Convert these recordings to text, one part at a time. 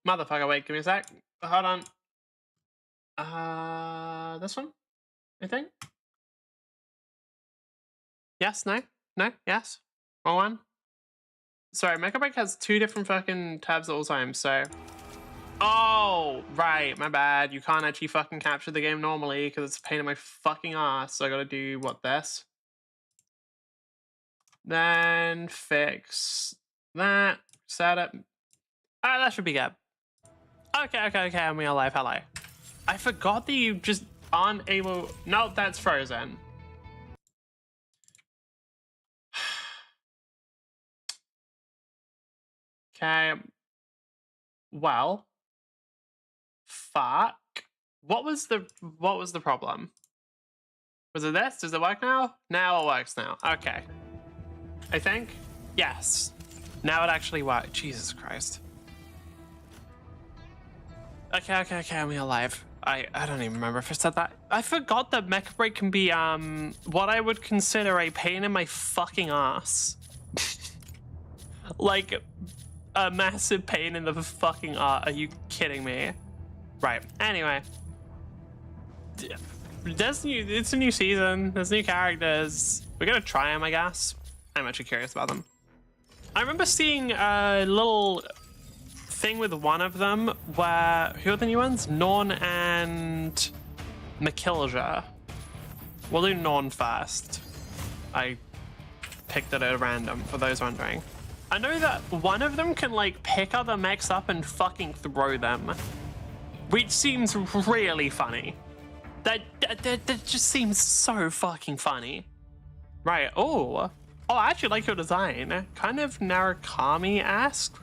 Motherfucker, wait, give me a sec. Hold on. This one? I think? Yes, no, yes. Wrong one. Sorry, Mecha Break has 2 different fucking tabs at all times, so... Oh, right, my bad. You can't actually fucking capture the game normally because it's a pain in my fucking ass, so I gotta do, what, this? Then fix that, set it. Alright, that should be good. Okay, and we are live, hello. I forgot that you just aren't able... No, that's frozen. Okay. Well. Fuck. What was the problem? Was it this? Does it work now? Now it works now. Okay. I think? Yes. Now it actually worked. Jesus Christ. Okay, we are live. I don't even remember if I said that. I forgot that Mecha Break can be what I would consider a pain in my fucking ass. Like a massive pain in the fucking ass. Are you kidding me? Right. Anyway. It's a new season. There's new characters. We're gonna try them, I guess. I'm actually curious about them. I remember seeing a little thing with one of them where, who are the new ones? Norn and Makilja. We'll do Norn first. I picked it at random for those wondering. I know that one of them can like pick other mechs up and fucking throw them, which seems really funny. That just seems so fucking funny. Right, oh, I actually like your design. Kind of Narukami-esque.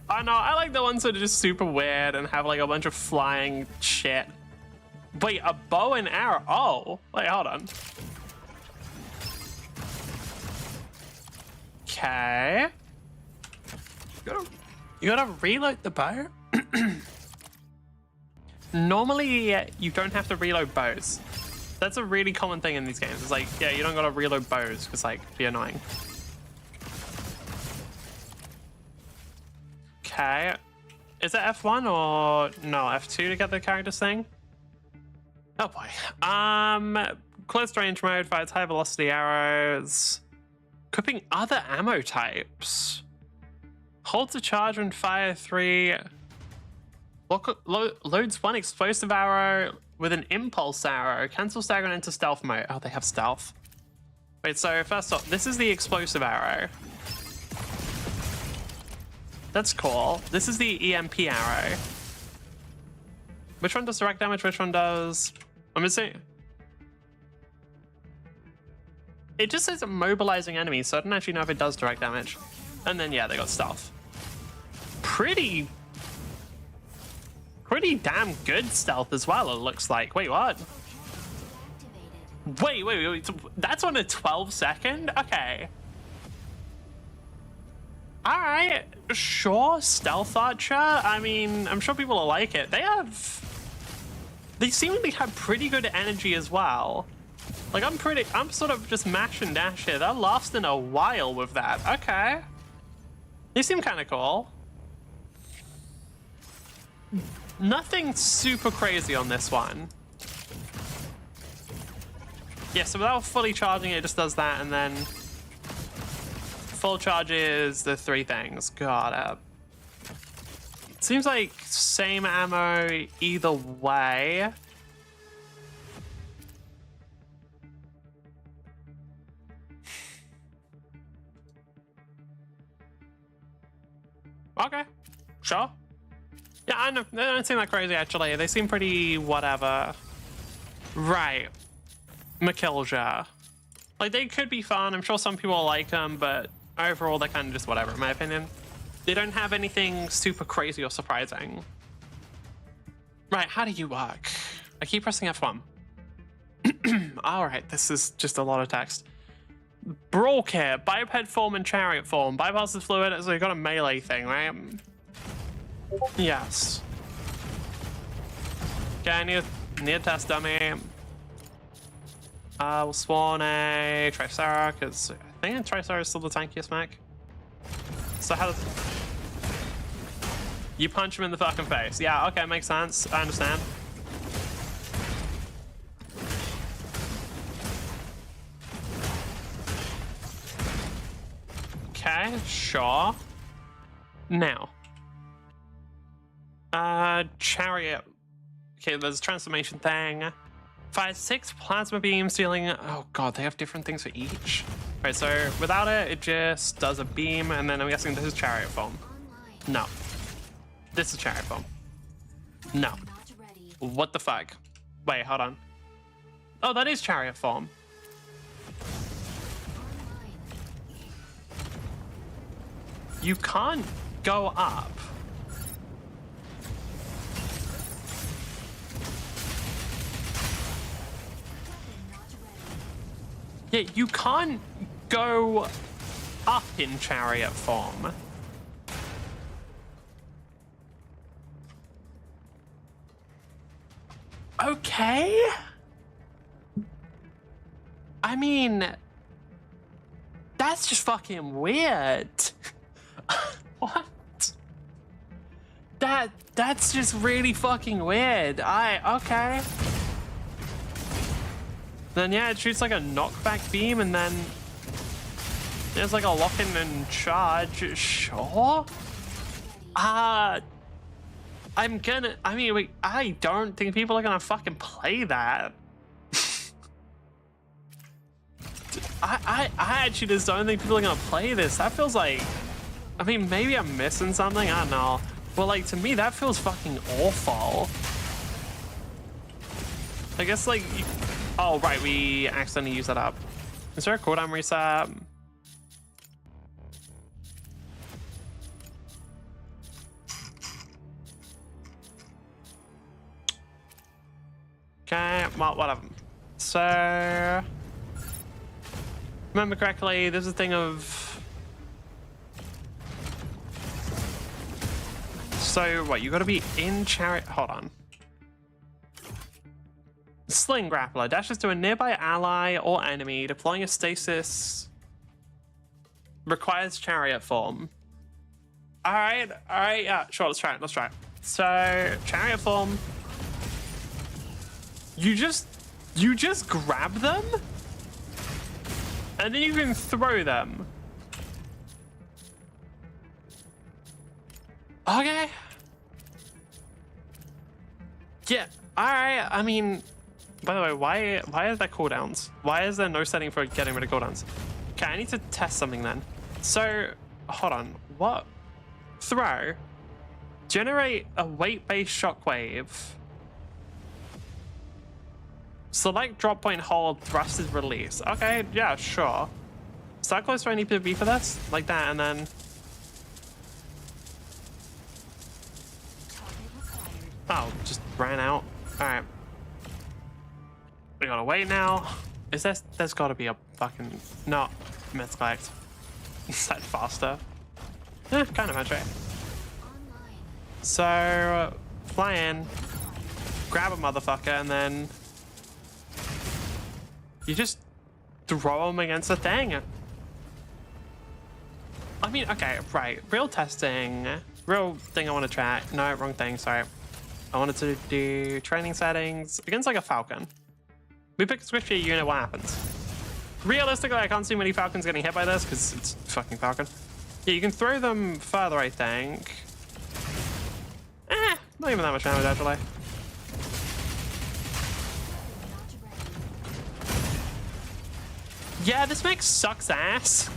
Oh no, I like the ones that are just super weird and have like a bunch of flying shit. Wait, a bow and arrow? Oh, wait, hold on. Okay. You gotta reload the bow? Normally, you don't have to reload bows. That's a really common thing in these games. It's like, yeah, you don't gotta reload bows because like, it'd be annoying. Okay. Is it F1 or no, F2 to get the characters thing? Oh boy. Close range mode fires high velocity arrows. Equipping other ammo types. Hold to charge and fire 3. Loads 1 explosive arrow with an impulse arrow. Cancel stagger into stealth mode. Oh, they have stealth. Wait, so first off, this is the explosive arrow. That's cool. This is the EMP arrow. Which one does direct damage? Which one does... I'm missing. It just says immobilizing enemies, so I don't actually know if it does direct damage. And then, yeah, they got stealth. Pretty damn good stealth as well, it looks like. Wait, what? Wait. That's on a 12-second? Okay. Alright. Sure, Stealth Archer. I mean, I'm sure people will like it. They seemingly have pretty good energy as well. Like, I'm sort of just mash and dash here. They're lasting a while with that. Okay. They seem kind of cool. Nothing super crazy on this one. Yeah, so without fully charging it just does that, and then full charge is the 3 things. Got it. Seems like same ammo either way. Okay, sure. Yeah, I know. They don't seem that crazy, actually. They seem pretty whatever. Right. Makilja. Like, they could be fun. I'm sure some people like them, but overall, they're kind of just whatever, in my opinion. They don't have anything super crazy or surprising. Right, how do you work? I keep pressing F1. Alright, this is just a lot of text. Brawl kit, biped form and chariot form. Bypasses fluid, so you got a melee thing, right? Yes. Okay, I need a test dummy. We'll spawn a Tricera, because I think a Tricera is still the tankiest mech. So how does... You punch him in the fucking face. Yeah, okay, makes sense. I understand. Okay, sure. Now. Chariot. Okay, there's a transformation thing. Fires 6 plasma beams, dealing... Oh god, they have different things for each. Right, so without it, it just does a beam, and then I'm guessing this is chariot form. No. This is chariot form. No. What the fuck? Wait, hold on. Oh, that is chariot form. You can't go up. Yeah, you can't go up in chariot form. Okay. I mean, that's just fucking weird. What? That's just really fucking weird. Okay. Then yeah, it shoots like a knockback beam, and then there's like a lock-in and charge. Sure. I mean, wait, I don't think people are gonna fucking play that. I actually just don't think people are gonna play this. That feels like, I mean, maybe I'm missing something, I don't know. But like, to me, that feels fucking awful. I guess like, oh right, we accidentally used that up. Is there a cooldown reset? Okay, well, whatever. So, remember correctly, there's a thing of... So, what, you gotta be in chariot... Hold on. Sling Grappler dashes to a nearby ally or enemy, deploying a stasis. Requires chariot form. Alright, yeah, sure, let's try it. So, chariot form. You just grab them? And then you can throw them. Okay. Yeah, alright, I mean... By the way, why are there cooldowns? Why is there no setting for getting rid of cooldowns? Okay, I need to test something then. So, hold on, what? Throw. Generate a weight-based shockwave. Select drop point hold, thrust is release. Okay, yeah, sure. So how close do I need to be for this? Like that, and then... Oh, just ran out. Alright. We gotta wait now. Is there's got to be a fucking... No, misclicked. Set faster. Kind of actually. So, fly in, grab a motherfucker, and then you just throw him against the thing. I mean, okay, right. Real testing. Real thing I want to try. No, wrong thing, sorry. I wanted to do training settings against like a falcon. We pick a squishy unit, what happens? Realistically, I can't see many falcons getting hit by this because it's fucking falcon. Yeah, you can throw them further, I think. Not even that much damage, actually. Yeah, this mech sucks ass.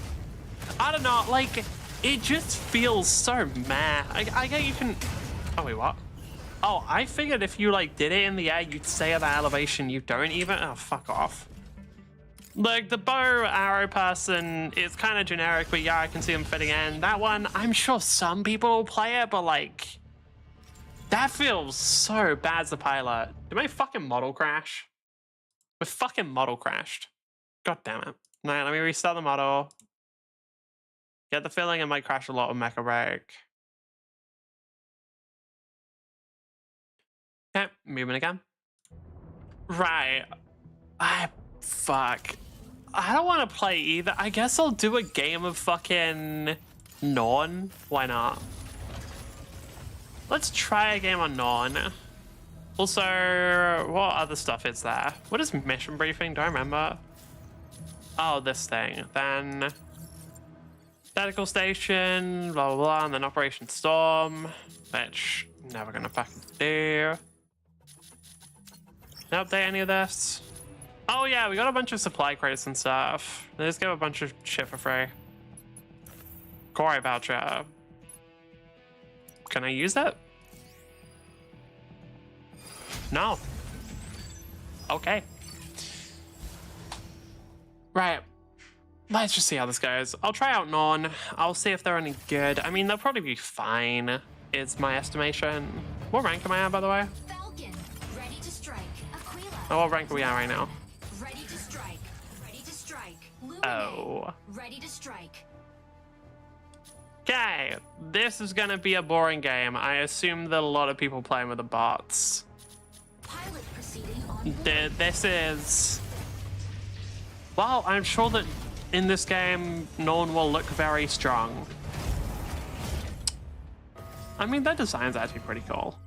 I don't know, like, it just feels so meh. I get you can... Oh, wait, what? Oh, I figured if you, like, did it in the air, you'd stay at that elevation. You don't even... Oh, fuck off. Like, the bow arrow person is kind of generic, but yeah, I can see them fitting in. That one, I'm sure some people will play it, but, like... That feels so bad as a pilot. Did my fucking model crash? My fucking model crashed. God damn it. No, let me restart the model. Get the feeling it might crash a lot with Mecha Break. Okay, moving again. Right. Fuck. I don't want to play either. I guess I'll do a game of fucking Norn. Why not? Let's try a game on Norn. Also, what other stuff is there? What is mission briefing? Do I remember? Oh, this thing. Then tactical station, blah, blah, blah, and then Operation Storm, which never gonna fucking do. Can I update any of this? Oh yeah, we got a bunch of supply crates and stuff. Let's give a bunch of shit for free. Core voucher. Can I use that? No. Okay. Right. Let's just see how this goes. I'll try out Norn. I'll see if they're any good. I mean, they'll probably be fine, is my estimation. What rank am I at, by the way? Falcon, ready to strike. Aquila. Oh, what rank are we at right now? Ready to strike. Ready to strike. Oh. Ready to strike. Okay, this is gonna be a boring game. I assume that a lot of people playing with the bots. Pilot proceeding on. This is... Well, I'm sure that in this game, no one will look very strong. I mean, that design's actually pretty cool.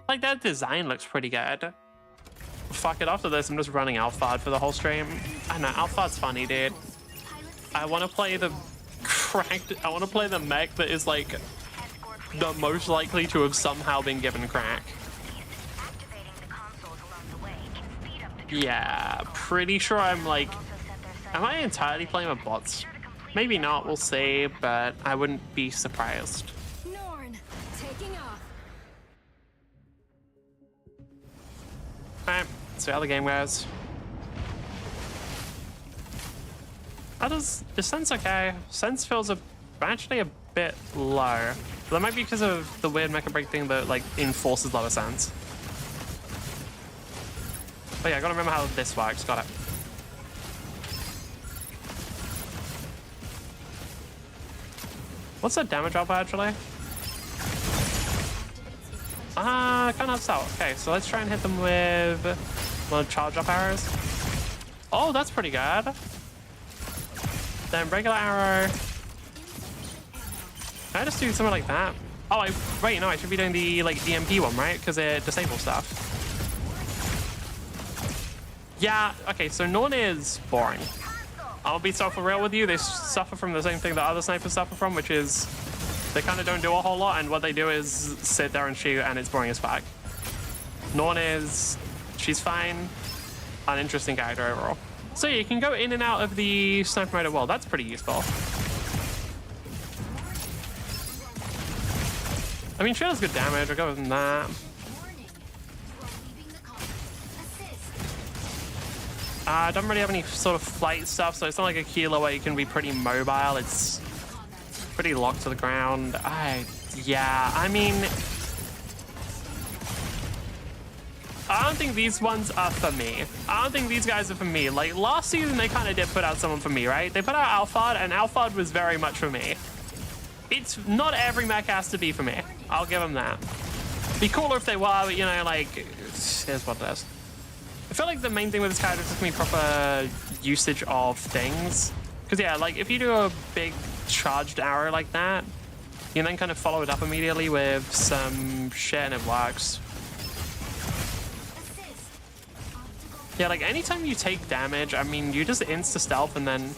Like, that design looks pretty good. Fuck it, after this, I'm just running Alphard for the whole stream. I know, Alphard's funny, dude. I want to play the cracked... I want to play the mech that is, like, the most likely to have somehow been given crack. Yeah, pretty sure I'm, like... Am I entirely playing with bots? Maybe not, we'll see, but I wouldn't be surprised. Norn, taking off. Alright, see how the game goes. How does... Is Sense okay? Sense feels actually a bit low. But that might be because of the weird Mecha Break thing that, like, enforces lower Sense. Oh yeah, I gotta remember how this works, got it. What's the damage up actually? Can't have out. Okay, so let's try and hit them with one of charge up arrows. Oh, that's pretty good. Then regular arrow. Can I just do something like that? Oh, wait, no, I should be doing the like EMP one, right? Because it disables stuff. Yeah, okay, so Norn is boring. I'll be for real with you, they suffer from the same thing that other snipers suffer from, which is they kind of don't do a whole lot, and what they do is sit there and shoot, and it's boring as fuck. Norn is... she's fine. Uninteresting character overall. So yeah, you can go in and out of the sniper mode as well. That's pretty useful. I mean, she does good damage, I'll go with that. Don't really have any sort of flight stuff, so it's not like a healer where you can be pretty mobile. It's pretty locked to the ground. Yeah, I mean... I don't think these ones are for me. I don't think these guys are for me. Like, last season, they kind of did put out someone for me, right? They put out Alphard, and Alphard was very much for me. It's not every mech has to be for me. I'll give them that. Be cooler if they were, but, you know, like, here's what it is. I feel like the main thing with this character is just gonna be proper usage of things. Because, yeah, like, if you do a big charged arrow like that, you then kind of follow it up immediately with some shit and it works. Yeah, like, anytime you take damage, I mean, you just insta-stealth and then...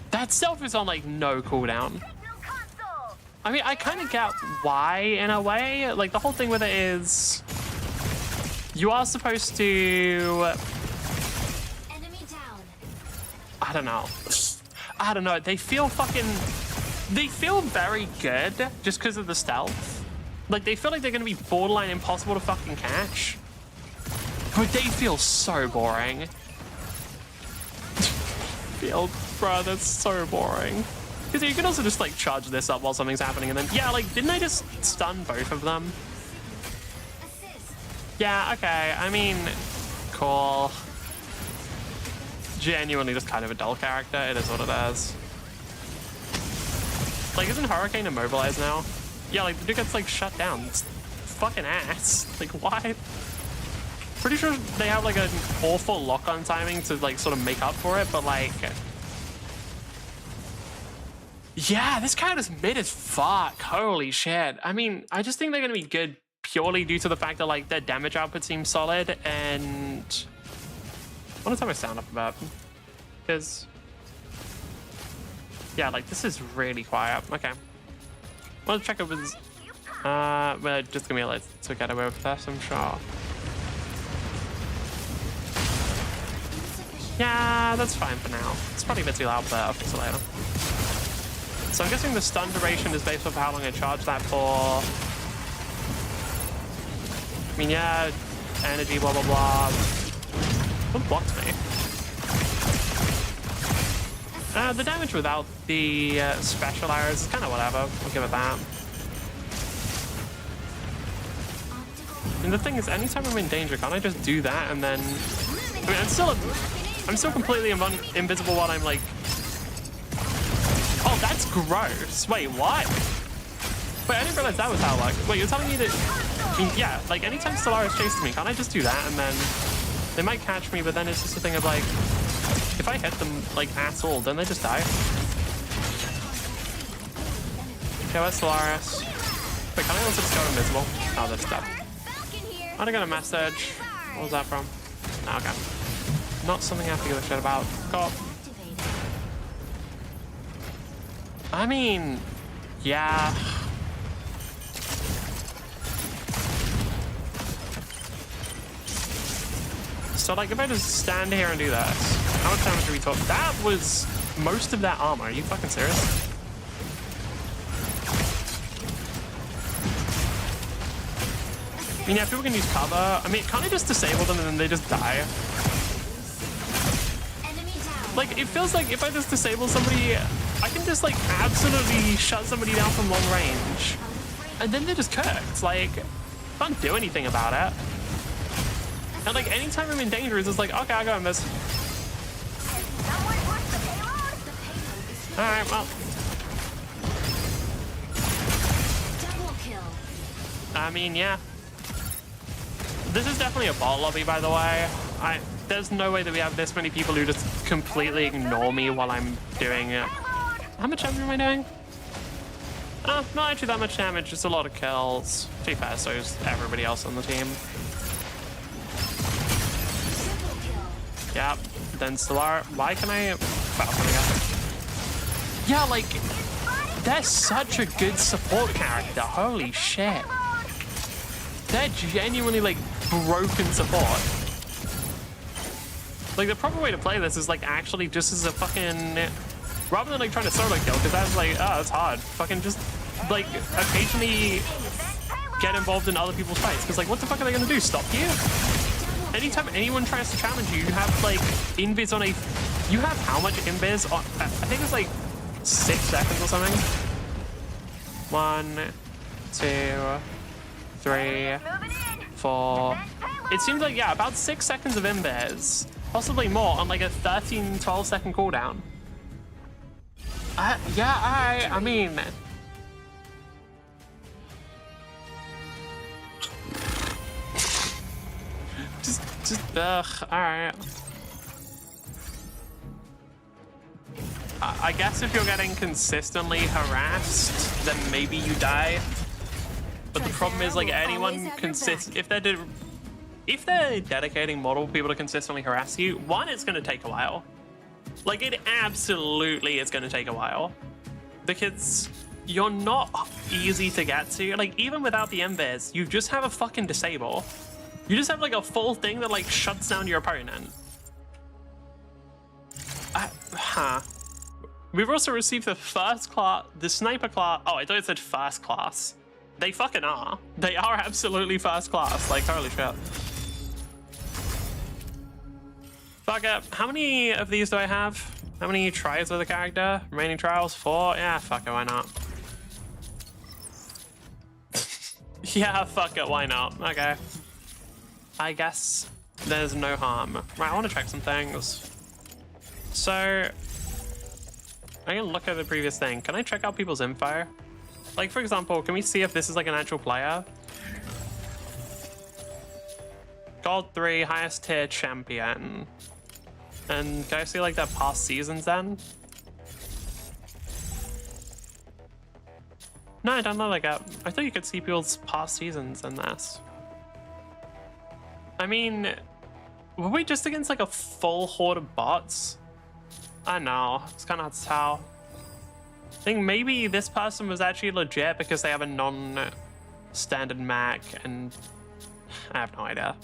That stealth is on, like, no cooldown. I mean, I kind of get why, in a way. Like, the whole thing with it is... You are supposed to... Enemy down. I don't know. I don't know. They feel fucking... They feel very good just because of the stealth. Like, they feel like they're going to be borderline impossible to fucking catch. But they feel so boring. Bro, that's so boring. Because you can also just, like, charge this up while something's happening and then... Yeah, like, didn't I just stun both of them? Yeah, okay. I mean, cool. Genuinely just kind of a dull character. It is what it is. Like, isn't Hurricane immobilized now? Yeah, like, the dude gets, like, shut down. It's fucking ass. Like, why? Pretty sure they have, like, an awful lock-on timing to, like, sort of make up for it, but, like... Yeah, this character's mid as fuck. Holy shit. I mean, I just think they're gonna be good purely due to the fact that, like, their damage output seems solid, and... I want to turn my sound up about, because... Yeah, like, this is really quiet. Okay. I want to check it with... we're just gonna be able to get away with this, I'm sure. Yeah, that's fine for now. It's probably a bit too loud, but I'll fix it later. So I'm guessing the stun duration is based off how long I charge that for. I mean, yeah, energy, blah, blah, blah. What blocked me? The damage without the special arrows is kind of whatever. I'll give it that. And the thing is, anytime I'm in danger, can't I just do that and then... I mean, I'm still completely invisible while I'm like... Oh, that's gross. Wait, what? Wait, I didn't realize that was how it worked. Wait, you're telling me that... I mean, yeah, like, anytime Stellaris chases me, can't I just do that and then... They might catch me, but then it's just a thing of, like... If I hit them, like, at all, then they just die. Okay, where's Stellaris? Wait, can I also just go invisible? Oh, that's dead. I got a message. What was that from? Oh, okay. Not something I have to give a shit about. Cool. I mean, yeah. So, like, if I just stand here and do this, how much damage do we talk? That was most of that armor. Are you fucking serious? I mean, yeah, people can use cover. I mean, can't I just disable them and then they just die? Like, it feels like if I just disable somebody, I can just, like, absolutely shut somebody down from long range. And then they're just cooked. Like, I can't do anything about it. And, like, anytime I'm in danger, it's just like, okay, I got this. Alright, well. I mean, yeah. This is definitely a bot lobby, by the way. There's no way that we have this many people who just completely ignore me while I'm doing it. How much damage am I doing? Not actually that much damage, just a lot of kills. To be fair, so is everybody else on the team. Yep, then Stellar. Why can I... Yeah, like, they're such a good support character. Holy shit. They're genuinely, like, broken support. Like, the proper way to play this is, like, actually just as a fucking... Rather than, like, trying to solo kill, because that's, like, oh, that's hard. Fucking just, like, occasionally get involved in other people's fights. Because, like, what the fuck are they going to do? Stop you? Anytime anyone tries to challenge you, you have, like, invis on a... You have how much invis on... I think it's, like, 6 seconds or something. 1, 2, 3, 4, It seems like, yeah, about 6 seconds of invis, possibly more, on like a 13, 12-second cooldown. Yeah, I mean... alright. I guess if you're getting consistently harassed, then maybe you die. But the problem is, like, anyone if they're dedicating multiple people to consistently harass you, one, it's gonna take a while. Like, it absolutely is gonna take a while. Because you're not easy to get to. Like, even without the invis, you just have a fucking disable. You just have like a full thing that like shuts down your opponent. We've also received the sniper class. Oh, I thought it said first class. They fucking are. They are absolutely first class. Like, holy shit. Fuck it. How many of these do I have? How many tries with a character? Remaining trials? 4? Yeah, fuck it, why not? Yeah, fuck it, why not? Okay. I guess there's no harm. Right, I want to check some things. So, I can look at the previous thing. Can I check out people's info? Like, for example, can we see if this is like an actual player? Gold 3, highest tier champion. And can I see like their past seasons then? No, I don't know like that. I thought you could see people's past seasons in this. I mean, were we just against like a full horde of bots? I don't know, it's kind of hard to tell. I think maybe this person was actually legit because they have a non-standard Mac, and I have no idea.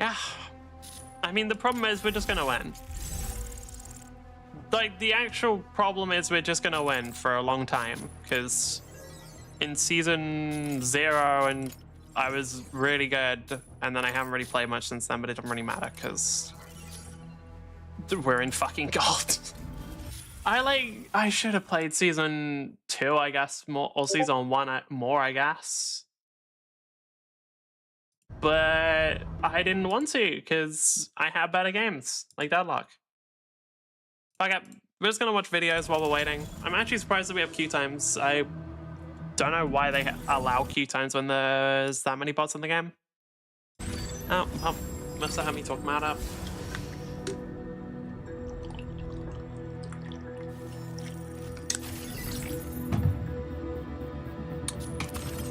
Yeah, I mean, the problem is we're just gonna win. Like, the actual problem is we're just gonna win for a long time, because in season 0 and I was really good, and then I haven't really played much since then, but it doesn't really matter because we're in fucking gold. I should have played season 2, I guess, more, or season 1 more, I guess. But I didn't want to because I have better games, like Deadlock. Okay, we're just gonna watch videos while we're waiting. I'm actually surprised that we have queue times. I don't know why they allow queue times when there's that many bots in the game. Oh, must have had me talk about it.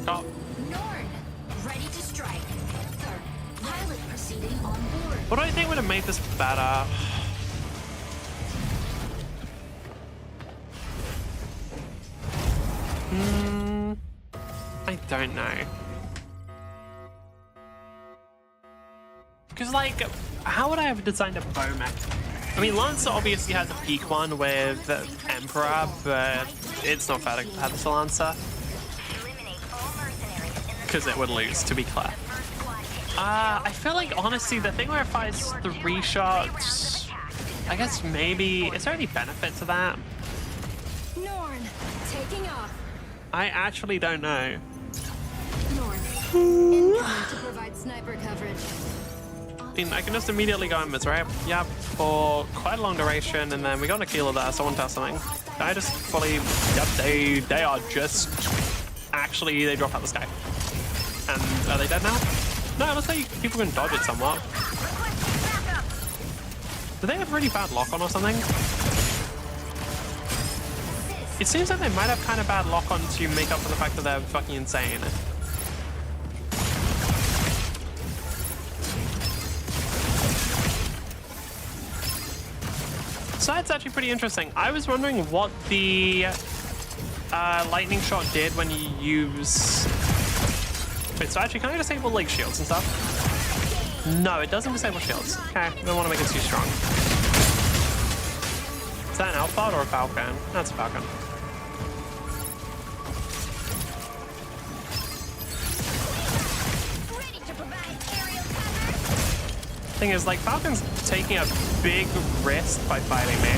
Oh. Norn, ready to strike. Pilot proceeding on board. What do I think would have made this better? I don't know. Because, like, how would I have designed a bow mech? I mean, Lancer obviously has a peak one with Emperor, but it's not fair to have this Lancer. Because it would lose, to be clear. I feel like, honestly, the thing where it fires 3 shots, I guess maybe, is there any benefit to that? Norn, taking off. I actually don't know. Norn, incoming to provide sniper coverage. I mean, I can just immediately go invis, right? Yeah, for quite a long duration, and then we got Aquila there, so I want to test something. I just fully, yep, they are just, actually, they drop out the sky. And are they dead now? No, it looks like people can dodge it somewhat. Do they have really bad lock-on or something? It seems like they might have kind of bad lock-on to make up for the fact that they're fucking insane. So that's actually pretty interesting. I was wondering what the lightning shot did when you use... Wait, so actually, can I disable like shields and stuff? No, it doesn't disable shields. Okay, I don't want to make it too strong. Is that an Outbot or a Falcon? That's a Falcon. Thing is, like, Falcon's taking a big risk by fighting me.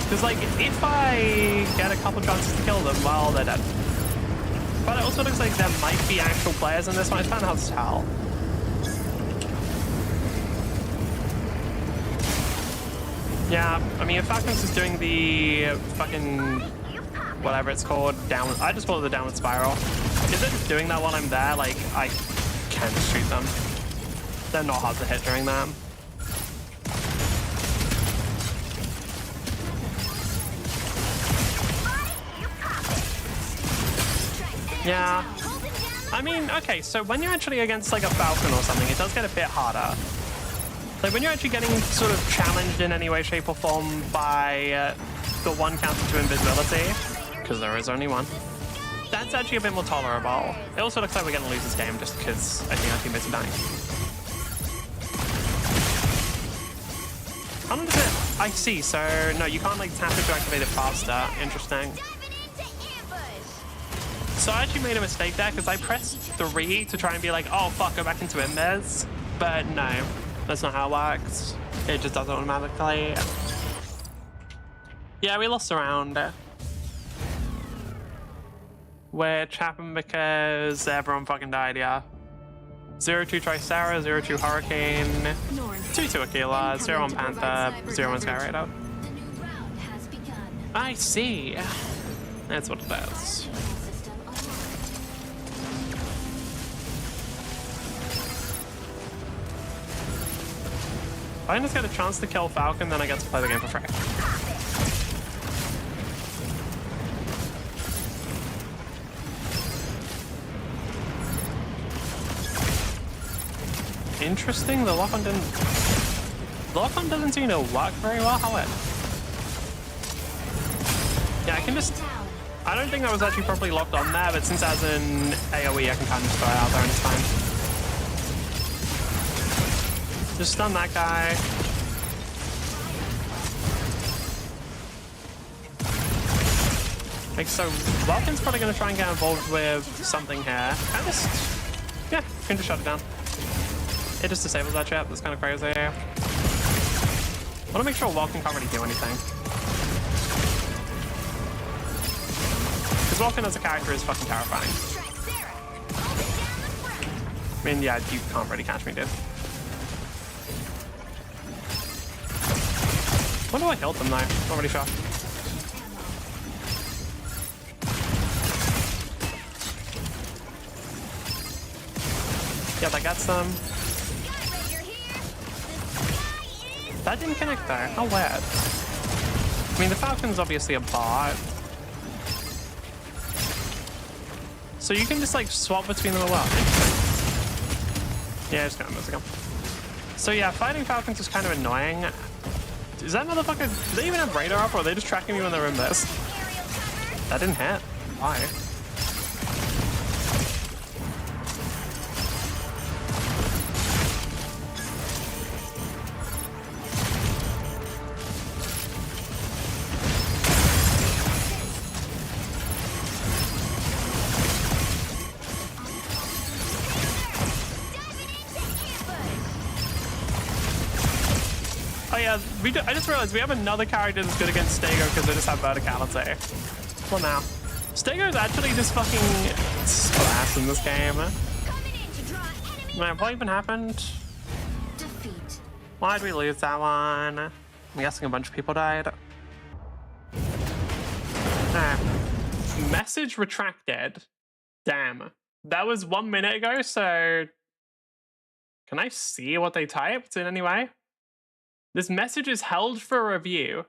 Because, like, if I get a couple chances to kill them, well, they're dead. But it also looks like there might be actual players in this one. It's kind of hard to tell. Yeah, I mean, if Falcons is doing the fucking whatever it's called, downward, I just call it the downward spiral. If they're just doing that while I'm there, like, I can just shoot them. They're not hard to hit during that. Yeah. I mean, okay, so when you're actually against like a Falcon or something, it does get a bit harder. Like when you're actually getting sort of challenged in any way, shape, or form by the one counter to invisibility, because there is only one, that's actually a bit more tolerable. It also looks like we're going to lose this game just because I think our teammates are dying. How long does it? I see, so no, you can't like tap it to activate it faster. Interesting. So I actually made a mistake there because I pressed 3 to try and be like, oh fuck, go back into invis. But no, that's not how it works. It just does it automatically. Yeah, we lost a round. Which happened because everyone fucking died, yeah. 0-2 Tricera, 0-2 Hurricane, 2-2 Aquila, 0-1 Panther, 0-1 Skyraider. I see. That's what it is. If I just get a chance to kill Falcon, then I get to play the game for free. Interesting, the lock-on didn't... The lock-on doesn't seem to work very well, however. Yeah, I can just... I don't think that was actually properly locked on there, but since as an AoE, I can kind of just throw it out there and it's fine. Just stun that guy. Like, so Vulcan's probably going to try and get involved with something here. I just... Yeah, can just shut it down. It just disables that chat. That's kind of crazy. I want to make sure Vulcan can't really do anything. Because Vulcan as a character is fucking terrifying. I mean, yeah, you can't really catch me, dude. When do I heal them though? Not really sure. Yeah, that gets them. That didn't connect though. How weird. I mean, the Falcon's obviously a bot. So you can just like swap between them a lot. Yeah, just gonna miss again. So yeah, fighting Falcons is kind of annoying. Is that motherfucker... Do they even have radar up, or are they just tracking me when they're in this? That didn't hit. Why? I just realized we have another character that's good against Stego because they just have verticality. Well, now. Stego's actually just fucking so ass in this game. Man, what even happened? Why'd we lose that one? I'm guessing a bunch of people died. Message retracted. Damn. That was 1 minute ago, so... Can I see what they typed in any way? This message is held for review.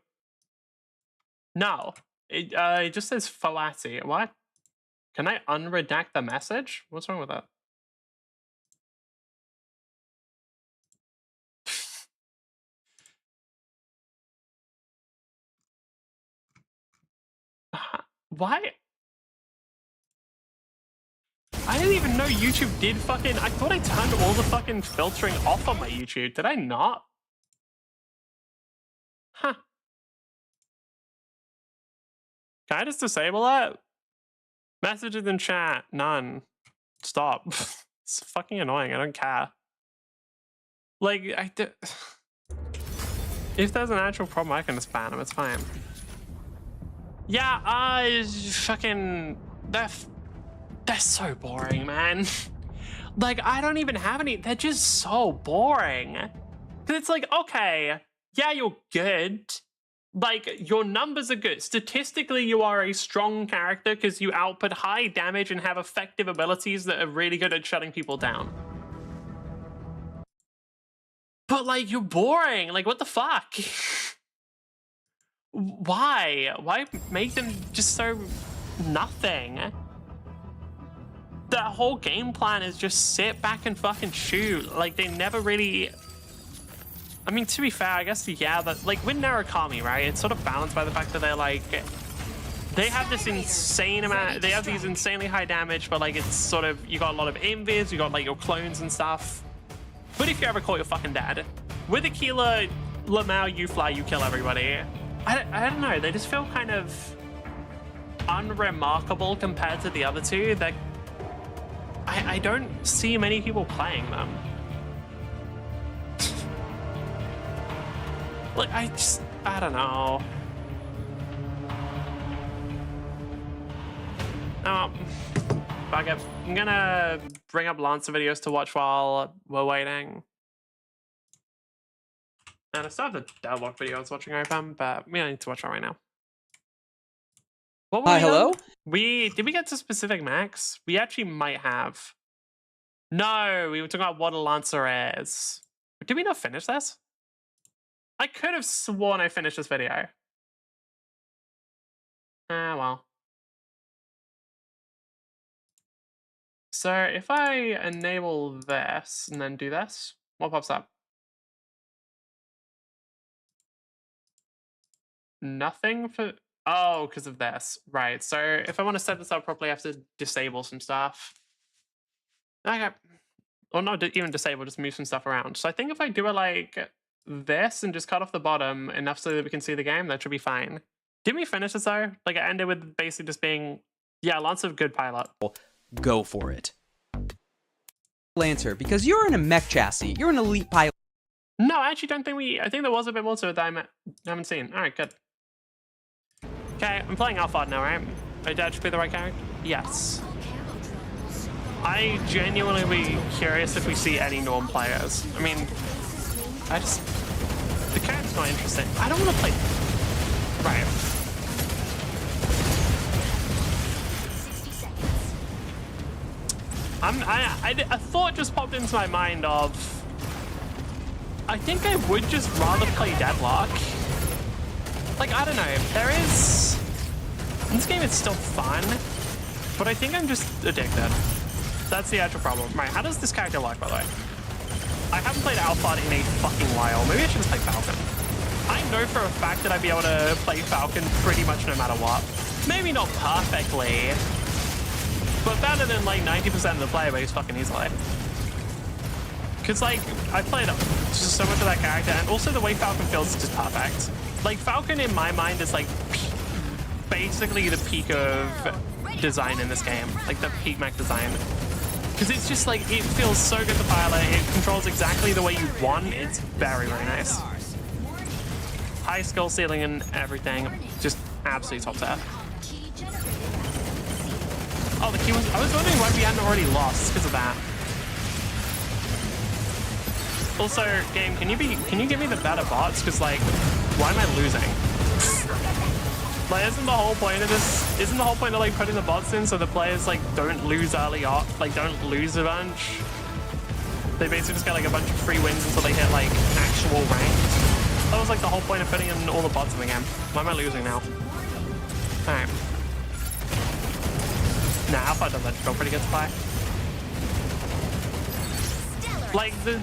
No. It just says Falati. What? Can I unredact the message? What's wrong with that? Why? I didn't even know YouTube did fucking... I thought I turned all the fucking filtering off on my YouTube. Did I not? Huh. Can I just disable that? Messages in chat. None. Stop. It's fucking annoying. I don't care. Like, if there's an actual problem, I can just ban them. It's fine. Yeah, fucking... They're so boring, man. Like, I don't even have any. They're just so boring. Because it's like, okay, yeah, you're good. Like, your numbers are good. Statistically, you are a strong character because you output high damage and have effective abilities that are really good at shutting people down. But, like, you're boring. Like, what the fuck? Why? Why make them just so nothing? That whole game plan is just sit back and fucking shoot. Like, they never really... I mean, to be fair, I guess, yeah, but like with Narukami, right? It's sort of balanced by the fact that they're like, they have this insane amount, they have these insanely high damage, but like it's sort of, you got a lot of invis, you got like your clones and stuff. But if you ever caught, you're fucking dead. With Aquila, Lamau, you fly, you kill everybody. I don't know, they just feel kind of unremarkable compared to the other two. That I don't see many people playing them. Like, I don't know. Fuck it. I'm gonna bring up Lancer videos to watch while we're waiting. And I still have the Deadlock video I was watching open, but we don't need to watch that right now. What were Hi, we hello? on? Did we get to specific max? We actually might have. No, we were talking about what a Lancer is. Did we not finish this? I could have sworn I finished this video. Ah, well. So if I enable this and then do this, what pops up? Nothing for... Oh, because of this. Right, so if I want to set this up properly, I have to disable some stuff. Okay. Or not even disable, just move some stuff around. So I think if I do it like this and just cut off the bottom enough so that we can see the game, that should be fine. Didn't we finish this though? Like, it ended with basically just being, yeah, lots of good pilot. Go for it. Lancer, because you're in a mech chassis. You're an elite pilot. No, I actually don't think I think there was a bit more to it that I haven't seen. All right, good. Okay, I'm playing Alphard now, right? Did I actually be the right character? Yes. I genuinely be curious if we see any Norm players. I mean, the character's not interesting. I don't want to play... Right. 60 seconds. A thought just popped into my mind of... I think I would just rather play Deadlock. Like, I don't know. There is... In this game, it's still fun, but I think I'm just addicted. That's the actual problem. Right, how does this character work, by the way? I haven't played Alphard in a fucking while. Maybe I should just play Falcon. I know for a fact that I'd be able to play Falcon pretty much no matter what. Maybe not perfectly, but better than like 90% of the player base fucking easily. Because like, I played just so much of that character, and also the way Falcon feels is just perfect. Like, Falcon in my mind is like basically the peak of design in this game. Like the peak mech design. Because it's just like, it feels so good to pilot, it controls exactly the way you want, it's very, very nice. High skill ceiling and everything, just absolutely top tier. Oh, the key was, I was wondering why we hadn't already lost because of that. Also, game, can you give me the better bots? Because like, why am I losing? Like, isn't the whole point of this, isn't the whole point of like putting the bots in so the players like don't lose early on, like don't lose a bunch? They basically just get like a bunch of free wins until they hit like actual rank. That was like the whole point of putting in all the bots in the game. Why am I losing now? Alright. Nah, Alpha does that feel pretty good to play. Like, the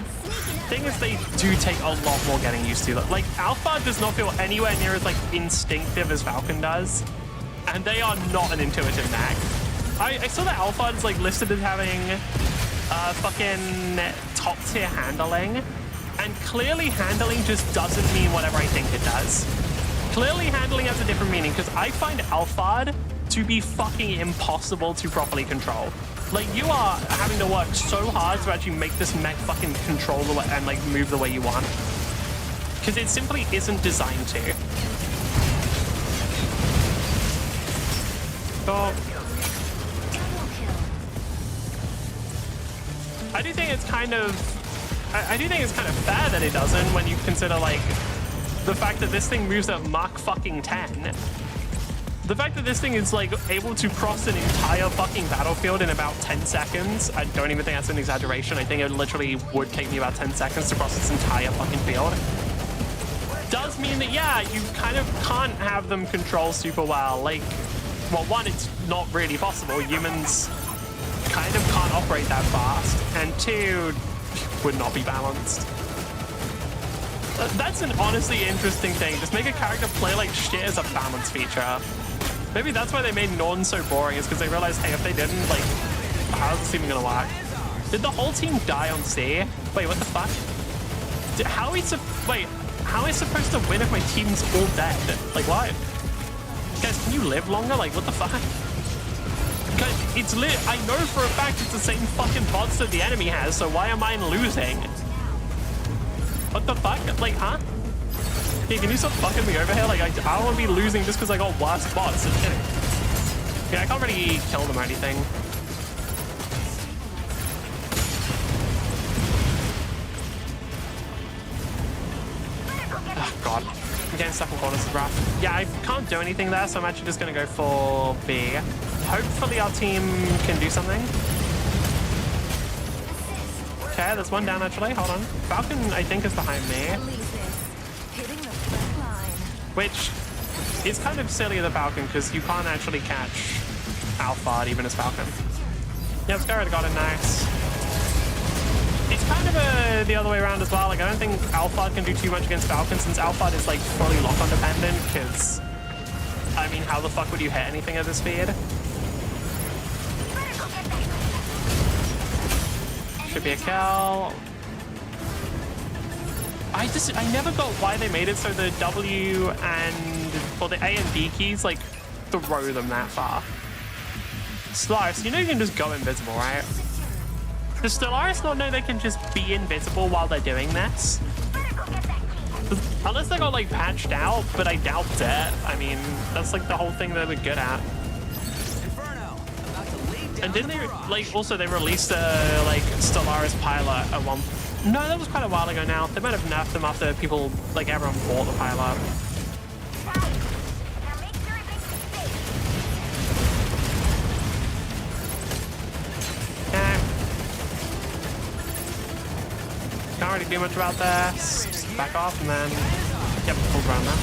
thing is, they do take a lot more getting used to. Like, Alpha does not feel anywhere near as, like, instinctive as Falcon does. And they are not an intuitive mech. I saw that Alpha is, like, listed as having fucking top-tier handling. And clearly handling just doesn't mean whatever I think it does. Clearly handling has a different meaning, because I find Alphard to be fucking impossible to properly control. Like, you are having to work so hard to actually make this mech fucking control the way and like move the way you want. Because it simply isn't designed to. Oh. I do think it's kind of fair that it doesn't when you consider like the fact that this thing moves at Mach fucking 10. The fact that this thing is like able to cross an entire fucking battlefield in about 10 seconds, I don't even think that's an exaggeration. I think it literally would take me about 10 seconds to cross this entire fucking field. Does mean that, yeah, you kind of can't have them control super well. Like, well, one, it's not really possible. Humans kind of can't operate that fast. And two, would not be balanced. That's an honestly interesting thing. Just make a character play like shit as a balance feature. Maybe that's why they made Norn so boring, is because they realized, hey, if they didn't, like, how's this even gonna work? Did the whole team die on C? Wait, what the fuck? How are we supposed to win if my team's all dead? Like, what? Guys, can you live longer? Like, what the fuck? Guys, it's lit. I know for a fact it's the same fucking bots that the enemy has, so why am I losing? What the fuck? Like, huh? Hey, can you stop fucking me over here? Like, I don't want to be losing just because I got worse bots. Yeah, I can't really kill them or anything. Oh, God. I'm getting stuck in corners is rough. Yeah, I can't do anything there, so I'm actually just going to go for B. Hopefully our team can do something. Okay, there's one down, actually. Hold on. Falcon, I think, is behind me. Which is kind of silly of the Falcon, because you can't actually catch Alphard even as Falcon. Yeah, Skyra got it, nice. It's kind of the other way around as well. Like, I don't think Alphard can do too much against Falcon, since Alphard is, like, fully lock-on dependent, because, I mean, how the fuck would you hit anything at this speed? Should be a kill. I never got why they made it so the W or the A and D keys, like, throw them that far. Stellaris, you know you can just go invisible, right? Does Stellaris not know they can just be invisible while they're doing this? Unless they got, like, patched out, but I doubt it. I mean, that's, like, the whole thing they were good at. And didn't they, like, also they released a, like, Stellaris pilot at one point. No, that was quite a while ago now. They might have nerfed them after people, like, everyone bought the pilot. Okay. Can't really do much about this. Just back off and then, yep, hold around there.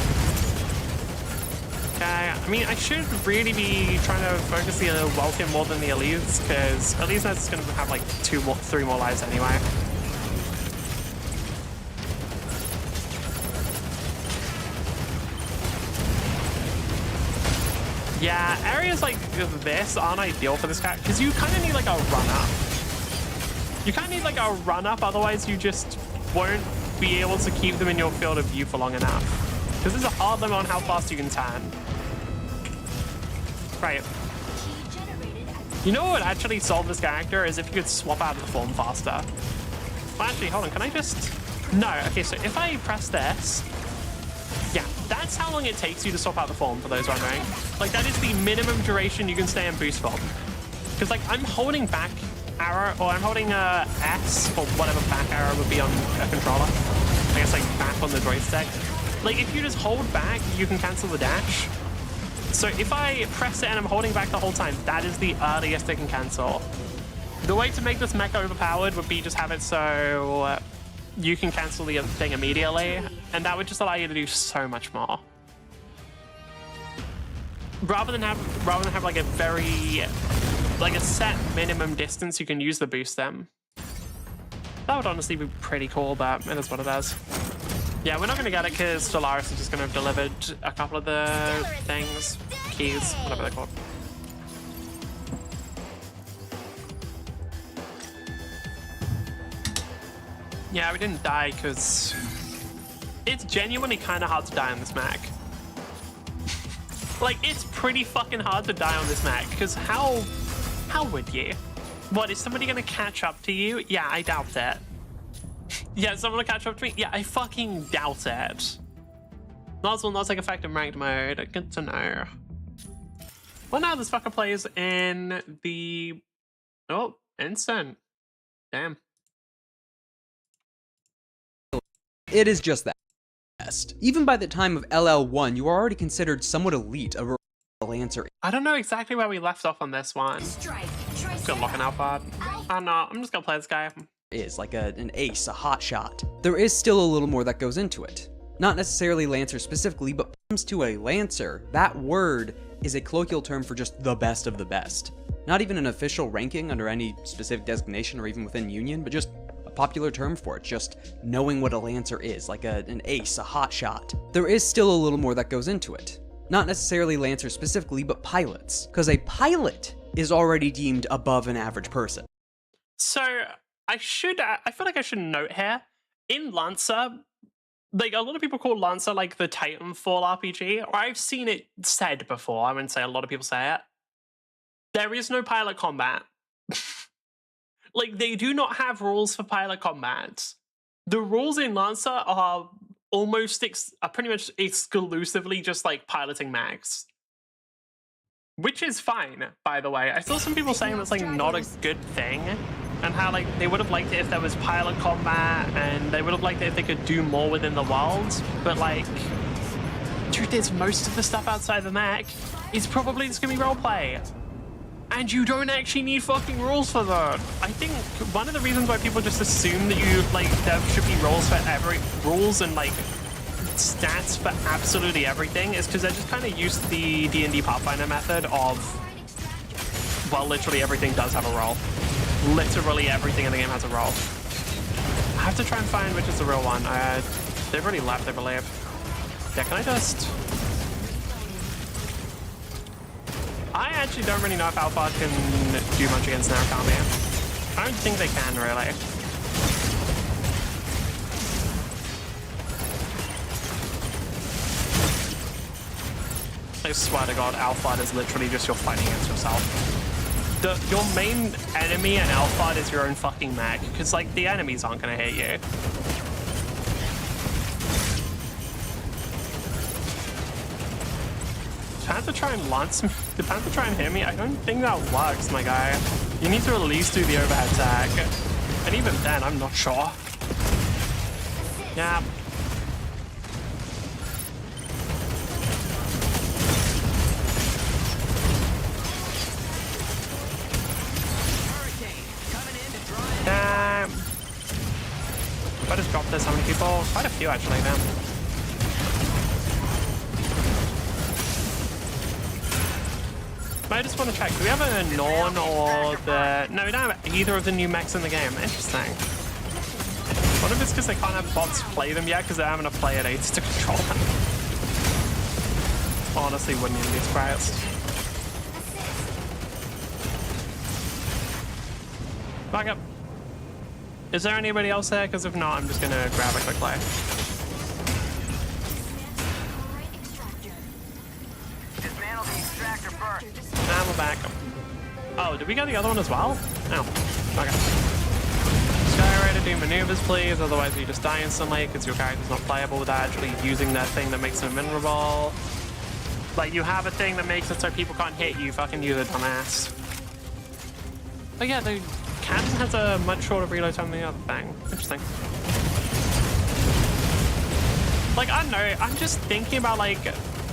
Okay, I mean, I should really be trying to focus the Welkin more than the Elise, because Elise is going to have, like, 3 more lives anyway. Yeah, areas like this aren't ideal for this guy, because you kind of need like a run-up. You kind of need like a run-up, otherwise you just won't be able to keep them in your field of view for long enough. Because there's a hard limit on how fast you can turn. Right. You know what would actually solve this character is if you could swap out of the form faster. Well, actually, hold on, can I just... No, okay, so if I press this... Yeah, that's how long it takes you to swap out the form, for those wondering. Like, that is the minimum duration you can stay in boost form. Because, like, I'm holding back arrow, or I'm holding S, or whatever back arrow would be on a controller. I guess, like, back on the joystick. Like, if you just hold back, you can cancel the dash. So if I press it and I'm holding back the whole time, that is the earliest it can cancel. The way to make this mecha overpowered would be just have it so... you can cancel the thing immediately, and that would just allow you to do so much more. Rather than have like a very, like a set minimum distance you can use to boost them. That would honestly be pretty cool, but it is what it is. Yeah, we're not gonna get it because Stellaris is just gonna have delivered a couple of the things, keys, whatever they're called. Yeah, we didn't die because it's genuinely kind of hard to die on this map. Like, it's pretty fucking hard to die on this map because how would you? What, is somebody gonna catch up to you? Yeah, I doubt it. Yeah, someone will catch up to me? Yeah, I fucking doubt it. Nods will not take effect in ranked mode. Good to know. Well, now this fucker plays in the... Oh, instant. Damn. It is just that. Best. Even by the time of LL1, you are already considered somewhat elite, a Lancer. I don't know exactly where we left off on this one. Strike. Good looking Alphard. Oh no, I'm just gonna play this guy. Is like an ace, a hot shot. There is still a little more that goes into it. Not necessarily Lancer specifically, but when it comes to a Lancer, that word is a colloquial term for just the best of the best. Not even an official ranking under any specific designation or even within Union, but just a popular term for it, just knowing what a Lancer is, like an ace, a hot shot. There is still a little more that goes into it. Not necessarily Lancer specifically, but pilots, because a pilot is already deemed above an average person. So I feel like I should note here, in Lancer, like a lot of people call Lancer like the Titanfall RPG, or I've seen it said before, I wouldn't say a lot of people say it. There is no pilot combat. Like, they do not have rules for pilot combat. The rules in Lancer are almost are pretty much exclusively just like piloting mags. Which is fine, by the way. I saw some people saying that's like not a good thing, and how like they would have liked it if there was pilot combat, and they would have liked it if they could do more within the world. But like, truth is, most of the stuff outside the mech is probably just gonna be roleplay. And you don't actually need fucking rules for that. I think one of the reasons why people just assume that you like there should be rules for rules and like stats for absolutely everything is because they're just kind of used to the D&D Pathfinder method of, well, literally everything does have a role. Literally everything in the game has a role. I have to try and find which is the real one. They've already left, I believe. Yeah, can I just... I actually don't really know if Alphard can do much against Narukami. I don't think they can, really. I swear to God, Alphard is literally just you're fighting against yourself. Your main enemy in Alphard is your own fucking mech, because like the enemies aren't gonna hit you. Panther try and launch me? Did Panther try and hit me? I don't think that works, my guy. You need to at least do the overhead tag. And even then, I'm not sure. Yeah. Damn. If I just drop this, how many people? Quite a few, actually, damn. I just want to check, do we have a Norn or the... No, we don't have either of the new mechs in the game. Interesting. I wonder if it's because they can't have bots play them yet because they're having to play at 8 to control them. Honestly, wouldn't even be surprised. Back up. Is there anybody else there? Because if not, I'm just going to grab a quick play. Dismantle the extractor first. And we're back. Oh, did we get the other one as well? No. Okay. Skyraider, do maneuvers, please. Otherwise, you just die instantly because your character's not playable without actually using that thing that makes them invulnerable. Like, you have a thing that makes it so people can't hit you. Fucking use it, dumbass. But yeah, the cannon has a much shorter reload time than the other thing. Interesting. Like, I don't know. I'm just thinking about, like,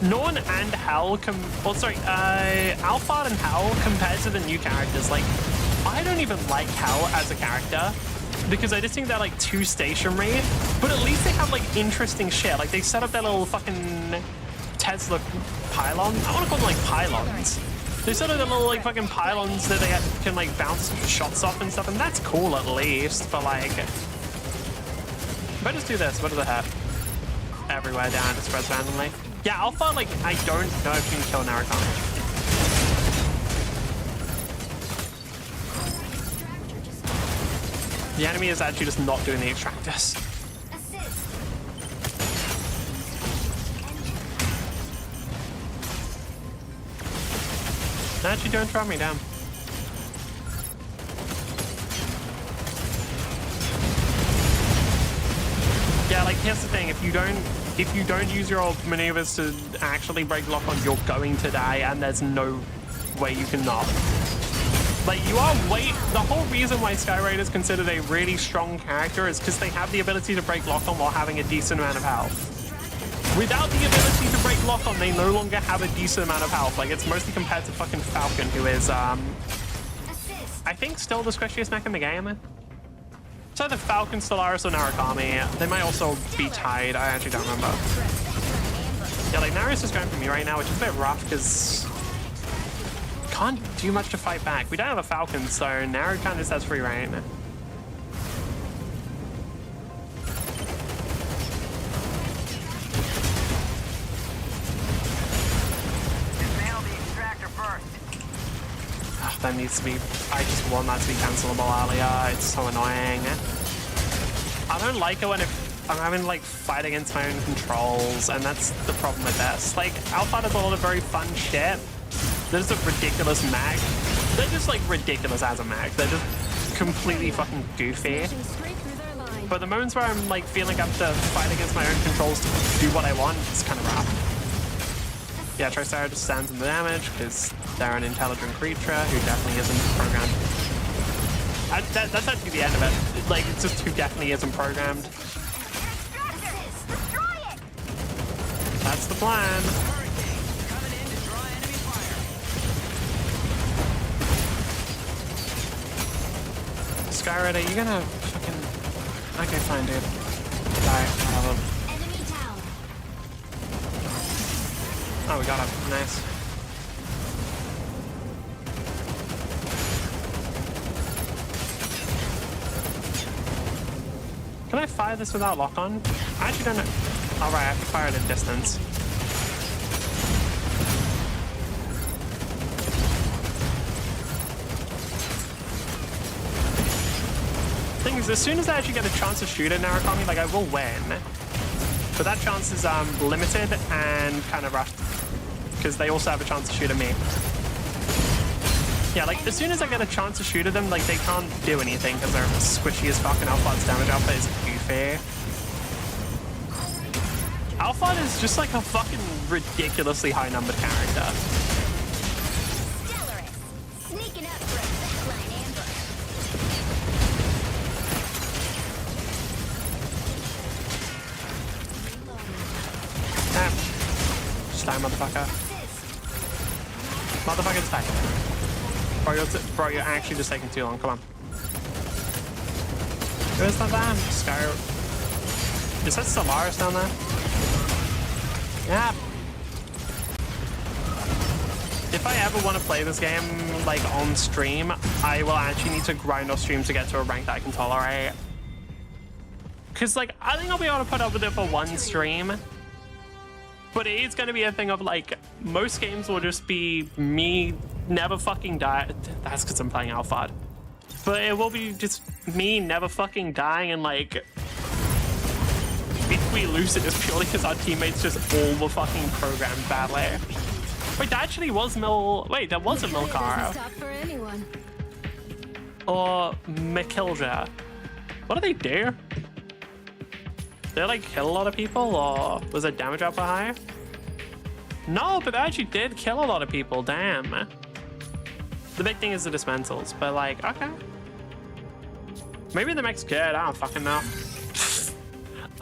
Norn and Hell, Alphard and Hell compared to the new characters. Like, I don't even like Hell as a character because I just think they're like too stationary, but at least they have like interesting shit. Like, they set up their little fucking Tesla pylon. I want to call them like pylons. They set up their little like fucking pylons that they can like bounce shots off and stuff, and that's cool at least. But like, if I just do this, what does it hurt? Everywhere down, it spreads randomly. Yeah, Alpha, like, I don't know if you can kill Narukami. The enemy is actually just not doing the extractors. Actually, don't throw me down. Yeah, like, here's the thing, if you don't use your maneuvers to actually break lock on, you're going to die, and there's no way you can not. Like, the whole reason why Skyraid is considered a really strong character is because they have the ability to break lock-on while having a decent amount of health. Without the ability to break lock-on, they no longer have a decent amount of health. Like, it's mostly compared to fucking Falcon, who is, I think still the squishiest mech in the game. So either Falcon, Stellaris, or Narukami. They might also be tied. I actually don't remember. Yeah, like, Naru's is going for me right now, which is a bit rough, because can't do much to fight back. We don't have a Falcon, so Naru kind of just has free reign. Dismantle the extractor first. Oh, that needs to be... I just want that to be cancelable earlier. It's so annoying. I don't like it when I'm having, like, fight against my own controls, and that's the problem with this. Like, Alpha does a lot of very fun shit. There's a ridiculous mag. They're just, like, ridiculous as a mag. They're just completely fucking goofy. But the moments where I'm, like, feeling I have to fight against my own controls to do what I want, it's kind of rough. Yeah, Tristar just stands in the damage, because they're an intelligent creature who definitely isn't programmed. That's actually the end of it. Like, it's just who definitely isn't programmed. That's the plan. Skyraid, are you gonna fucking... Okay, fine, dude. Die. Enemy down. Oh, we got him. Nice. Can I fire this without lock-on? I actually don't know. All right, I have to fire it at distance. Thing is, as soon as I actually get a chance to shoot at Narukami, like, I will win. But that chance is limited and kind of rushed, because they also have a chance to shoot at me. Yeah, like, as soon as I get a chance to shoot at them, like, they can't do anything because they're squishy as fuck, and Alphard's damage output is goofy. Alphard is just like a fucking ridiculously high numbered character. Stellaris. Sneaking up for a backline ambush. Damn. Just die, motherfucker. Motherfucker, just die. Bro, you're actually just taking too long. Come on. Where's that van? Sky. Is that Stellaris down there? Yeah. If I ever want to play this game, like, on stream, I will actually need to grind off stream to get to a rank that I can tolerate. Because, like, I think I'll be able to put up with it for one stream. But it is going to be a thing of, like, most games will just be me never fucking die. That's because I'm playing Alphard. But it will be just me never fucking dying, and, like, if we lose it, it's purely because our teammates just all were fucking programmed badly. Wait, that actually was Wait, that was a Milkara. Or Mikilja. What do they do? Did they, like, kill a lot of people, or was their damage output higher? No, but they actually did kill a lot of people, damn. The big thing is the dismantles, but, like, okay. Maybe the mech's good, I don't fucking know.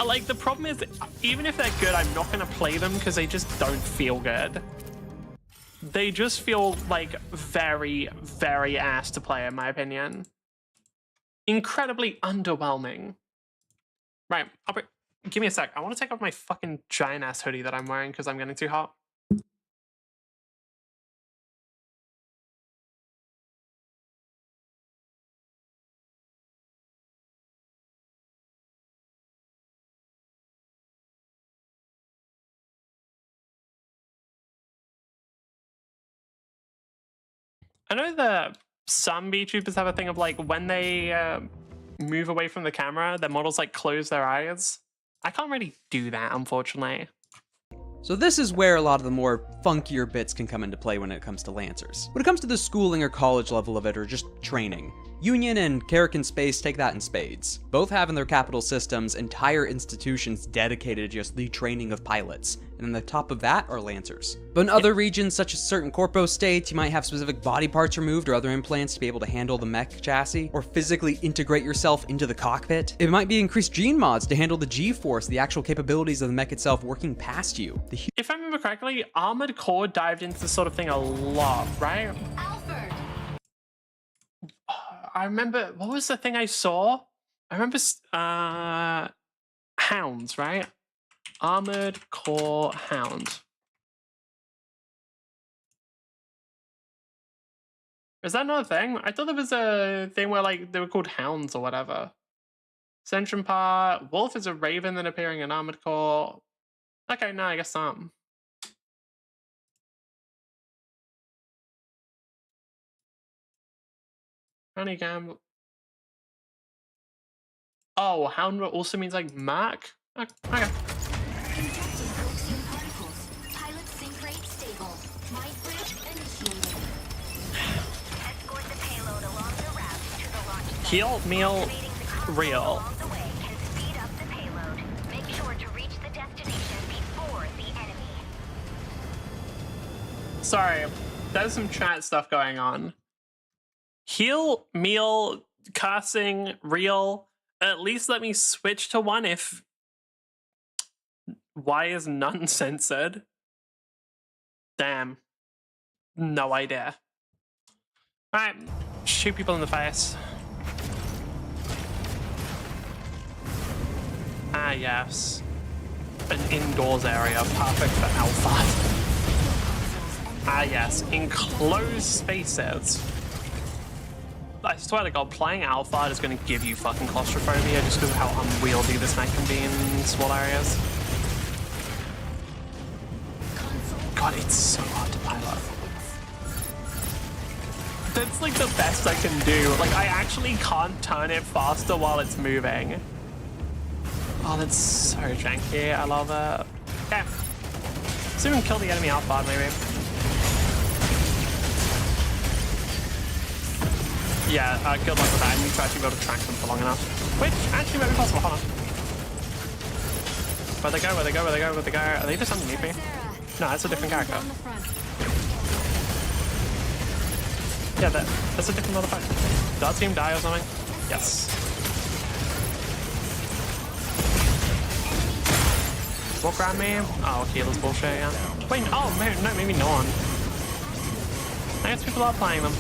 Like, the problem is, even if they're good, I'm not gonna play them because they just don't feel good. They just feel, like, very, very ass to play, in my opinion. Incredibly underwhelming. Right, give me a sec. I want to take off my fucking giant ass hoodie that I'm wearing because I'm getting too hot. I know that some VTubers have a thing of, like, when they move away from the camera, their models, like, close their eyes. I can't really do that, unfortunately. So this is where a lot of the more funkier bits can come into play when it comes to Lancers. When it comes to the schooling or college level of it, or just training, Union and Karrakin Space take that in spades, both have in their capital systems entire institutions dedicated to just the training of pilots, and on the top of that are Lancers. But in other regions, such as certain corpo states, you might have specific body parts removed or other implants to be able to handle the mech chassis, or physically integrate yourself into the cockpit. It might be increased gene mods to handle the G-force, the actual capabilities of the mech itself working past you. If I remember correctly, Armored Core dived into this sort of thing a lot, right? Alfred! I remember, what was the thing I saw? I remember Hounds, right? Armored Core Hound. Is that another thing? I thought there was a thing where like they were called Hounds or whatever. Centrum part. Wolf is a raven then appearing in Armored Core. Okay, no, I guess not. Honey Gamble. Oh, Hound also means like Mac? Okay. Injecting Gaussian particles. Pilot sync rate stable. Light bridge initiated. Escort the payload along the route to the launch site. Heal, meal, Activating the console real. along the way can speed up the payload. Make sure to reach the destination before the enemy. Sorry, there's some chat stuff going on. Heal, meal, cursing, real. At least let me switch to one if... Why is none censored? Damn. No idea. Alright, shoot people in the face. Ah, yes. An indoors area, perfect for Alpha. Ah, yes, enclosed spaces. I swear to God, playing Alpha is going to give you fucking claustrophobia just because of how unwieldy this mech can be in small areas. God, it's so hard to pilot. That's like the best I can do. Like, I actually can't turn it faster while it's moving. Oh, that's so janky. I love it. Okay. Let's even kill the enemy Alpha, maybe. Yeah, good luck with that. I need to actually be able to track them for long enough. Which actually might be possible. Hold on. Where'd they go? Where'd they go? Where'd they go? Where'd they go? Are they just underneath me? No, that's a different character. Yeah, that's a different motherfucker. Did our team die or something? Yes. Walk around me. Oh, healer's bullshit, yeah. Wait, oh, no, maybe no one. I guess people are playing them.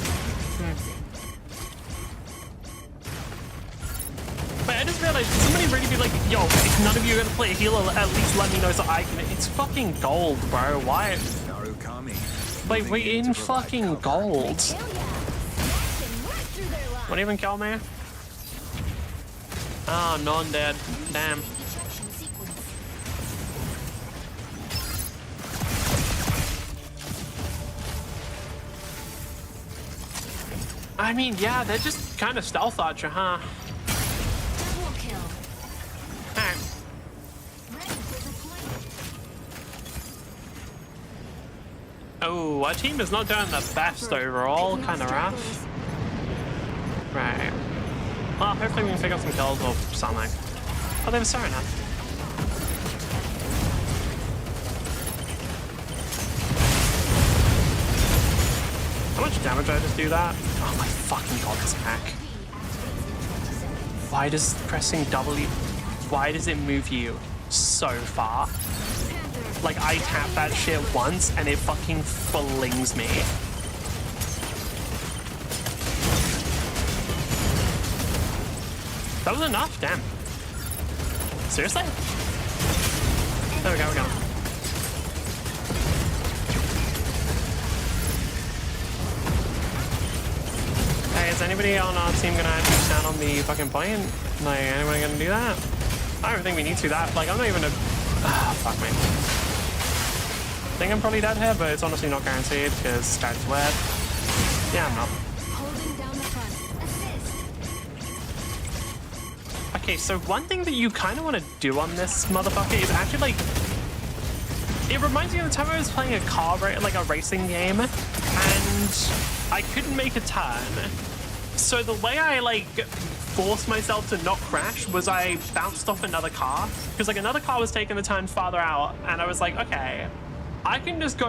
Wait, I just realized, somebody really be like, yo, if none of you are gonna play a healer, at least let me know so I can. It's fucking gold, bro. Why? Wait, we're in fucking gold. Won't even kill me? Oh, no, I'm dead. Damn. I mean, yeah, they're just kind of stealth archer, huh? Double kill. Alright. Ready for deployment. Oh, our team is not doing the best overall. Kind of rough. Right. Well, hopefully we can pick up some kills or something. Oh, they have a siren now. How much damage did I just do that? Oh my fucking god, this pack. Why does pressing W... Why does it move you so far? Like, I tap that shit once and it fucking flings me. That was enough? Damn. Seriously? There we go, we go. Hey, is anybody on our team gonna actually stand on the fucking plane? Like, anybody gonna do that? I don't think we need to that. Like, I'm not even a... Ah, fuck me. I think I'm probably dead here, but it's honestly not guaranteed because Skype's weird. Yeah, I'm not. Holding down the front. Assist. Okay, so one thing that you kind of want to do on this motherfucker is actually, like... It reminds me of the time I was playing a like a racing game, and I couldn't make a turn. So the way I like forced myself to not crash was I bounced off another car because like another car was taking the turn farther out, and I was like, okay, I can just do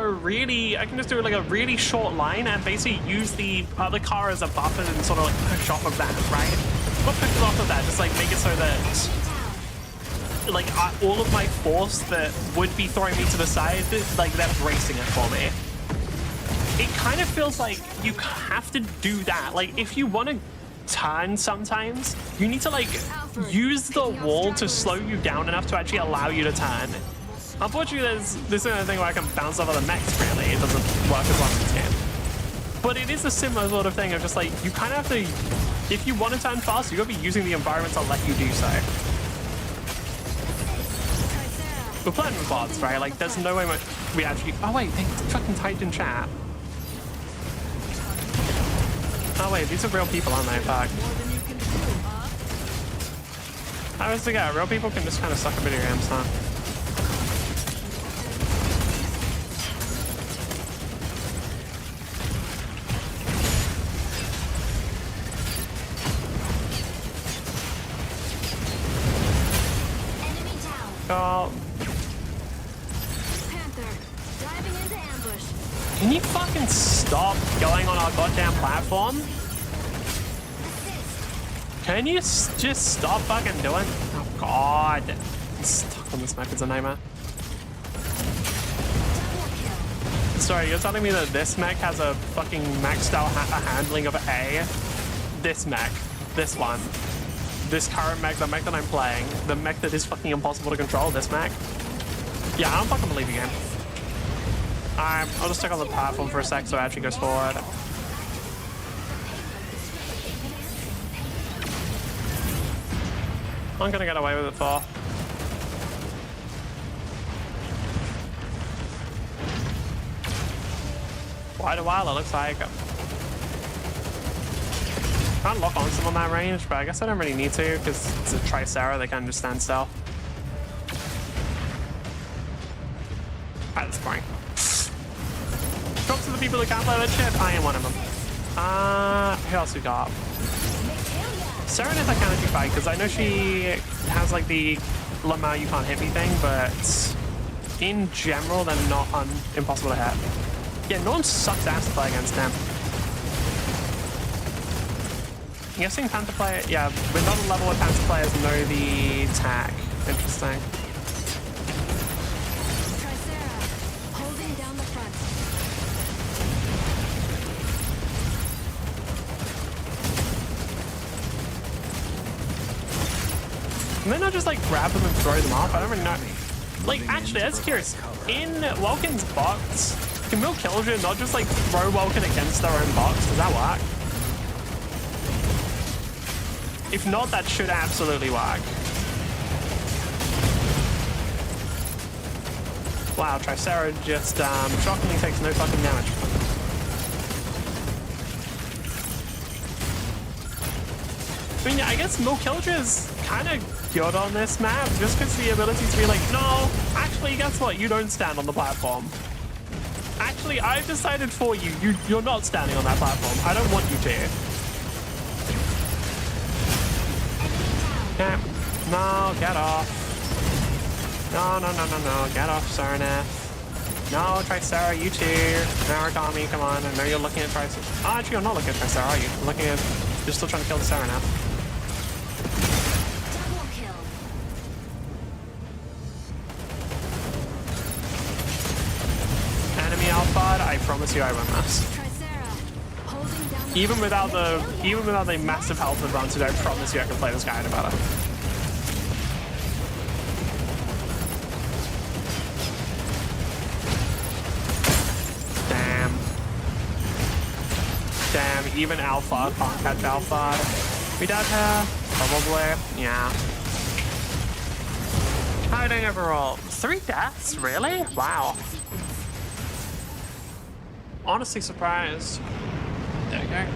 like a really short line and basically use the other car as a buffer and sort of like push off of that, right? Not push off of that, just like make it so that like all of my force that would be throwing me to the side, like they're bracing it for me. It kind of feels like you have to do that. Like if you want to turn sometimes, you need to like use the wall to slow you down enough to actually allow you to turn. Unfortunately, there's this kind of thing where I can bounce off of the mechs, really. It doesn't work as well in this game. But it is a similar sort of thing of just like, you kind of have to, if you want to turn fast, you got to be using the environment to let you do so. We're playing with bots, right? Like, there's no way we actually... Oh, wait, they fucking typed in chat. Oh, wait, these are real people, aren't they? Fuck. I always forget, real people can just kind of suck a video games, huh? Oh. Can you fucking stop going on our goddamn platform? Can you just stop fucking doing? Oh god. I'm stuck on this map, it's a nightmare. Sorry, you're telling me that this mech has a fucking maxed out handling of A? This mech. This one. This current mech, the mech that I'm playing. The mech that is fucking impossible to control, this mech. Yeah, I don't fucking believe you, game. I'll just stick on the platform for a sec so it actually goes forward. I'm gonna get away with it for. Quite a while, it looks like. Can't lock onto them on that range, but I guess I don't really need to because it's a Tricera, they kind of just stand still. Alright, that's boring. Drops to the people that can't play that shit. I am one of them. Who else we got? Serenith I can't actually fight because I know she has like the Lamar you can't hit me thing, but in general they're not impossible to hit. Yeah, Norm sucks ass to play against them. I'm guessing Panther player, yeah, we're not a level where Panther players know the tag. Interesting. Can they not just like grab them and throw them off? I don't really know. Like, actually, that's curious. In Welkin's box, can Milk Killjoy not just like throw Welkin against their own box? Does that work? If not, that should absolutely work. Wow, Tricera just shockingly takes no fucking damage. I mean, I guess Milk Killjoy is kind of good on this map, just because the ability to be like, no, actually, guess what? You don't stand on the platform. Actually, I've decided for you, you're not standing on that platform. I don't want you to. Yeah. No, get off. No, get off, Serenith. No, Tricera, you too. No, Origami, come on. I know you're looking at Tricera. Oh, actually, you're not looking at Tricera, are you? You're looking at... You're still trying to kill the Serenith. Enemy outfit, I promise you I win this. Even without the massive health advantage, I promise you I can play this guy any better. Damn, even Alpha can't catch Alpha. We dead here? Probably. Yeah. How are you doing overall? 3 deaths? Really? Wow. Honestly surprised. There we go.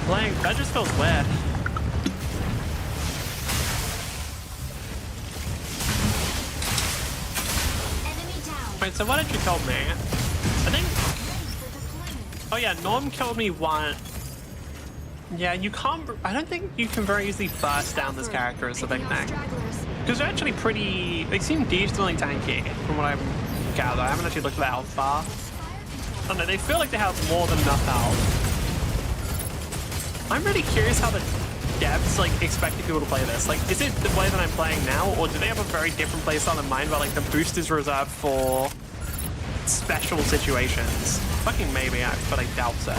Playing, that just feels weird. Wait, so what did you tell me? I think Oh yeah, Norm killed me one. Yeah, you can't. I don't think you can very easily burst down this character as the big thing. Because they're actually pretty. They seem decently tanky from what I've gathered. I haven't actually looked at the health bar. Oh no, they feel like they have more than enough health. I'm really curious how the devs like expected people to play this. Like, is it the way that I'm playing now, or do they have a very different playstyle in mind where like the boost is reserved for special situations? Fucking maybe, but I doubt so.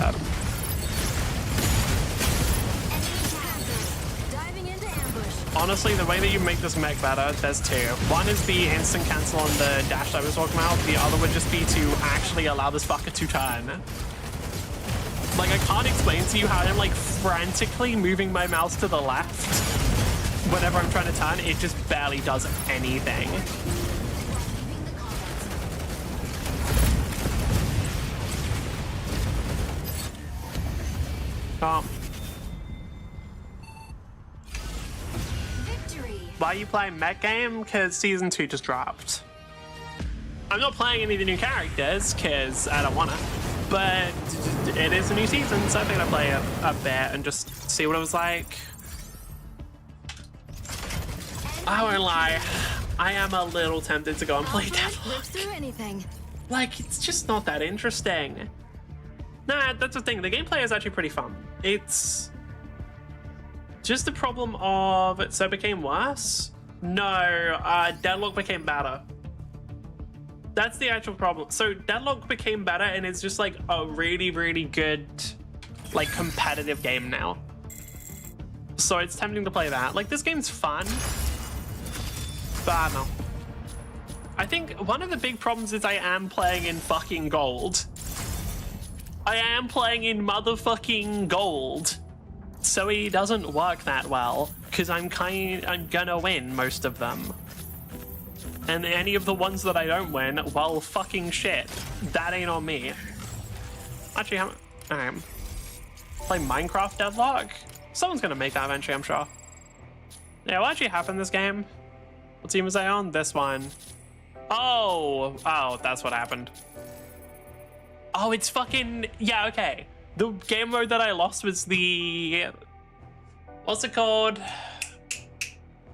Honestly, the way that you make this mech better, there's two. One is the instant cancel on the dash that I was talking about. The other would just be to actually allow this fucker to turn. Like, I can't explain to you how I'm like frantically moving my mouse to the left whenever I'm trying to turn. It just barely does anything. Oh. Why are you playing Mech Game? Because Season 2 just dropped. I'm not playing any of the new characters because I don't wanna, but it is a new season, so I think I'll play a bit and just see what it was like. I won't lie, I am a little tempted to go and play Deadlock. Like, it's just not that interesting. Nah, that's the thing, the gameplay is actually pretty fun. It's just the problem of, so it became worse? No, Deadlock became better. That's the actual problem. So Deadlock became better and it's just like a really, really good, like competitive game now. So it's tempting to play that. Like this game's fun, but I don't know. I think one of the big problems is I am playing in fucking gold. I am playing in motherfucking gold. So he doesn't work that well because I'm gonna win most of them, and any of the ones that I don't win, well, fucking shit, that ain't on me. Actually, play Minecraft Deadlock. Someone's gonna make that eventually, I'm sure. Yeah, what actually happened this game? What team was I on? This one. Oh, that's what happened. Oh, it's fucking yeah. Okay. The game mode that I lost was the, what's it called?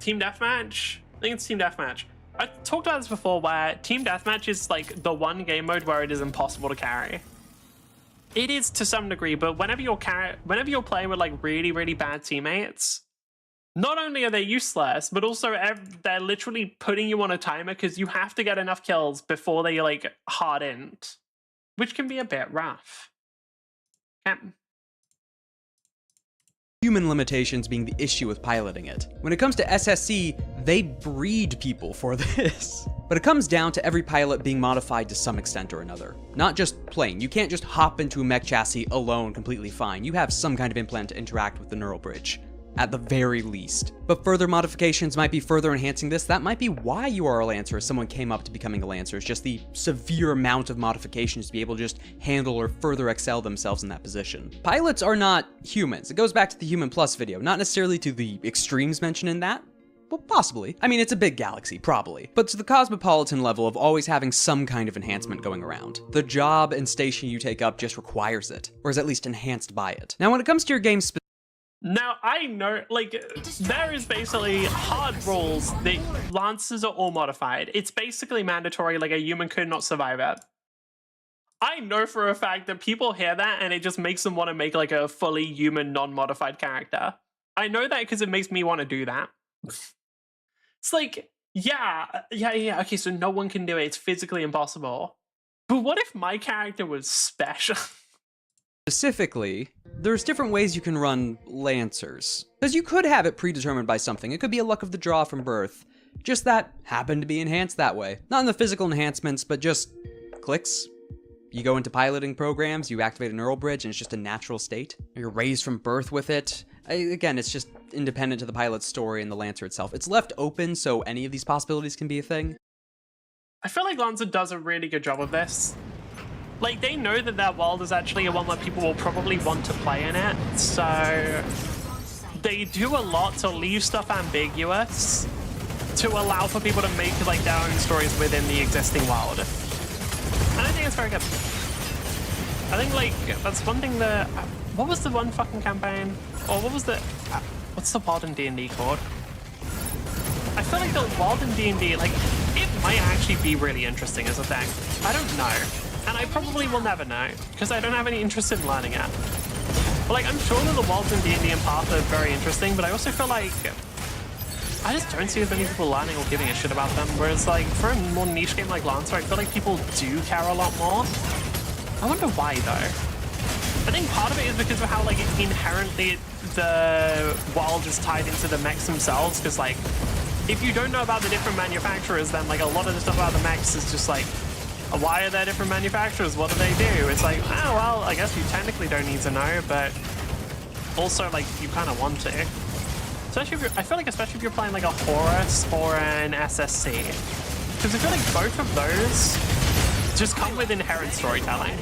Team Deathmatch? I think it's Team Deathmatch. I talked about this before where Team Deathmatch is like the one game mode where it is impossible to carry. It is to some degree, but whenever you're playing with like really, really bad teammates, not only are they useless, but also they're literally putting you on a timer because you have to get enough kills before they like hard end, which can be a bit rough. Human limitations being the issue with piloting it. When it comes to SSC, they breed people for this. But it comes down to every pilot being modified to some extent or another. Not just plain. You can't just hop into a mech chassis alone completely fine. You have some kind of implant to interact with the neural bridge, at the very least. But further modifications might be further enhancing this. That might be why you are a Lancer if someone came up to becoming a Lancer. It's just the severe amount of modifications to be able to just handle or further excel themselves in that position. Pilots are not humans. It goes back to the Human Plus video, not necessarily to the extremes mentioned in that. Well, possibly. I mean, it's a big galaxy, probably. But to the cosmopolitan level of always having some kind of enhancement going around. The job and station you take up just requires it, or is at least enhanced by it. Now, when it comes to your game now, I know, like, there is basically hard rules that Lancers are all modified. It's basically mandatory, like a human could not survive it. I know for a fact that people hear that and it just makes them want to make like a fully human, non-modified character. I know that because it makes me want to do that. It's like, yeah, okay, so no one can do it. It's physically impossible. But what if my character was special? Specifically, there's different ways you can run Lancers. Because you could have it predetermined by something. It could be a luck of the draw from birth. Just that happened to be enhanced that way. Not in the physical enhancements, but just clicks. You go into piloting programs, you activate a neural bridge, and it's just a natural state. You're raised from birth with it. Again, it's just independent to the pilot's story and the Lancer itself. It's left open, so any of these possibilities can be a thing. I feel like Lancer does a really good job of this. Like, they know that that world is actually a one where people will probably want to play in it, so they do a lot to leave stuff ambiguous to allow for people to make like their own stories within the existing world. And I think it's very good. I think like that's one thing that. What was the one fucking campaign? Or what was the? What's the wild in D&D called? I feel like the wild in D&D, like, it might actually be really interesting as a thing. I don't know, and I probably will never know because I don't have any interest in learning it. But like, I'm sure that the wilds in D&D and Path are very interesting, but I also feel like I just don't see as many people learning or giving a shit about them. Whereas like for a more niche game like Lancer, I feel like people do care a lot more. I wonder why though. I think part of it is because of how like inherently the wild is tied into the mechs themselves. Because like, if you don't know about the different manufacturers, then like a lot of the stuff about the mechs is just like, why are there different manufacturers? What do they do? It's like, oh well, I guess you technically don't need to know, but also like you kind of want to. Especially if you're, I feel like especially if you're playing like a Horus or an SSC, because I feel like both of those just come with inherent storytelling.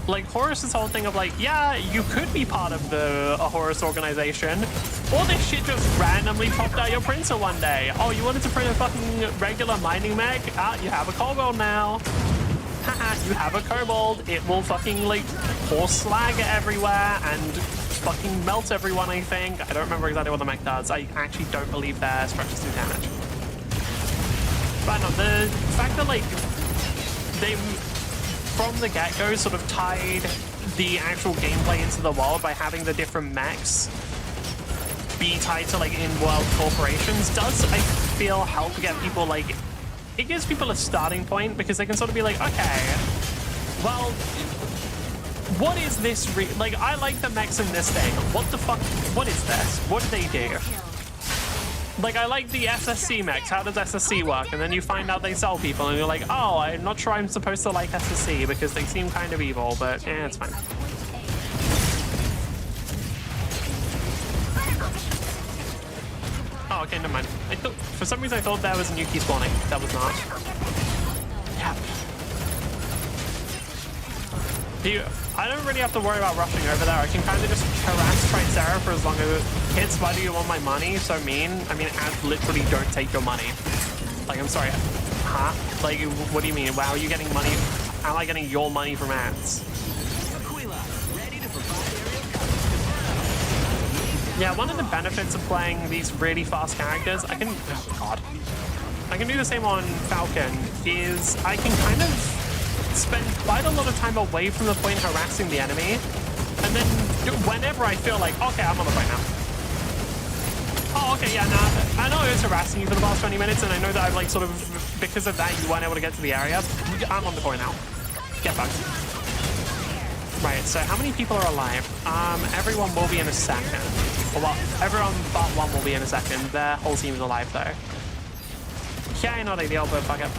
Like Horus's whole thing of like, yeah, you could be part of a Horus organization, or this shit just randomly popped out your printer one day. Oh, you wanted to print a fucking regular mining mech? Ah, you have a kobold now. Haha, you have a kobold. It will fucking like pour slag everywhere and fucking melt everyone, I think. I don't remember exactly what the mech does. I actually don't believe their structures do damage. But no, the fact that like they from the get-go sort of tied the actual gameplay into the world by having the different mechs be tied to like in-world corporations does, I feel, help get people like, it gives people a starting point because they can sort of be like, okay, well, what is this like, I like the mechs in this thing. What the fuck, what is this? What do they do? Like, I like the SSC mechs. How does SSC work? And then you find out they sell people, and you're like, oh, I'm not sure I'm supposed to like SSC because they seem kind of evil, but yeah, it's fine. Oh, okay, never mind. I thought, for some reason, I thought there was a new key spawning. That was not. Yeah. I don't really have to worry about rushing over there. I can kind of just harass Tricera for as long as it hits. Why do you want my money? So mean. I mean, ads literally don't take your money. Like, I'm sorry. Huh? Like, what do you mean? Wow, are you getting money? How am I getting your money from ads? Yeah, one of the benefits of playing these really fast characters, I can... Oh, God. I can do the same on Falcon, is I can kind of spend quite a lot of time away from the point harassing the enemy, and then whenever I feel like, okay, I'm on the point now. Oh, okay, yeah, nah, I know I was harassing you for the past 20 minutes, and I know that I've like sort of, because of that, you weren't able to get to the area. I'm on the point now. Get back. Right, so how many people are alive? Everyone will be in a second. Well, everyone but one will be in a second. Their whole team's alive though. Yeah, not ideal, but fuck it.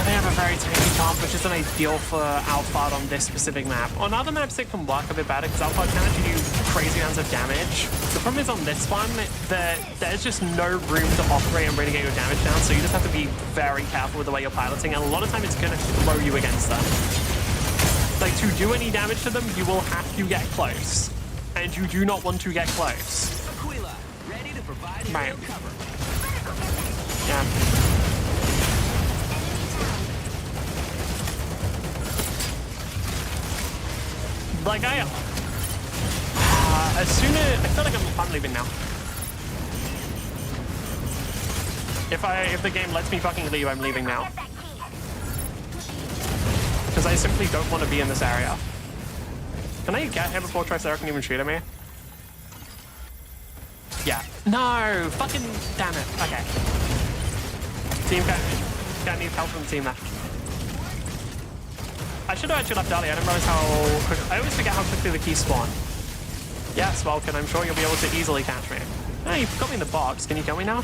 They have a very tiny comp, which isn't ideal for Outfart on this specific map. On other maps, it can work a bit better because Outfart can actually do crazy amounts of damage. The problem is on this one, there's just no room to operate and really get your damage down, so you just have to be very careful with the way you're piloting, and a lot of time it's going to throw you against them. Like, to do any damage to them, you will have to get close, and you do not want to get close. Right. Yeah. Like as soon as I feel like I'm leaving now. If the game lets me fucking leave, I'm leaving now. Because I simply don't want to be in this area. Can I get here before Tricera can even shoot at me? Yeah. No! Fucking damn it. Okay. Team can't need help from the team there. I should have actually left earlier. I didn't realize how quick. I always forget how quickly the keys spawn. Yes, Vulcan, I'm sure you'll be able to easily catch me. Oh, you've got me in the box. Can you kill me now?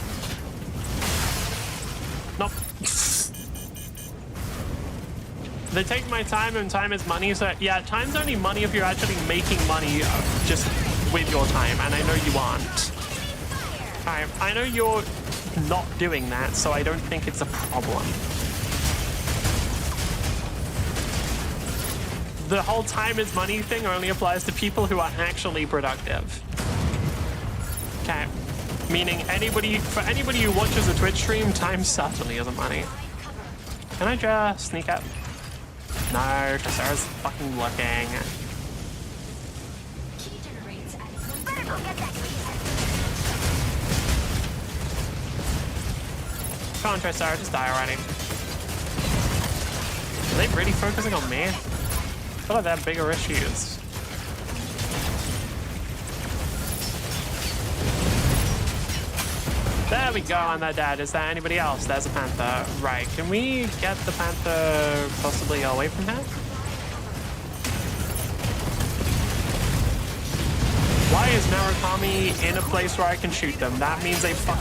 Nope. They take my time, and time is money. So yeah, time's only money if you're actually making money just with your time, and I know you aren't. Alright, I know you're not doing that, so I don't think it's a problem. The whole time is money thing only applies to people who are actually productive. Okay. Meaning for anybody who watches a Twitch stream, time certainly isn't money. Can I just sneak up? No, Tricera's fucking looking. Key generates at point Better go get that key. Come on, Tricera, just die already. Are they really focusing on me? I feel like they have bigger issues. There we go, and they're dead. Is there anybody else? There's a Panther. Right, can we get the Panther possibly away from here? Why is Narukami in a place where I can shoot them? That means they fuck.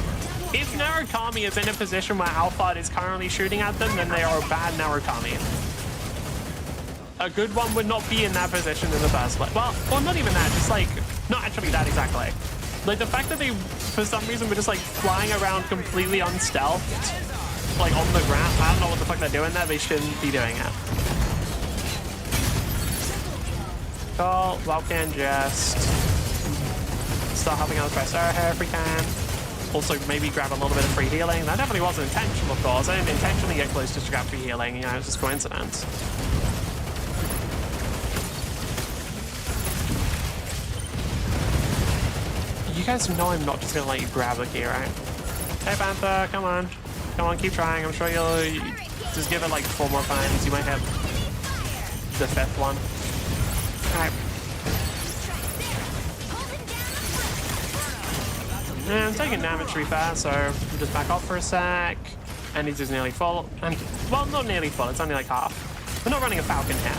If Narukami is in a position where Alphard is currently shooting at them, then they are a bad Narukami. A good one would not be in that position in the first place. Well, not even that, just like, not actually that exactly. Like the fact that they, for some reason, were just like flying around completely unstealthed, like on the ground. I don't know what the fuck they're doing there. They shouldn't be doing it. Cool. Well, can just start helping out the Tricera here if we can. Also, maybe grab a little bit of free healing. That definitely wasn't intentional, of course. I didn't intentionally get close to grab free healing. You know, it's just coincidence. You guys know I'm not just gonna let you grab the key, right? Hey, Panther, come on. Come on, keep trying. I'm sure you'll just give it like 4 more times. You might hit the 5th one. Alright. Yeah, I'm taking damage to be fair, so we'll just back off for a sec. And he's just nearly full. And, well, not nearly full, it's only like half. We're not running a Falcon here.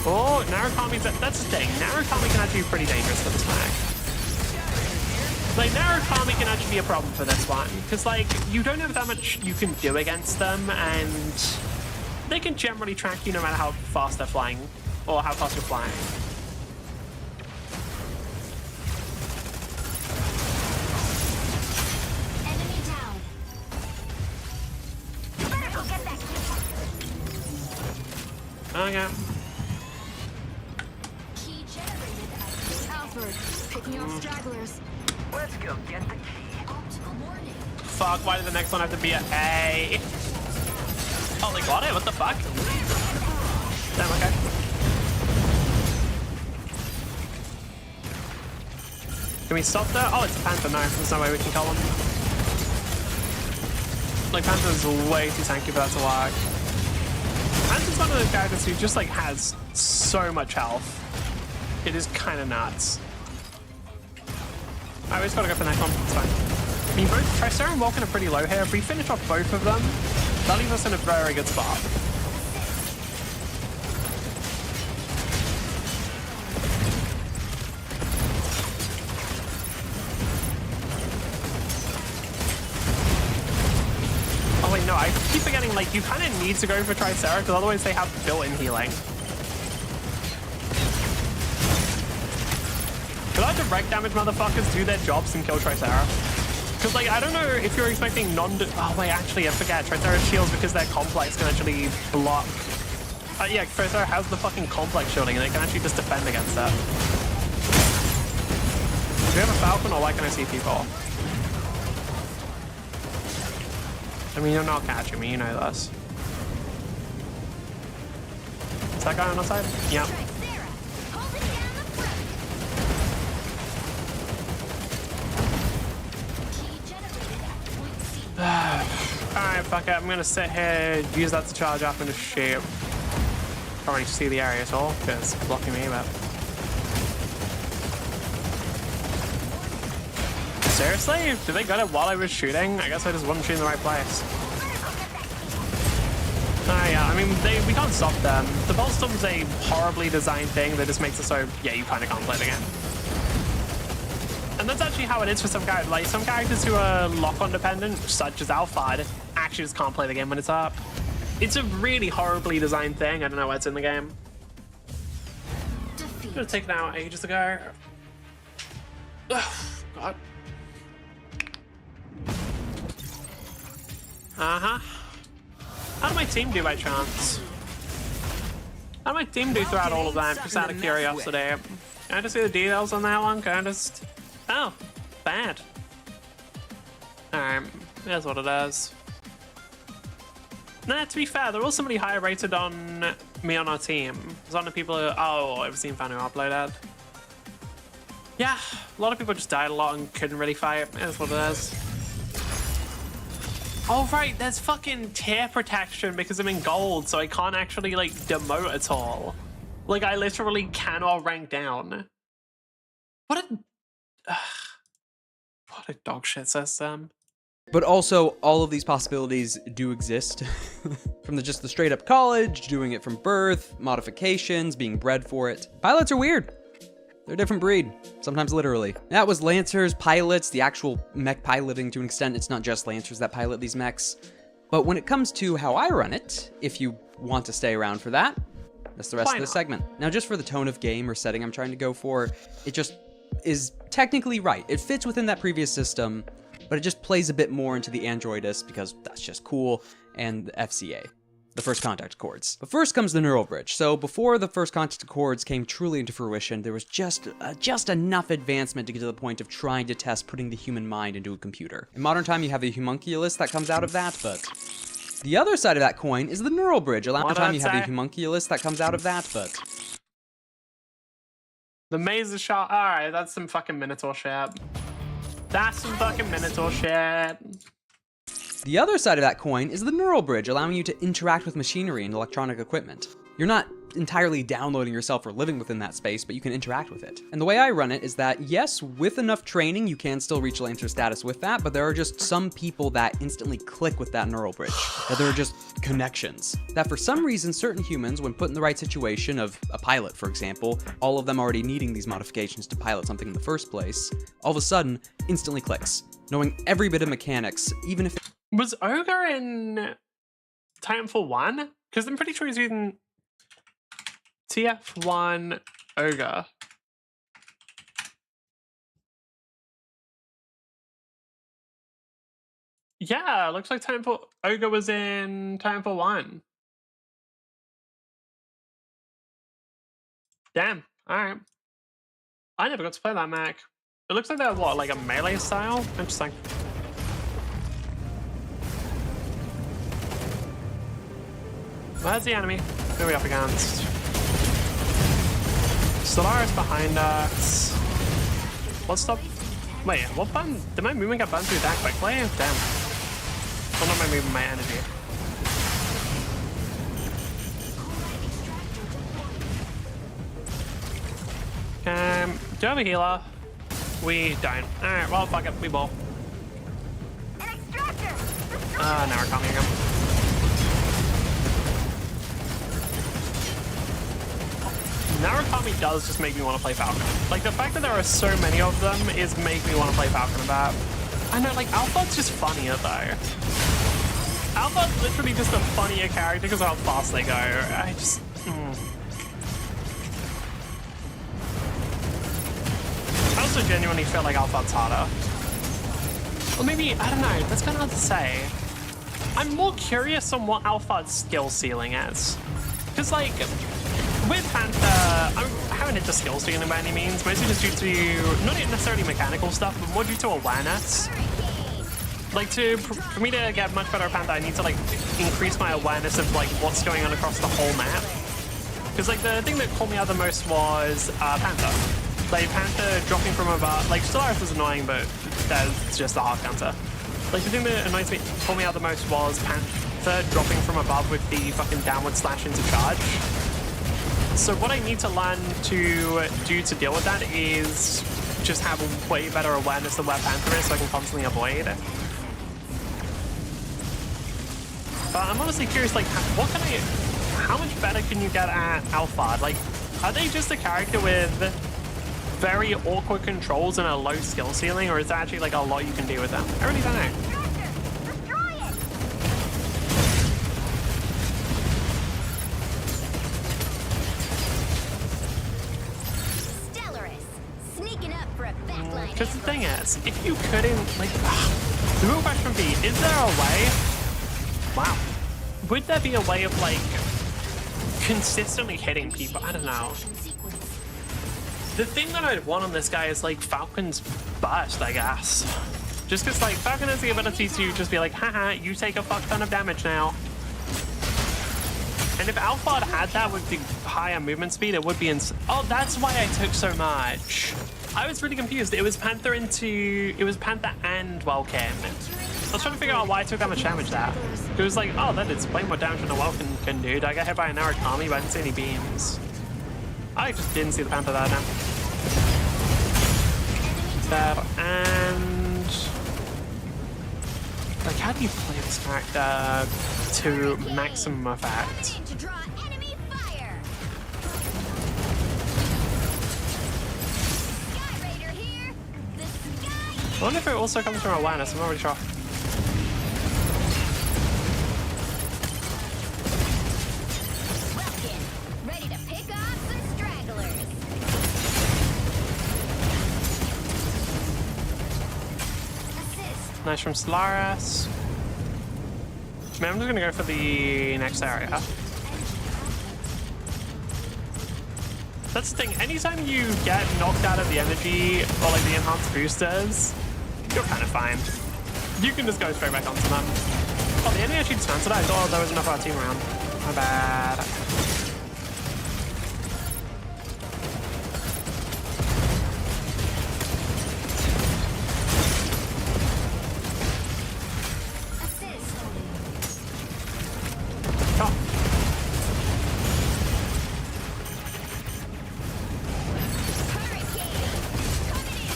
Oh, Narukami's... That's the thing. Narukami can actually be pretty dangerous for this mech. Like, Narukami can actually be a problem for this one. Because, like, you don't have that much you can do against them, and they can generally track you no matter how fast they're flying, or how fast you're flying. enemy down. Better go get that key. Okay. Key generated at Alfred, picking off stragglers. Let's go get the key. Optimal warning. Fuck, why did the next one have to be a A? Oh, they got it? What the fuck? Damn, okay. Can we stop there? Oh, it's a Panther. No, there's no way we can kill him. Like, Panther's way too tanky for that to work. Panther's one of those characters who just, like, has so much health. It is kind of nuts. Alright, we just gotta go for the next one. It's fine. I mean, both Tricera and Vulcan are pretty low here. If we finish off both of them, that leaves us in a very good spot. Oh wait, no, I keep forgetting, like, you kind of need to go for Tricera, because otherwise they have built-in healing. Could our direct damage motherfuckers do their jobs and kill Tricera? Because, like, I don't know if you're expecting oh, wait, actually, I forget. Tricera's shields, because they're complex, can actually block. Yeah, Tricera has the fucking complex shielding, and they can actually just defend against that. Do we have a Falcon, or why can I see people? I mean, you're not catching me, you know this. Is that guy on our side? Yep. Alright, fuck it. I'm gonna sit here, use that to charge up and just shoot. Can't really see the area at all because it's blocking me, but. Seriously? Did they get it while I was shooting? I guess I just wasn't shooting the right place. Oh yeah, I mean, we can't stop them. The Bolt Storm's a horribly designed thing that just makes it so, yeah, you kind of can't play the game. And that's actually how it is for some characters. Like, some characters who are lock-on dependent, such as Alphard, actually just can't play the game when it's up. It's a really horribly designed thing. I don't know why it's in the game. Defeat. Could have taken it out ages ago. Ugh, God. Uh-huh. How did my team do by chance? How did my team do throughout all of that? Just out of curiosity. Can I just see the details on that one? Can I just... Oh, bad. Alright, here's what it is. Nah, to be fair, there was somebody higher rated on me on our team. There's one of the people who... Oh, I've seen fan who uploaded. Yeah, a lot of people just died a lot and couldn't really fight. That's what it is. Oh, right, there's fucking tier protection because I'm in gold, so I can't actually, like, demote at all. Like, I literally cannot rank down. What a dog shit system. But also, all of these possibilities do exist. From just the straight up college, doing it from birth, modifications, being bred for it. Pilots are weird. They're a different breed, sometimes literally. That was Lancers, pilots, the actual mech piloting to an extent. It's not just Lancers that pilot these mechs. But when it comes to how I run it, if you want to stay around for that, that's the rest of the segment. Now, just for the tone of game or setting I'm trying to go for, it just is technically right. It fits within that previous system, but it just plays a bit more into the Androidus because that's just cool, and the FCA. The first contact accords. But first comes the neural bridge. So before the first contact accords came truly into fruition, there was just enough advancement to get to the point of trying to test putting the human mind into a computer. In modern time, you have a homunculus that comes out of that, but the other side of that coin is the neural bridge. The maze is shot. All right, that's some fucking Minotaur shit. That's some fucking Minotaur shit. The other side of that coin is the neural bridge, allowing you to interact with machinery and electronic equipment. You're not entirely downloading yourself or living within that space, but you can interact with it. And the way I run it is that, yes, with enough training, you can still reach Lancer status with that, but there are just some people that instantly click with that neural bridge, that there are just connections. That for some reason, certain humans, when put in the right situation of a pilot, for example, all of them already needing these modifications to pilot something in the first place, all of a sudden, instantly clicks, knowing every bit of mechanics, even if Was Ogre in Titanfall 1? Because I'm pretty sure he's in TF1 Ogre. Yeah, looks like Ogre was in Titanfall 1. Damn, alright. I never got to play that mech. It looks like they're what, like a melee style? Interesting. Where's the enemy? Who are we up against? Solaris behind us. What's the... Wait, what button? Did my movement get burned through that quickly? Damn. Well, not my movement, my energy. Do you have a healer? We don't. Alright, well, fuck it. We ball. An extractor! Now we're coming again. Narukami does just make me want to play Falcon. Like, the fact that there are so many of them is make me want to play Falcon about. I know, like, Alphard's just funnier, though. Alphard's literally just a funnier character because of how fast they go. I just... I also genuinely feel like Alphard's harder. Or maybe, I don't know, that's kind of hard to say. I'm more curious on what Alphard's skill ceiling is. Because, like... With Panther, I haven't hit the skill ceiling by any means, mostly just due to, not necessarily mechanical stuff, but more due to awareness. Like, for me to get much better at Panther, I need to, like, increase my awareness of, like, what's going on across the whole map. Because, like, the thing that caught me out the most was Panther. Like, Panther dropping from above, like, Solaris was annoying, but that's just a hard counter. Like, the thing that caught me out the most was Panther dropping from above with the fucking downward slash into charge. So what I need to learn to do to deal with that is just have a way better awareness of where Panther is so I can constantly avoid it. But I'm honestly curious, like, how much better can you get at Alphard? Like, are they just a character with very awkward controls and a low skill ceiling, or is there actually, like, a lot you can do with them? I really don't know. Because the thing is, if you couldn't, like, the real question would be, is there a way, wow, would there be a way of, like, consistently hitting people. I don't know. The thing that I'd want on this guy is like Falcon's burst, I guess. Just because like Falcon has the ability to just be like, haha, you take a fuck ton of damage now. And if Alphard had that with the higher movement speed, it would be oh, that's why I took so much. I was really confused. It was Panther and Welkin. I was trying to figure out why I took that much damage there. It was like, oh, that is way more damage than a Welkin can do. Did I get hit by an Arakami, but I didn't see any beams. I just didn't see the Panther there now. There, and like, how do you play this character to maximum effect? To draw enemy fire. Sky Raider here. The sky. I wonder if it also comes from awareness. I'm not really sure. Welkin, ready to pick off some stragglers. Assist. Nice from Solaris. I mean, I'm just gonna go for the next area. That's the thing, anytime you get knocked out of the energy or like the enhanced boosters, you're kind of fine. You can just go straight back onto them. Oh, the enemy actually dismantled it. I thought there was enough of our team around. My bad.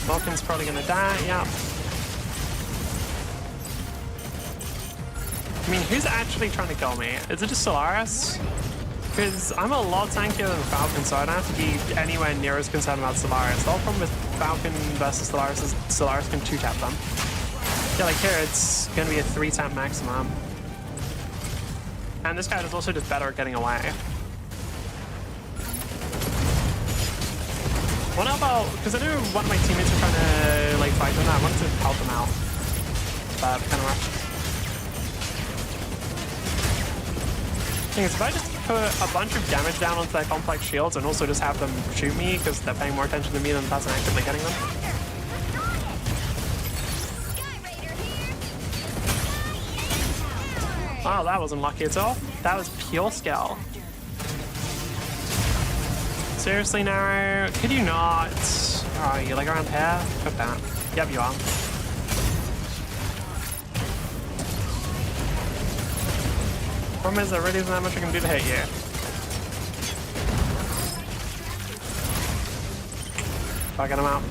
Vulcan's probably gonna die, yeah. I mean, who's actually trying to kill me? Is it just Solaris? Because I'm a lot tankier than Falcon, so I don't have to be anywhere near as concerned about Solaris. The whole problem with Falcon versus Solaris is Solaris can 2-tap them. Yeah, like here, it's gonna be a 3-tap maximum. And this guy is also just better at getting away. What about, because I know one of my teammates are trying to like fight them. I wanted to help them out, but kind of rushed. Thing is, if I just put a bunch of damage down onto their complex shields and also just have them shoot me because they're paying more attention to me than the person actively getting them. Oh, that wasn't lucky at all. That was pure skill. Seriously, Narrow? Could you not? Oh, you like around here? Fuck that. Yep, you are. Problem is, there really isn't that much I can do to hit you. I'll get him out.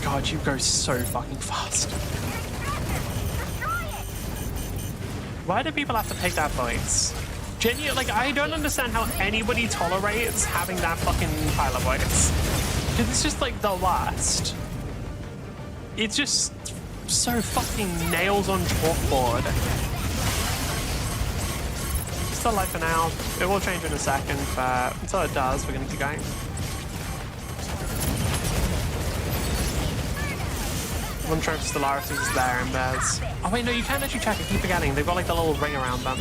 God, you go so fucking fast. Why do people have to pick that voice? Genuinely, like, I don't understand how anybody tolerates having that fucking pilot voice. Because it's just, like, the worst. It's just so fucking nails on chalkboard. Still life for now. It will change in a second, but until it does, we're gonna keep going. One try for Stellaris is there and there's... Oh wait, no, you can't actually check. I keep forgetting. They've got like the little ring around them.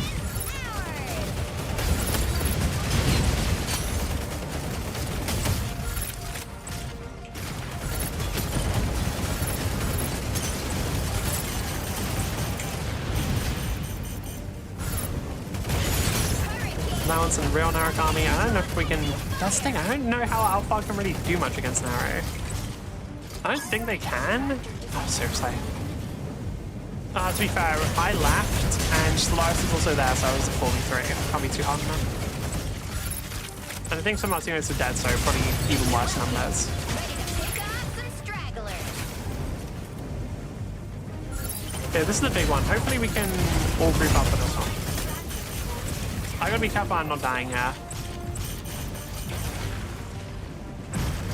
That one's some real Narukami. I don't know if we can... That's the thing, I don't know how Alpha can really do much against Naru. I don't think they can. Oh, seriously. To be fair, I left, and Stellaris is also there, so I was a 4v3. Can't be too hard on them. And I think some of our teammates are dead, so probably even worse numbers. Okay, this is the big one. Hopefully we can all group up for this one. I gotta be careful I'm not dying here.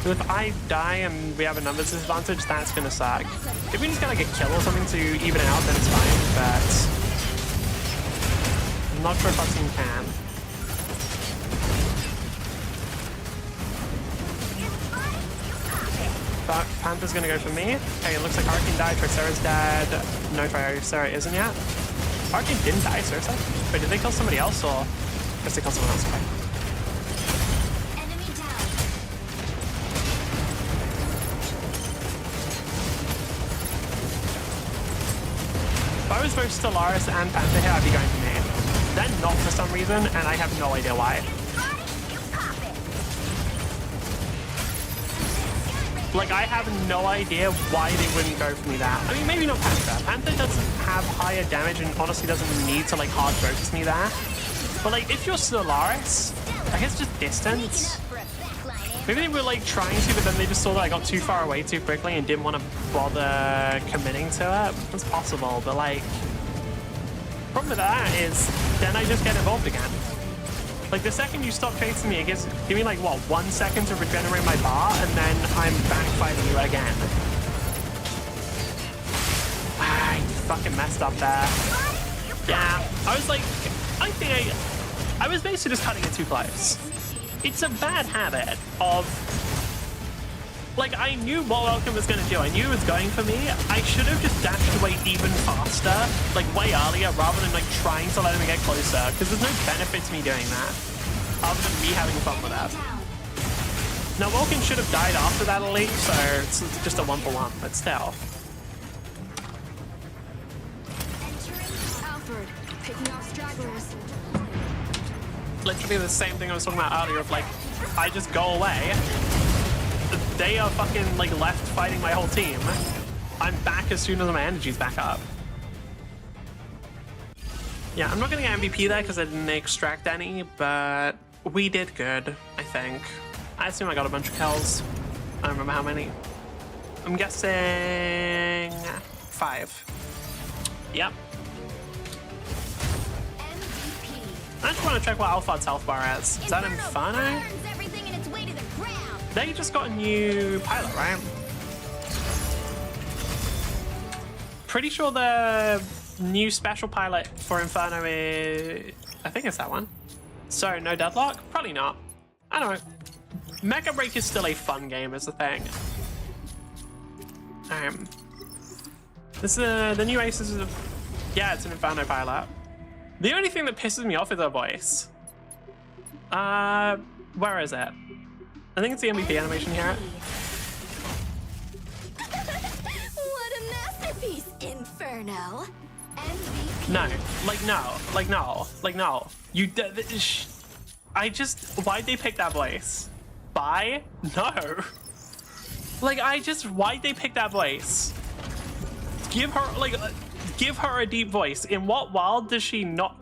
If I die and we have a numbers disadvantage, that's gonna suck. If we just get like a kill or something to even it out, then it's fine, but I'm not sure if our team can. Fuck, Panther's gonna go for me. Okay, it looks like Hurricane died, Tricera's dead. No, Tricera isn't yet. Hurricane didn't die, seriously? Wait, did they kill somebody else or? Guess they killed someone else, okay. Enemy down. If I was both Stellaris and Panther here, I'd be going for me. They're not for some reason, and I have no idea why. Like, I have no idea why they wouldn't go for me that. I mean, maybe not Panther. Panther doesn't have higher damage and honestly doesn't need to, like, hard focus me there. But, like, if you're Stellaris, I guess just distance. Maybe they were, like, trying to, but then they just saw that I got too far away too quickly and didn't want to bother committing to it. That's possible, but, like, problem with that is then I just get involved again. Like, the second you stop chasing me, it gives me, like, what, 1 second to regenerate my bar, and then I'm back fighting you again. I fucking messed up there. Yeah, I was like, I was basically just cutting it too close. It's a bad habit of, like, I knew what Welcome was going to do. I knew it was going for me. I should have just dashed away even faster, like way earlier, rather than like trying to let him get closer, because there's no benefit to me doing that, other than me having fun with that. Now, Vulcan should have died after that elite, so it's just a 1-for-1, but still. Alfred, picking off stragglers. Literally the same thing I was talking about earlier of like, I just go away. They are fucking like left fighting my whole team. I'm back as soon as my energy's back up. Yeah, I'm not gonna get MVP there because I didn't extract any, but we did good, I think. I assume I got a bunch of kills. I don't remember how many. I'm guessing 5. Yep. I just want to check what Alphard's health bar is. Is that Inferno? Burns everything in its way to the ground. They just got a new pilot, right? Pretty sure the new special pilot for Inferno is... I think it's that one. So, no Deadlock? Probably not. I don't know. Mecha Break is still a fun game, is the thing. This is the new Aces is... Yeah, it's an Inferno pilot. The only thing that pisses me off is her voice. Where is it? I think it's the MVP animation here. What a masterpiece, Inferno. MVP. No. You I just, why'd they pick that voice? Bye? No. Why'd they pick that voice? Give her a deep voice. In what world does she not...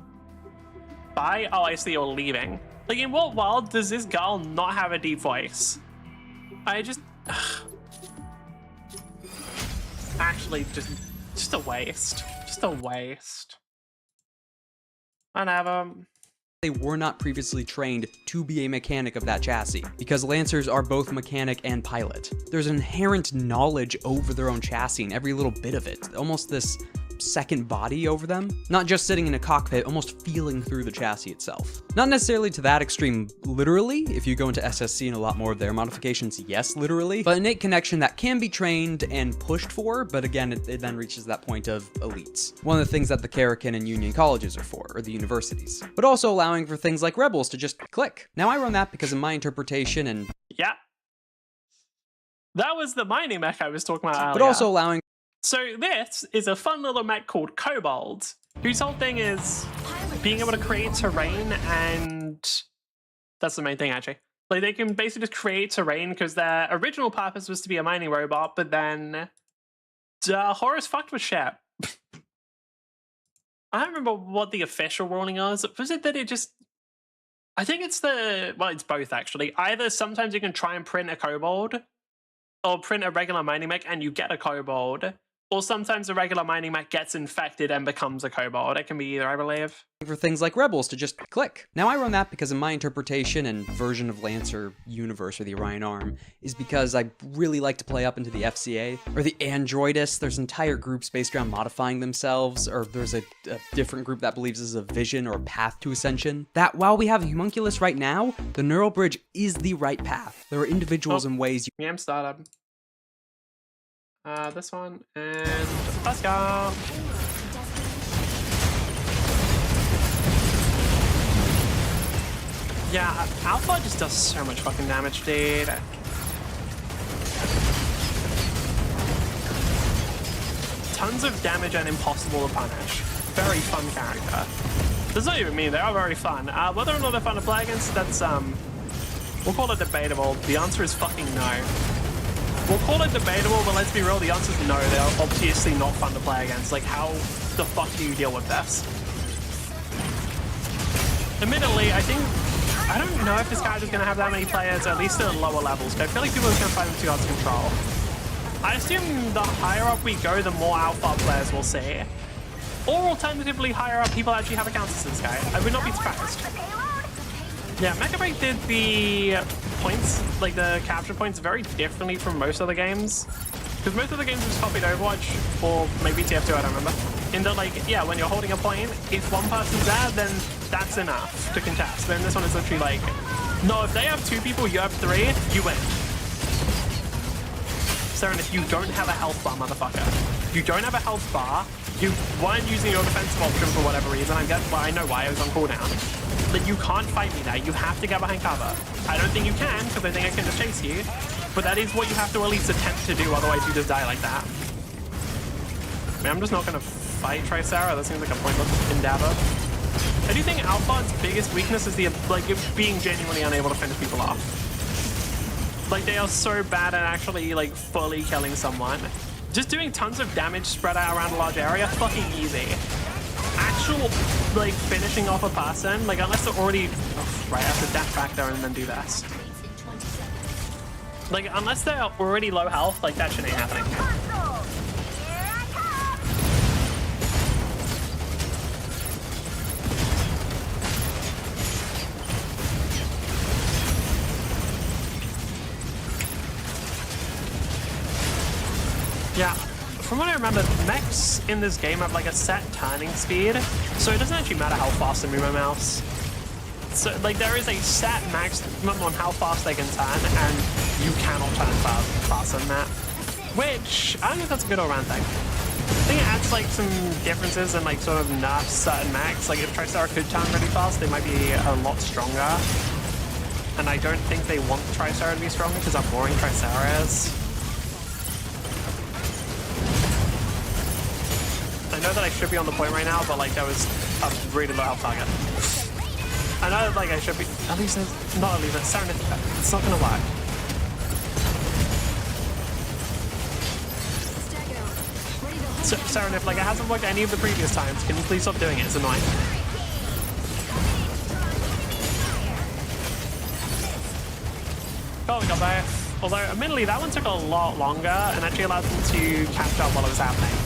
Bye? Oh, I see you're leaving. Like, in what world does this girl not have a deep voice? I just... Actually, just a waste. Just a waste. Whatever. They were not previously trained to be a mechanic of that chassis, because Lancers are both mechanic and pilot. There's inherent knowledge over their own chassis and every little bit of it, almost this second body over them. Not just sitting in a cockpit, almost feeling through the chassis itself. Not necessarily to that extreme literally, if you go into SSC and a lot more of their modifications, yes, literally, but innate connection that can be trained and pushed for, but again, it then reaches that point of elites. One of the things that the Karakin and Union colleges are for, or the universities. But also allowing for things like Rebels to just click. Now I run that because in my interpretation and... Yeah. That was the mining mech I was talking about earlier. But also allowing... So this is a fun little mech called Kobold, whose whole thing is being able to create terrain, and that's the main thing actually. Like, they can basically just create terrain because their original purpose was to be a mining robot, but then Horus fucked with shit. I don't remember what the official ruling was. Was it that it just... I think it's well, it's both actually. Either sometimes you can try and print a Kobold, or print a regular mining mech and you get a Kobold, or sometimes a regular mining mech gets infected and becomes a Kobold. It can be either, I believe. For things like Rebels to just click. Now I run that because in my interpretation and version of Lancer universe or the Orion Arm is because I really like to play up into the FCA or the Androidists. There's entire groups based around modifying themselves, or there's a different group that believes there's a vision or a path to ascension. That while we have Homunculus right now, the Neural Bridge is the right path. There are individuals and ways you... Yeah, I'm started. This one, and let's go. Yeah, Alpha just does so much fucking damage, dude. Tons of damage and impossible to punish. Very fun character. Does not even mean they are very fun. Whether or not they're fun to play against, that's we'll call it debatable. The answer is fucking no. We'll call it debatable, but let's be real, the answer is no. They're obviously not fun to play against. Like, how the fuck do you deal with this? Admittedly, I don't know if this character's gonna have that many players, at least at lower levels, but I feel like people are gonna find them too hard to control. I assume the higher up we go, the more alpha players we'll see. Or alternatively, higher up, people actually have accounts to this guy. I would not be surprised. Yeah, Mecha Break did the points, like the capture points, very differently from most other games. Because most of the games just copied Overwatch, or maybe TF2, I don't remember. In that, like, yeah, when you're holding a point, if one person's there, then that's enough to contest. But in this one, it's literally like, no, if they have 2 people, you have 3, you win. Saren, if you don't have a health bar, motherfucker, you don't have a health bar, you weren't using your defensive option for whatever reason, I know why, I was on cooldown. But you can't fight me there, you have to get behind cover. I don't think you can, because I think I can just chase you. But that is what you have to at least attempt to do, otherwise you just die like that. I mean, I'm just not going to fight Tricera, that seems like a pointless endeavor. I do think Alphard's biggest weakness is the being genuinely unable to finish people off. Like, they are so bad at actually, like, fully killing someone. Just doing tons of damage spread out around a large area, fucking easy. Actual, like, finishing off a person, like, unless they're already... Oh, right, I have to dash back there and then do this. Like, unless they're already low health, like, that shit ain't happening. Yeah, from what I remember, mechs in this game have like a set turning speed, so it doesn't actually matter how fast I move my mouse. So, like, there is a set maximum on how fast they can turn, and you cannot turn faster than that. Which, I don't know if that's a good or bad thing. I think it adds like some differences and like sort of nerfs certain mechs. Like, if Tricera could turn really fast, they might be a lot stronger. And I don't think they want Tricera to be stronger because how boring Tricera is. I know that I should be on the point right now, but like that was a really low health target. I know that like I should be, at least, not at least, Saren, it's not gonna work. So, Saren, if like it hasn't worked any of the previous times, can you please stop doing it? It's annoying. Oh, we got there. Although, admittedly, that one took a lot longer and actually allowed them to catch up while it was happening.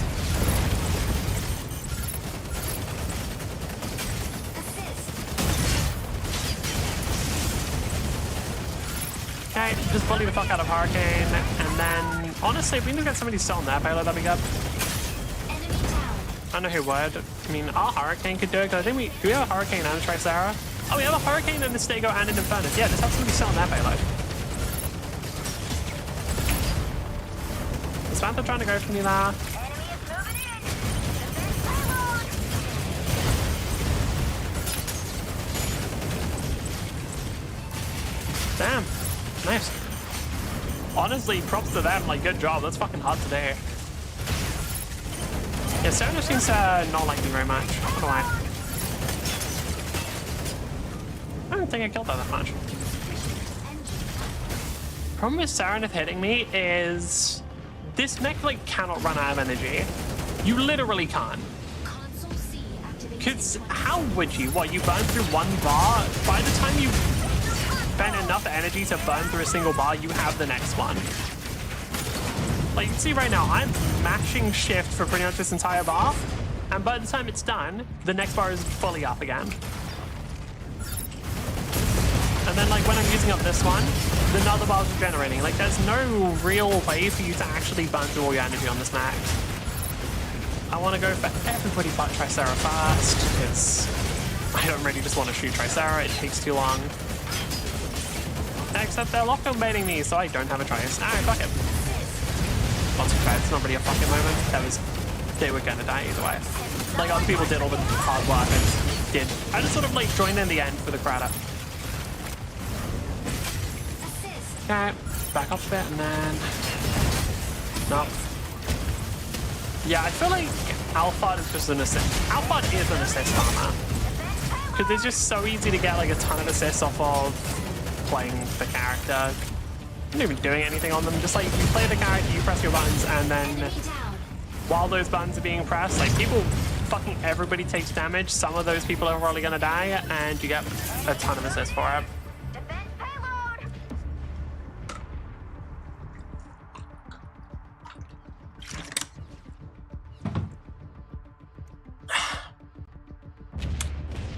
Okay, just bully the fuck out of Hurricane, and then, honestly, if we can just get somebody still on that payload, that'd be good. I don't know who would. I mean, our Hurricane could do it, because I think do we have a Hurricane and a Tricera? Oh, we have a Hurricane and a Stego and an Infernus. Yeah, just have somebody still on that payload. Is Samantha trying to go for me there? Damn. Nice. Honestly, props to them. Like, good job. That's fucking hard to do. Yeah, Saren seems to not like me very much. I don't know why. I don't think I killed that much. Problem with Saren hitting me is this mech like cannot run out of energy. You literally can't. Because how would you? What, you burn through one bar? By the time you spend enough energy to burn through a single bar, you have the next one. Like, you can see right now, I'm mashing shift for pretty much this entire bar, and by the time it's done, the next bar is fully up again. And then, like, when I'm using up this one, the other bar's regenerating. Like, there's no real way for you to actually burn through all your energy on this map. I want to go for everybody but Tricera first, because I don't really just want to shoot Tricera, it takes too long. Except they're locked on baiting me, so I don't have a choice. Alright, fuck it. Well, to be fair, it's not really a fucking moment. They were gonna die either way. Like, other people did all the hard work and did. I just sort of like joined in the end for the credit. Okay, back up a bit and then. Nope. Yeah, I feel like Alphard is just an assist. Alphard is an assist armor. Because it's just so easy to get like a ton of assists off of playing the character. You're not even doing anything on them. Just like you play the character, you press your buttons, and then while those buttons are being pressed, like fucking everybody takes damage. Some of those people are probably gonna die, and you get a ton of assists for it. Defense payload.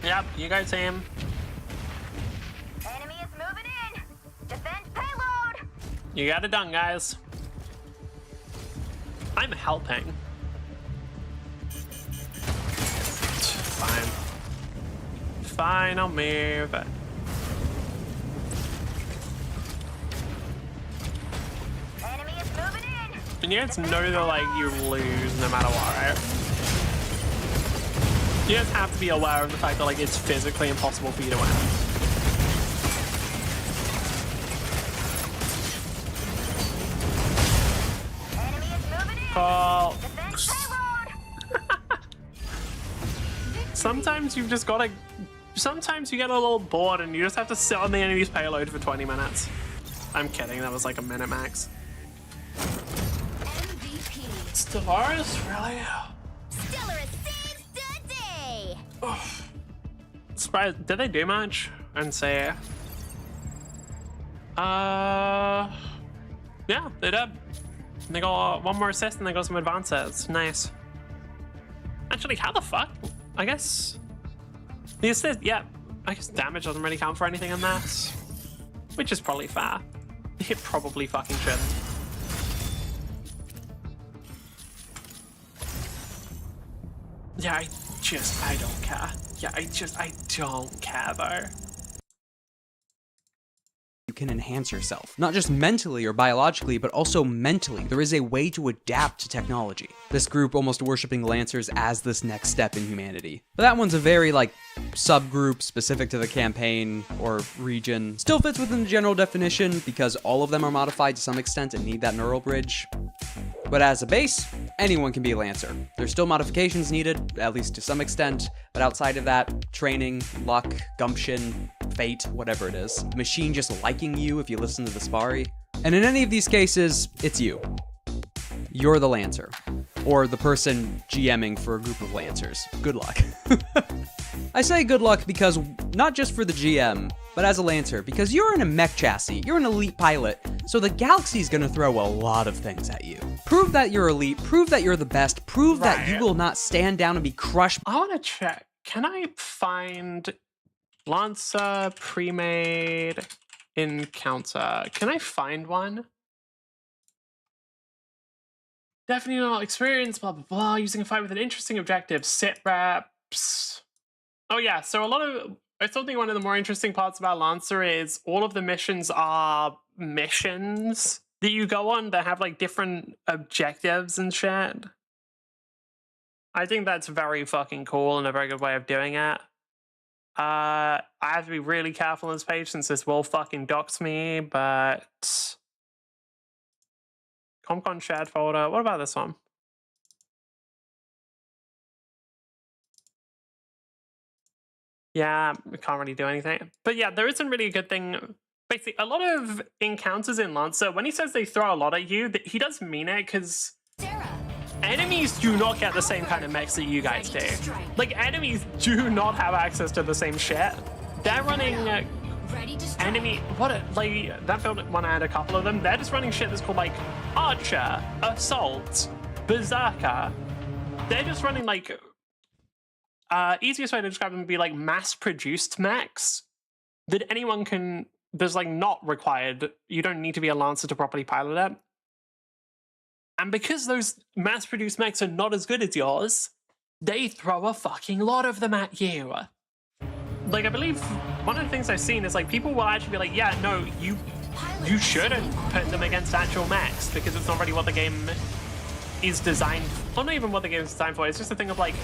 Yep, you go team. Enemy is moving in. Defense payload. You got it done, guys. I'm helping. Fine. Fine, I'll move. Enemy is moving in. And you guys know that like you lose no matter what, right? You guys have to be aware of the fact that like it's physically impossible for you to win. Enemy is moving in. Oh. Defense payload. Sometimes you've just gotta. Sometimes you get a little bored and you just have to sit on the enemy's payload for 20 minutes. I'm kidding, that was like a minute max. MVP. Stellaris, really? Stellaris saves the day. Surprised. Did they do much? And say, yeah, they did. They got one more assist and they got some advances. Nice. Actually, how the fuck? I guess the assist. Yeah, I guess damage doesn't really count for anything in this, which is probably fair. It probably fucking shouldn't. Yeah, I don't care. Yeah, I don't care though. You can enhance yourself, not just mentally or biologically, but also mentally. There is a way to adapt to technology. This group almost worshipping Lancers as this next step in humanity. But that one's a very, like, subgroup specific to the campaign or region. Still fits within the general definition because all of them are modified to some extent and need that neural bridge. But as a base, anyone can be a Lancer. There's still modifications needed, at least to some extent, but outside of that, training, luck, gumption, fate, whatever it is. The machine just liking you if you listen to the Spari. And in any of these cases, it's you. You're the Lancer. Or the person GMing for a group of Lancers. Good luck. I say good luck because, not just for the GM, but as a Lancer, because you're in a mech chassis, you're an elite pilot, so the galaxy's gonna throw a lot of things at you. Prove that you're elite, prove that you're the best, prove that you will not stand down and be crushed. I want to check. Can I find Lancer pre-made encounter? Can I find one? Definitely not experienced, blah, blah, blah. Using a fight with an interesting objective. Sit reps. Oh, yeah. So a lot of... I still think one of the more interesting parts about Lancer is all of the missions are missions that you go on that have, like, different objectives and shit. I think that's very fucking cool and a very good way of doing it. I have to be really careful on this page since this will fucking dox me, but... ComCon shared folder. What about this one? Yeah, we can't really do anything. But yeah, there isn't really a good thing. Basically, a lot of encounters in Lancer, when he says they throw a lot at you, he does mean it, because enemies do not get the same kind of mechs that you guys do. Like, enemies do not have access to the same shit. They're running... enemy, like, that field one I had a couple of them, they're just running shit that's called, like, Archer, Assault, Berserker. They're just running, like, easiest way to describe them would be, like, mass-produced mechs that anyone can, there's, like, not required. You don't need to be a Lancer to properly pilot it. And because those mass-produced mechs are not as good as yours, they throw a fucking lot of them at you. Like, I believe one of the things I've seen is, like, people will actually be like, yeah, no, you shouldn't put them against actual mechs because it's not really what the game is designed. Well, not even what the game is designed for. It's just a thing of like,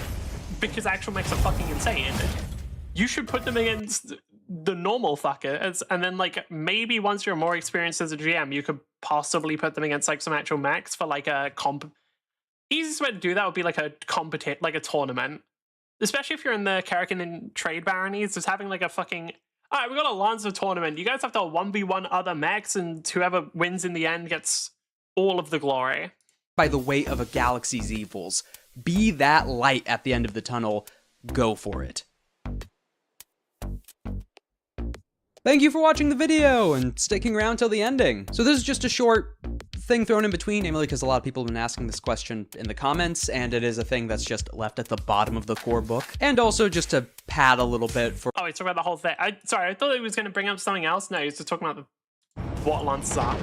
because actual mechs are fucking insane, you should put them against the normal fuckers, and then like maybe once you're more experienced as a GM, you could possibly put them against like some actual mechs for like a comp. Easiest way to do that would be like a like a tournament, especially if you're in the Karakin and Trade Baronies. Just having like a fucking, all right, we got a Lancer tournament. You guys have to 1v1 other mechs, and whoever wins in the end gets all of the glory. By the weight of a galaxy's evils. Be that light at the end of the tunnel. Go for it. Thank you for watching the video and sticking around till the ending. So this is just a short thing thrown in between, namely because a lot of people have been asking this question in the comments, and it is a thing that's just left at the bottom of the core book. And also just to pad a little bit for... Oh, he's talking about the whole thing. Sorry, I thought he was going to bring up something else. No, he's just talking about what Lancers are.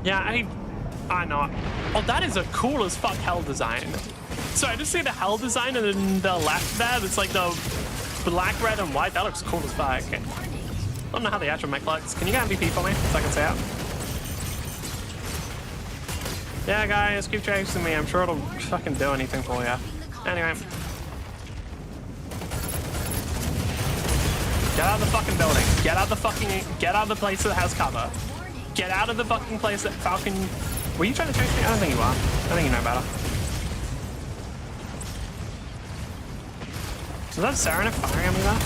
Yeah, I know. Oh, that is a cool as fuck hell design. So I just see the hell design, and then the left there, that's like the black, red, and white. That looks cool as fuck. I don't know how the actual mech looks. Can you get MVP for me so I can see it? Yeah, guys, keep chasing me. I'm sure it'll fucking do anything for you. Anyway. Get out of the fucking building. Get out of the place that has cover. Get out of the fucking place that Falcon... Were you trying to chase me? I don't think you are. I think you know better. Is that Serenif firing at me there?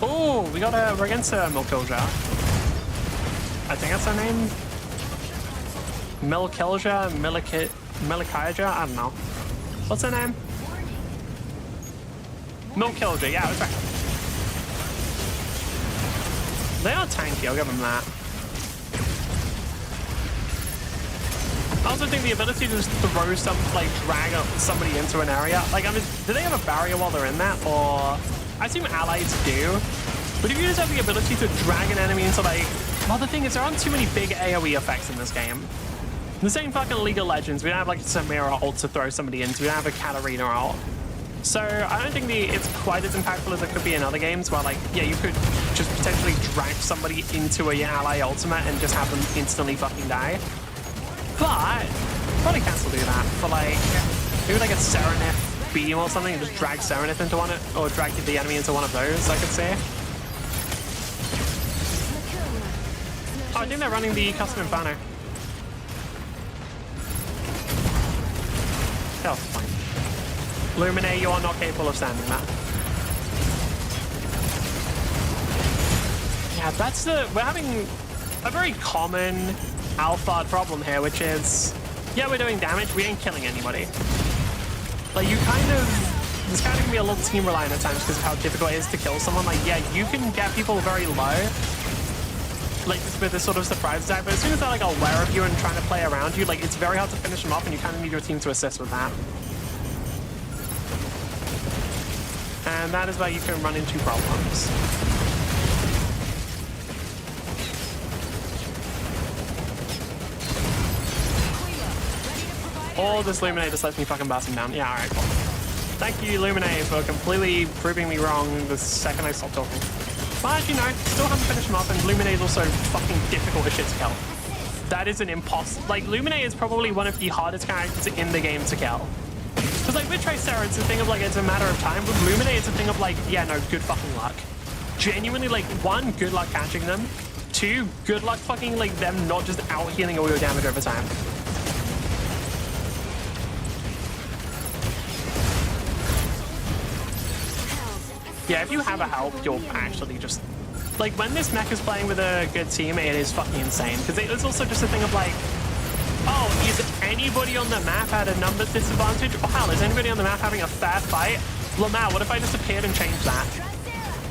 Oh, we're against a Milkilja. I think that's her name. Milkilja, Milikija, I don't know. What's her name? Milkilja, yeah, that's right. They are tanky, I'll give them that. I also think the ability to just throw drag somebody into an area. Like, I mean, do they have a barrier while they're in that? Or, I assume allies do. But if you just have the ability to drag an enemy into like, well, the thing is, there aren't too many big AoE effects in this game. The same fucking League of Legends, we don't have like a Samira ult to throw somebody into, we don't have a Katarina ult. So I don't think it's quite as impactful as it could be in other games where like, yeah, you could just potentially drag somebody into a ally ultimate and just have them instantly fucking die. But probably can still do that for like, maybe like a Serenif beam or something and just drag Serenif into one, or drag the enemy into one of those, I could say. Oh, I think they're running the custom Inferno. Hell, fine. Lumine, you are not capable of standing that. Yeah, we're having a very common alpha problem here, which is, yeah, we're doing damage, we ain't killing anybody. Like, it's kind of gonna be a little team reliant at times because of how difficult it is to kill someone. Like, yeah, you can get people very low, like just with this sort of surprise attack, but as soon as they're like aware of you and trying to play around you, like it's very hard to finish them off, and you kind of need your team to assist with that. And that is where you can run into problems. Or this Lumine just lets me fucking blast him down. Yeah, alright, cool. Thank you, Lumine, for completely proving me wrong the second I stopped talking. But actually, no, still haven't finished him up, and Lumine is also fucking difficult as shit to kill. That is an impossible. Like, Lumine is probably one of the hardest characters in the game to kill. Because, like, with Tricera, it's a thing of, like, it's a matter of time. With Lumine, it's a thing of, like, yeah, no, good fucking luck. Genuinely, like, one, good luck catching them. Two, good luck fucking, like, them not just out-healing all your damage over time. Yeah, if you have a help, you'll actually just... Like, when this mech is playing with a good team, it is fucking insane. Because it's also just a thing of, like... Oh, is anybody on the map at a numbers disadvantage? Oh, hell, is anybody on the map having a fair fight? Lamar, what if I just appeared and changed that?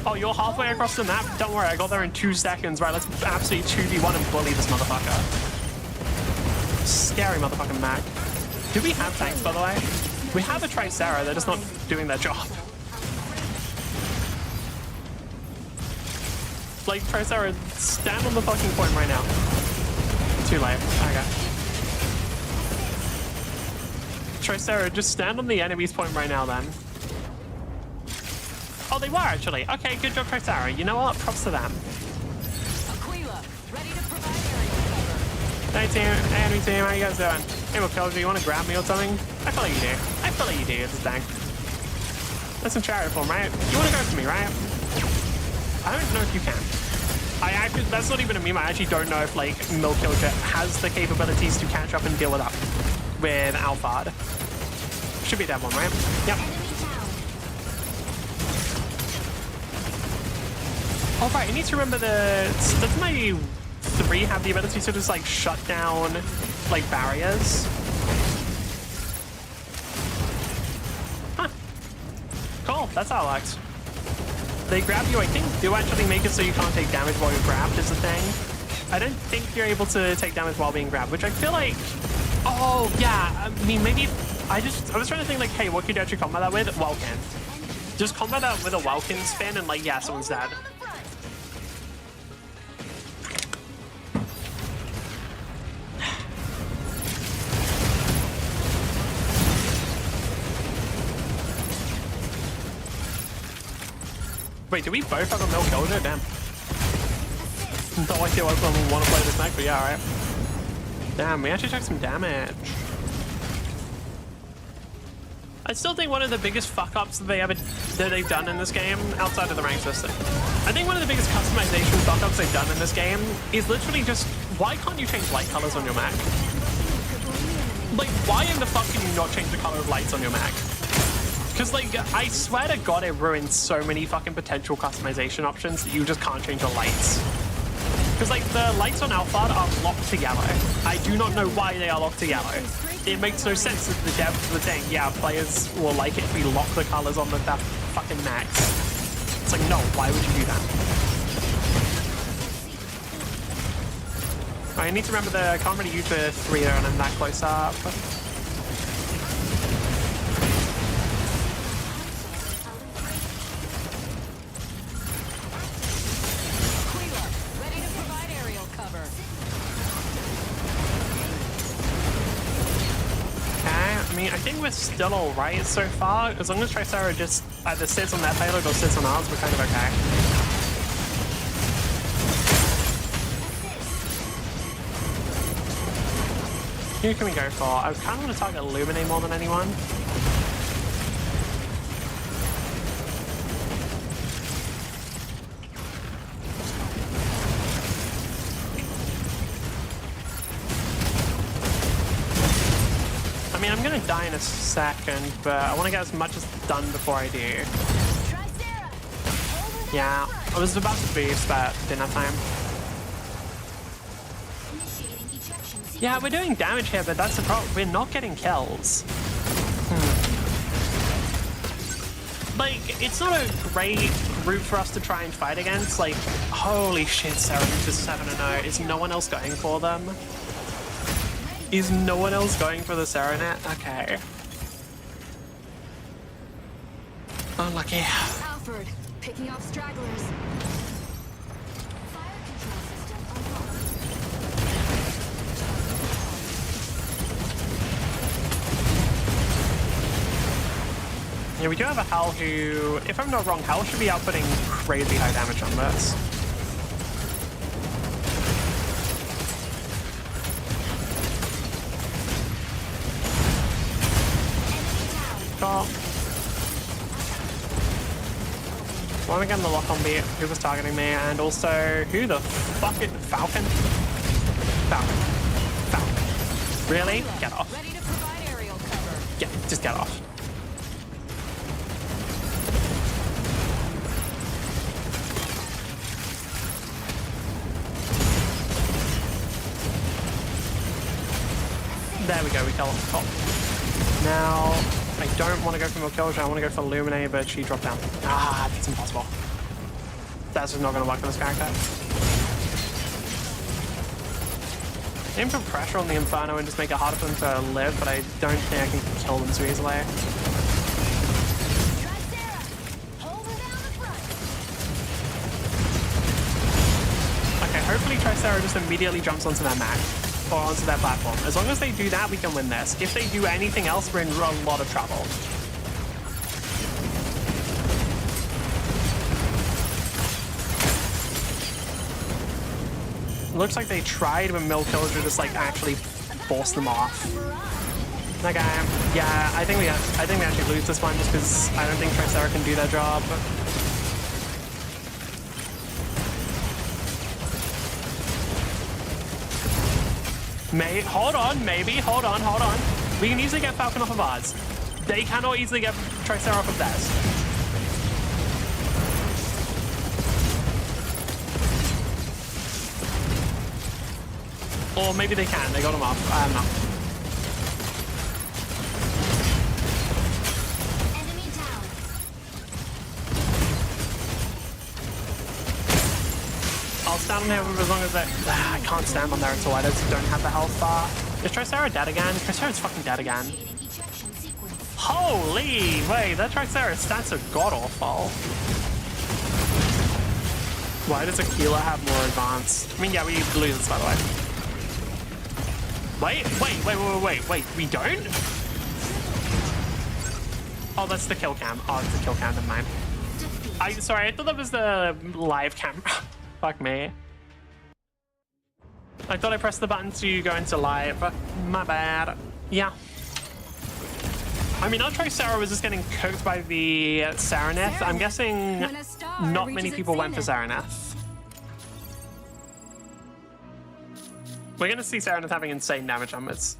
Oh, you're halfway across the map? Don't worry, I got there in 2 seconds. Right, let's absolutely 2v1 and bully this motherfucker. Scary motherfucking mech. Do we have tanks, by the way? We have a Tricera, they're just not doing their job. Like, Tricera, stand on the fucking point right now. Too late. Okay. Tricera, just stand on the enemy's point right now, then. Oh, they were actually. Okay, good job, Trixara. You know what? Props to them. Aquila, ready to provide area cover. Hey team, enemy team, how you guys doing? Hey, Mokelja, you want to grab me or something? I feel like you do. I feel like you do, this thing. That's some charity form, right? You want to go for me, right? I don't know if you can. I actually, that's not even a meme. I actually don't know if like Mokelja has the capabilities to catch up and deal with Alphard. Should be that one, right? Yep. Oh right, I need to remember does my 3 have the ability to just like shut down like barriers? Huh. Cool, that's how it works. They grab you, I think, do actually make it so you can't take damage while you're grabbed is the thing. I don't think you're able to take damage while being grabbed, which I feel like... Oh, yeah, I mean, maybe... I was trying to think, like, hey, what could you actually combat that with? Welkin. Just combat that with a Welkin spin and, like, yeah, someone's dead. Wait, do we both have a Mokelja? Damn. No idea why someone want to play this mech, but yeah, alright. Damn, we actually took some damage. I still think one of the biggest fuck-ups that they've done in this game, outside of the rank system, I think one of the biggest customization fuck-ups they've done in this game is literally just, why can't you change light colors on your mech? Like, why in the fuck can you not change the color of lights on your mech? Because, like, I swear to God, it ruins so many fucking potential customization options that you just can't change your lights. Because, like, the lights on Alphard are locked to yellow. I do not know why they are locked to yellow. It makes no sense that the devs were saying, yeah, players will like it if we lock the colors on that fucking max. It's like, no, why would you do that? I need to remember I can't really use the 3 there and I'm that close up. I think we're still alright so far. As long as Trixara just either sits on that payload or sits on ours, we're kind of okay. Who can we go for? I kind of want to target Illuminate more than anyone. I mean, I'm gonna die in a second, but I want to get as much as done before I do. Yeah, I was about to boost, but didn't have time. Yeah, we're doing damage here, but that's the problem. We're not getting kills. Like, it's not a great group for us to try and fight against. Like, holy shit, Serenus is 7-0. Is no one else going for them? Is no one else going for the Serenet? Okay. Unlucky. Alfred, picking off stragglers. Fire control system unlocked. Yeah, we do have a Hal who, if I'm not wrong, Hal should be outputting crazy high damage on this. Well, I'm getting the lock on me, who was targeting me, and also, who the fuck is Falcon? Falcon. Falcon. Really? Get off. Ready to provide aerial cover. Yeah, just get off. There we go, we kill off the top. Now, I don't want to go for Mokelja, I want to go for Illuminate, but she dropped down. Ah, that's impossible. That's just not going to work for this character. Aim for pressure on the Inferno and just make it harder for them to live, but I don't think I can kill them too easily. Okay, hopefully Trixara just immediately jumps onto that map. Or onto that platform. As long as they do that, we can win this. If they do anything else, we're in a lot of trouble. Looks like they tried, but Mill Killers just like actually forced them off. Okay, yeah, I think we actually lose this one just because I don't think Tricera can do their job. Hold on. We can easily get Falcon off of ours. They cannot easily get Tricera off of theirs. Or maybe they can. They got him off. I don't know. Enemy down. I'll stand on there as long as I can't stand on there at all. I just don't have the health bar. Is Tricera dead again? Tricera's fucking dead again. Initiating ejection sequence. Holy, wait, that Tricera stats are god-awful. Why does Aquila have more advanced? I mean, yeah, we lose this, by the way. Wait, we don't? Oh, that's the kill cam. Oh, it's the kill cam, never mind. Sorry, I thought that was the live camera. Fuck me. I thought I pressed the button to go into live. My bad. Yeah. I mean, our Tricera was just getting cooked by the Saraneth. I'm guessing not many people went for Saraneth. We're gonna see Saraneth having insane damage numbers.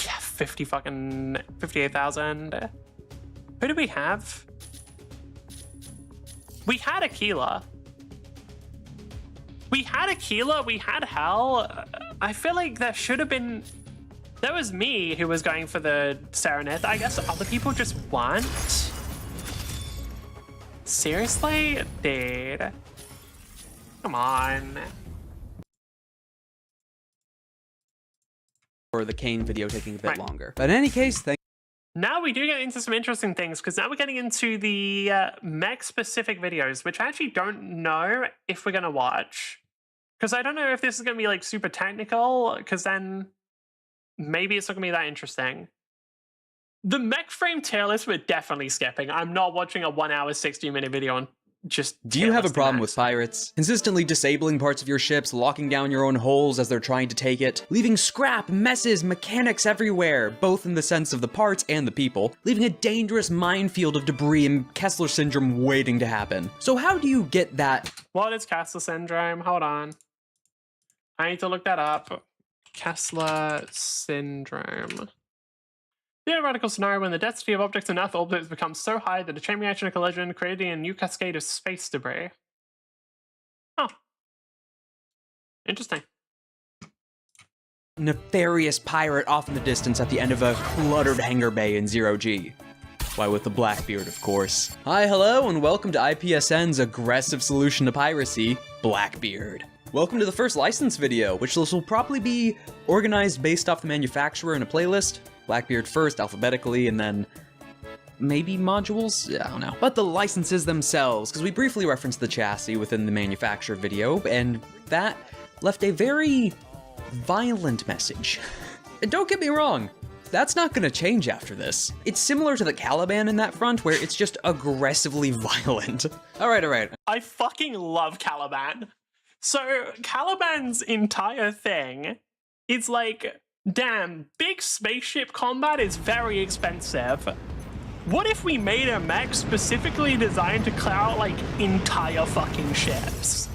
Yeah, 58,000. Who do we have? We had Aquila. We had Hal. I feel like there should have been... That was me who was going for the Saraneth. I guess other people just weren't. Seriously? Dude. Come on. Or the Kane video taking a bit longer. But in any case, Now we do get into some interesting things, because now we're getting into the mech-specific videos, which I actually don't know if we're going to watch. Because I don't know if this is going to be, like, super technical, because then maybe it's not going to be that interesting. The mech frame tier list we're definitely skipping. I'm not watching a 1 hour, 60-minute video on just... do you have a problem with pirates? Consistently disabling parts of your ships, locking down your own holes as they're trying to take it, leaving scrap, messes, mechanics everywhere, both in the sense of the parts and the people, leaving a dangerous minefield of debris and Kessler syndrome waiting to happen. So how do you get that? What is Kessler syndrome? Hold on. I need to look that up. Kessler syndrome. Theoretical scenario when the density of objects in Earth orbits becomes so high that a chain reaction or collision creating a new cascade of space debris. Oh. Interesting. Nefarious pirate off in the distance at the end of a cluttered hangar bay in 0G. Why, with the Blackbeard, of course. Hi, hello, and welcome to IPSN's aggressive solution to piracy, Blackbeard. Welcome to the first license video, which this will probably be organized based off the manufacturer in a playlist. Blackbeard first, alphabetically, and then maybe modules? I don't know. But the licenses themselves, because we briefly referenced the chassis within the manufacturer video, and that left a very violent message. And don't get me wrong, that's not gonna change after this. It's similar to the Caliban in that front, where it's just aggressively violent. Alright. I fucking love Caliban. So, Caliban's entire thing is like, damn, big spaceship combat is very expensive. What if we made a mech specifically designed to clear out, like, entire fucking ships?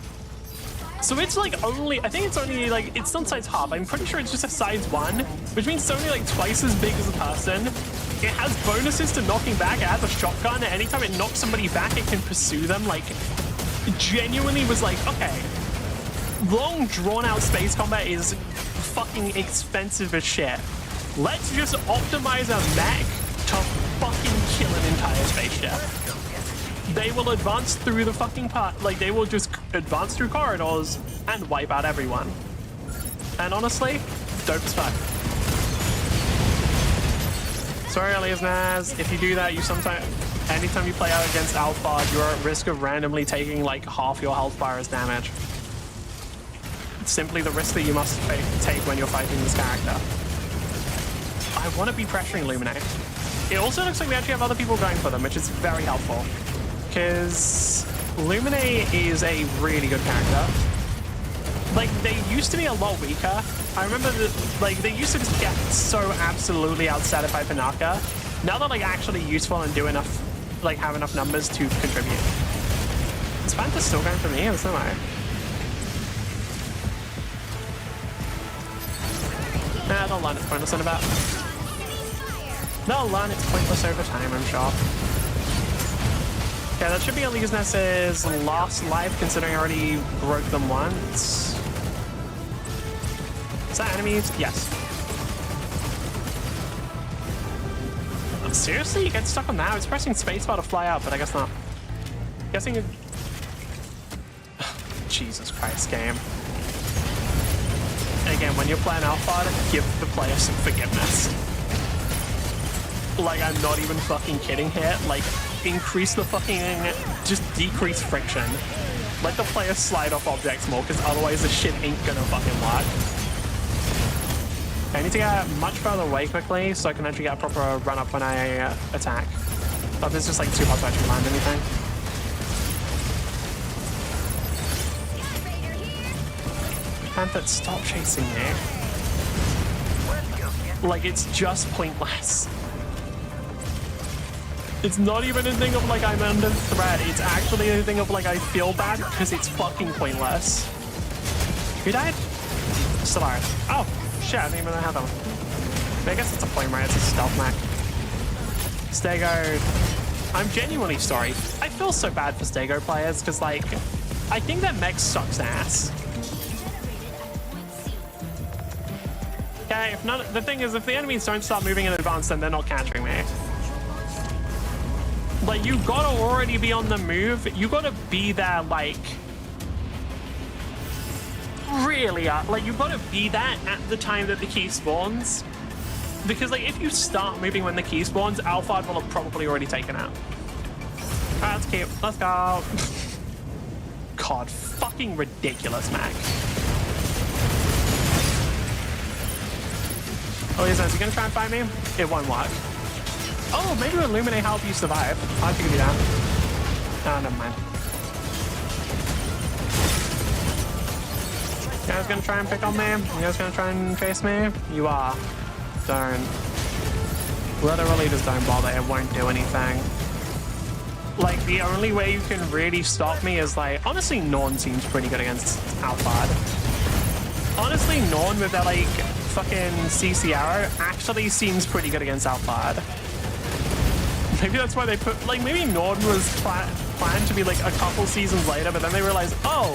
So it's like only, I think it's only like, it's not size half. I'm pretty sure it's just a size 1, which means it's only like twice as big as a person. It has bonuses to knocking back. It has a shotgun. And anytime it knocks somebody back, it can pursue them. Like, genuinely was like, okay, long drawn-out space combat is fucking expensive as shit. Let's just optimize a mech to fucking kill an entire spaceship. They will advance through the fucking part, like they will just advance through corridors and wipe out everyone. And honestly, dope as fuck. Sorry, Eliasnaz, if you do that, anytime you play out against Alpha, you're at risk of randomly taking like half your health bar as damage. It's simply the risk that you must take when you're fighting this character. I want to be pressuring Luminate. It also looks like we actually have other people going for them, which is very helpful. Because Luminate is a really good character. Like, they used to be a lot weaker. I remember that, like, they used to just get so absolutely outstated by Panaka. Now they're, like, actually useful and do enough, like, have enough numbers to contribute. Is Panther still going for me? There's no way. Nah, they'll learn it's pointless in about. They'll learn it's pointless over time, I'm sure. Okay, that should be Elysius's last life, considering I already broke them once. Is that enemies? Yes. Oh, seriously? You get stuck on that? I was pressing spacebar to fly out, but I guess not. Guessing it... Jesus Christ, game. Again, when you're playing Alpha, give the player some forgiveness. Like, I'm not even fucking kidding here. Like, increase the fucking... Just decrease friction. Let the player slide off objects more, because otherwise this shit ain't gonna fucking work. I need to get much further away quickly so I can actually get a proper run up when I attack. But this is just like too hard to actually land anything. Panther, stop chasing me. Like, it's just pointless. It's not even a thing of like I'm under threat. It's actually a thing of like I feel bad because it's fucking pointless. Who died? Stellaris. Oh, shit, I didn't even know how that one. I guess it's a flame ray, it's a stealth mech. Stego. I'm genuinely sorry. I feel so bad for Stego players because, like, I think that mech sucks ass. Okay, if none, the thing is, if the enemies don't start moving in advance, then they're not catching me. Like, you gotta already be on the move. You gotta be there, like, really, like, you gotta be there at the time that the key spawns. Because, like, if you start moving when the key spawns, Alpha will have probably already taken out. Alright, let's keep. Let's go. God, fucking ridiculous, Mac. Oh, is he gonna try and find me? It won't work. Oh, maybe Illuminate help you survive. I figured it out. Oh, never mind. You guys gonna try and pick on me? You guys gonna try and chase me? You are. Don't. Literally just don't bother. It won't do anything. Like, the only way you can really stop me is, like, honestly, Norn seems pretty good against Alphard. Honestly, Norn with that, like, fucking CC arrow actually seems pretty good against Alphard. Maybe that's why they put, like, maybe Nord was planned to be like a couple seasons later, but then they realized, oh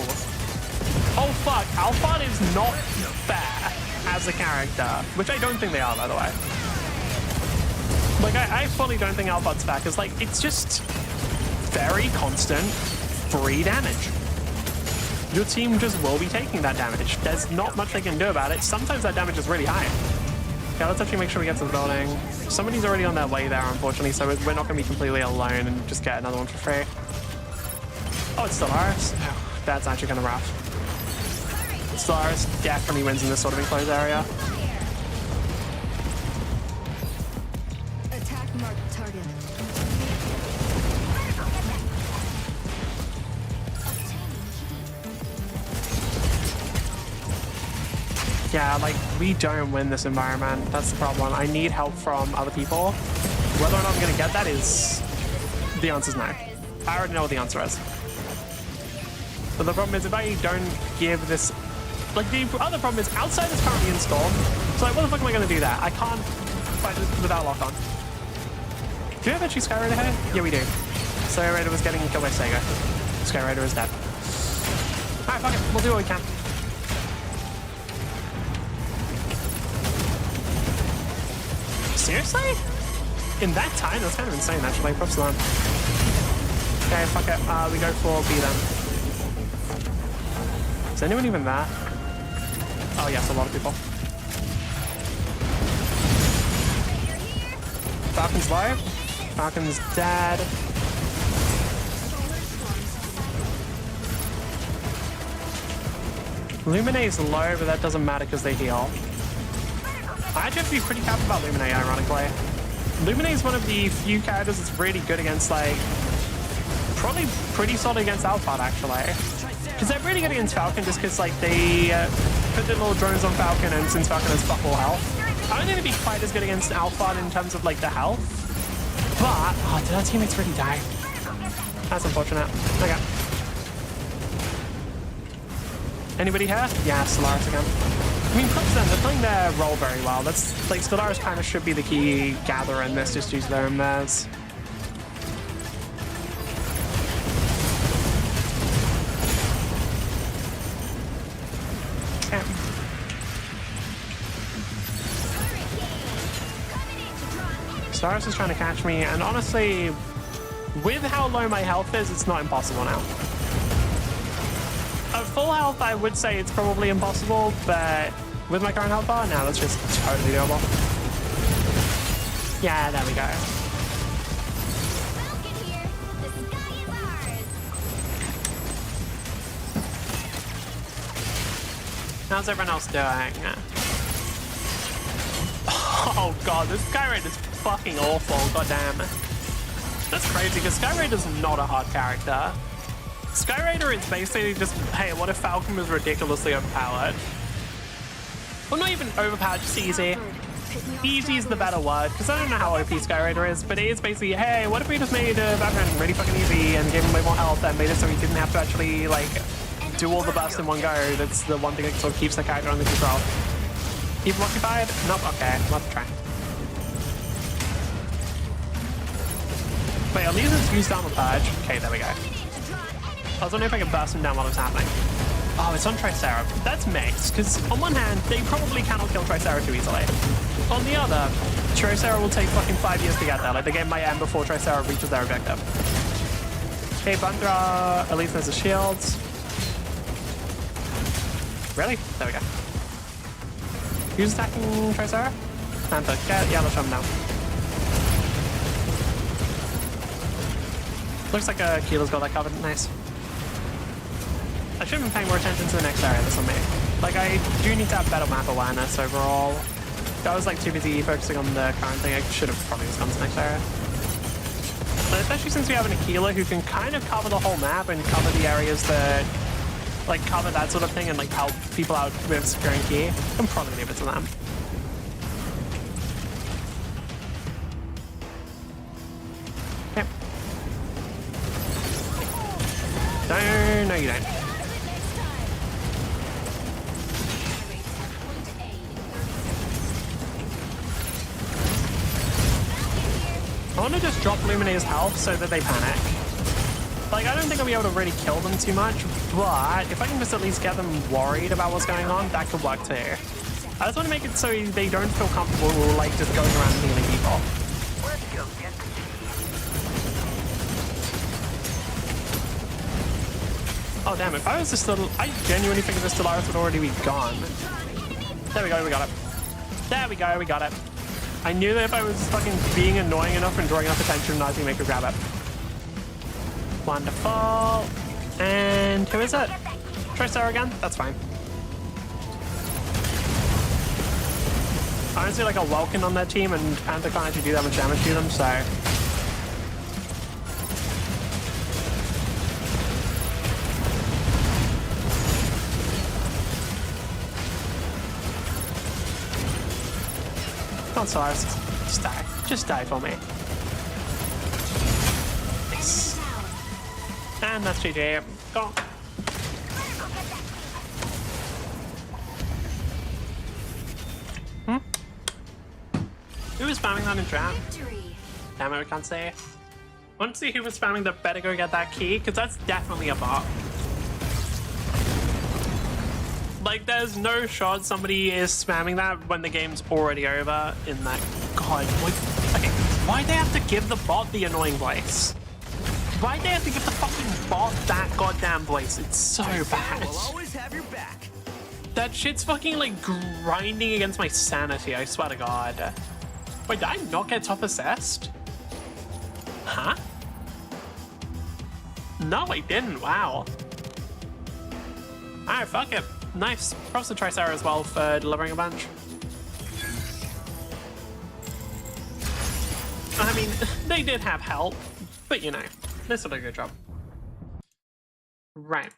fuck, Alphard is not fair as a character, which I don't think they are, by the way. Like, I fully don't think Alphard's fair, because, like, it's just very constant free damage. Your team just will be taking that damage. There's not much they can do about it. Sometimes that damage is really high. Yeah, let's actually make sure we get to the building. Somebody's already on their way there, unfortunately, so we're not going to be completely alone and just get another one for free. Oh, it's Stellaris. Oh, that's actually kind of rough. Stellaris definitely wins in this sort of enclosed area. Attack marked target. Yeah, like, we don't win this environment. That's the problem. I need help from other people. Whether or not I'm going to get that is... The answer's no. I already know what the answer is. But the problem is, if I don't give this... Like, the other problem is, outside is currently installed. So, like, what the fuck am I going to do that? I can't fight this without lock on. Do we have actually Sky Raider here? Yeah, we do. Sky Raider was getting killed by Sega. Sky Raider is dead. Alright, fuck it. We'll do what we can. Seriously? In that time? That's kind of insane, actually. Props to them. Okay, fuck it. We go for B then. Is anyone even there? Oh, yes, a lot of people. Falcon's low. Falcon's dead. Luminae's low, but that doesn't matter because they heal. I actually have to be pretty careful about Luminae, ironically. Luminae is one of the few characters that's really good against, like, probably pretty solid against Alphard, actually. Because they're really good against Falcon just because, like, they put their little drones on Falcon, and since Falcon has fuck all health, I don't think it'd be quite as good against Alpha in terms of, like, the health. But, oh, did our teammates really die? That's unfortunate. Okay. Anybody here? Yeah, Stellaris again. I mean, props to them, they're playing their role very well. That's, like, Stellaris kind of should be the key gatherer in this, just use their own theirs. Okay. Stellaris is trying to catch me, and honestly, with how low my health is, it's not impossible now. At full health, I would say it's probably impossible, but with my current health bar, now that's just totally doable. Yeah, there we go. Falcon here. The sky is ours. How's everyone else doing? Oh god, this Skyraid is fucking awful, goddamn. That's crazy, because Skyraid is not a hard character. Skyraider is basically just, hey, what if Falcon was ridiculously overpowered? Well, not even overpowered, just easy. Easy is the better word, because I don't know how OP Skyraider is, but it is basically, hey, what if we just made Batman really fucking easy and gave him way more health and made it so he didn't have to actually, like, do all the bursts in one go? That's the one thing that sort of keeps the character under control. Keep him occupied? Nope, okay, we'll have to try. Wait, at least it's used down the purge. Okay, there we go. I was wondering if I could burst him down while it was happening. Oh, it's on Tricera. That's mixed, because on one hand, they probably cannot kill Tricera too easily. On the other, Tricera will take fucking 5 years to get there. Like, the game might end before Tricera reaches their objective. Okay, Bunthra, at least there's a shield. Really? There we go. Who's attacking Tricera? Panther. Yeah, let's shut him down. Looks like Keela's got that covered. Nice. I should have been paying more attention to the next area that's on me. Like, I do need to have better map awareness overall. I was, like, too busy focusing on the current thing. I should have probably just gone to the next area. But especially since we have an Aquila who can kind of cover the whole map and cover the areas that, like, cover that sort of thing and, like, help people out with securing key, I'm probably leave it to them. Okay. No, you don't. I want to just drop Lumina's health so that they panic. Like, I don't think I'll be able to really kill them too much, but if I can just at least get them worried about what's going on, that could work too. I just want to make it so they don't feel comfortable, like, just going around healing people. Let's go get the key. Oh, damn, if I was just little... I genuinely think the Stellaris would already be gone. There we go, we got it. There we go, we got it. I knew that if I was fucking being annoying enough and drawing enough attention, I was gonna make her grab it. Wonderful. And who is it? Tricera again? That's fine. I don't see like a Welkin on their team, and Panther can't actually do that much damage to them, so... Come on, Stellaris. Just die. Just die for me. Nice. And that's GG. Go on. Who was spamming that in chat? Damn it, we can't say. I want to see who was spamming the better go get that key, because that's definitely a bot. Like, there's no shot somebody is spamming that when the game's already over in that. God, like, okay, why'd they have to give the bot the annoying voice? Why'd they have to give the fucking bot that goddamn voice? It's so bad. We'll always have your back. That shit's fucking, like, grinding against my sanity, I swear to God. Wait, did I not get top assessed? Huh? No, I didn't. Wow. Alright, fuck it. Nice. Props to Tricera as well for delivering a bunch. I mean, they did have help, but you know, they still did a good job. Right.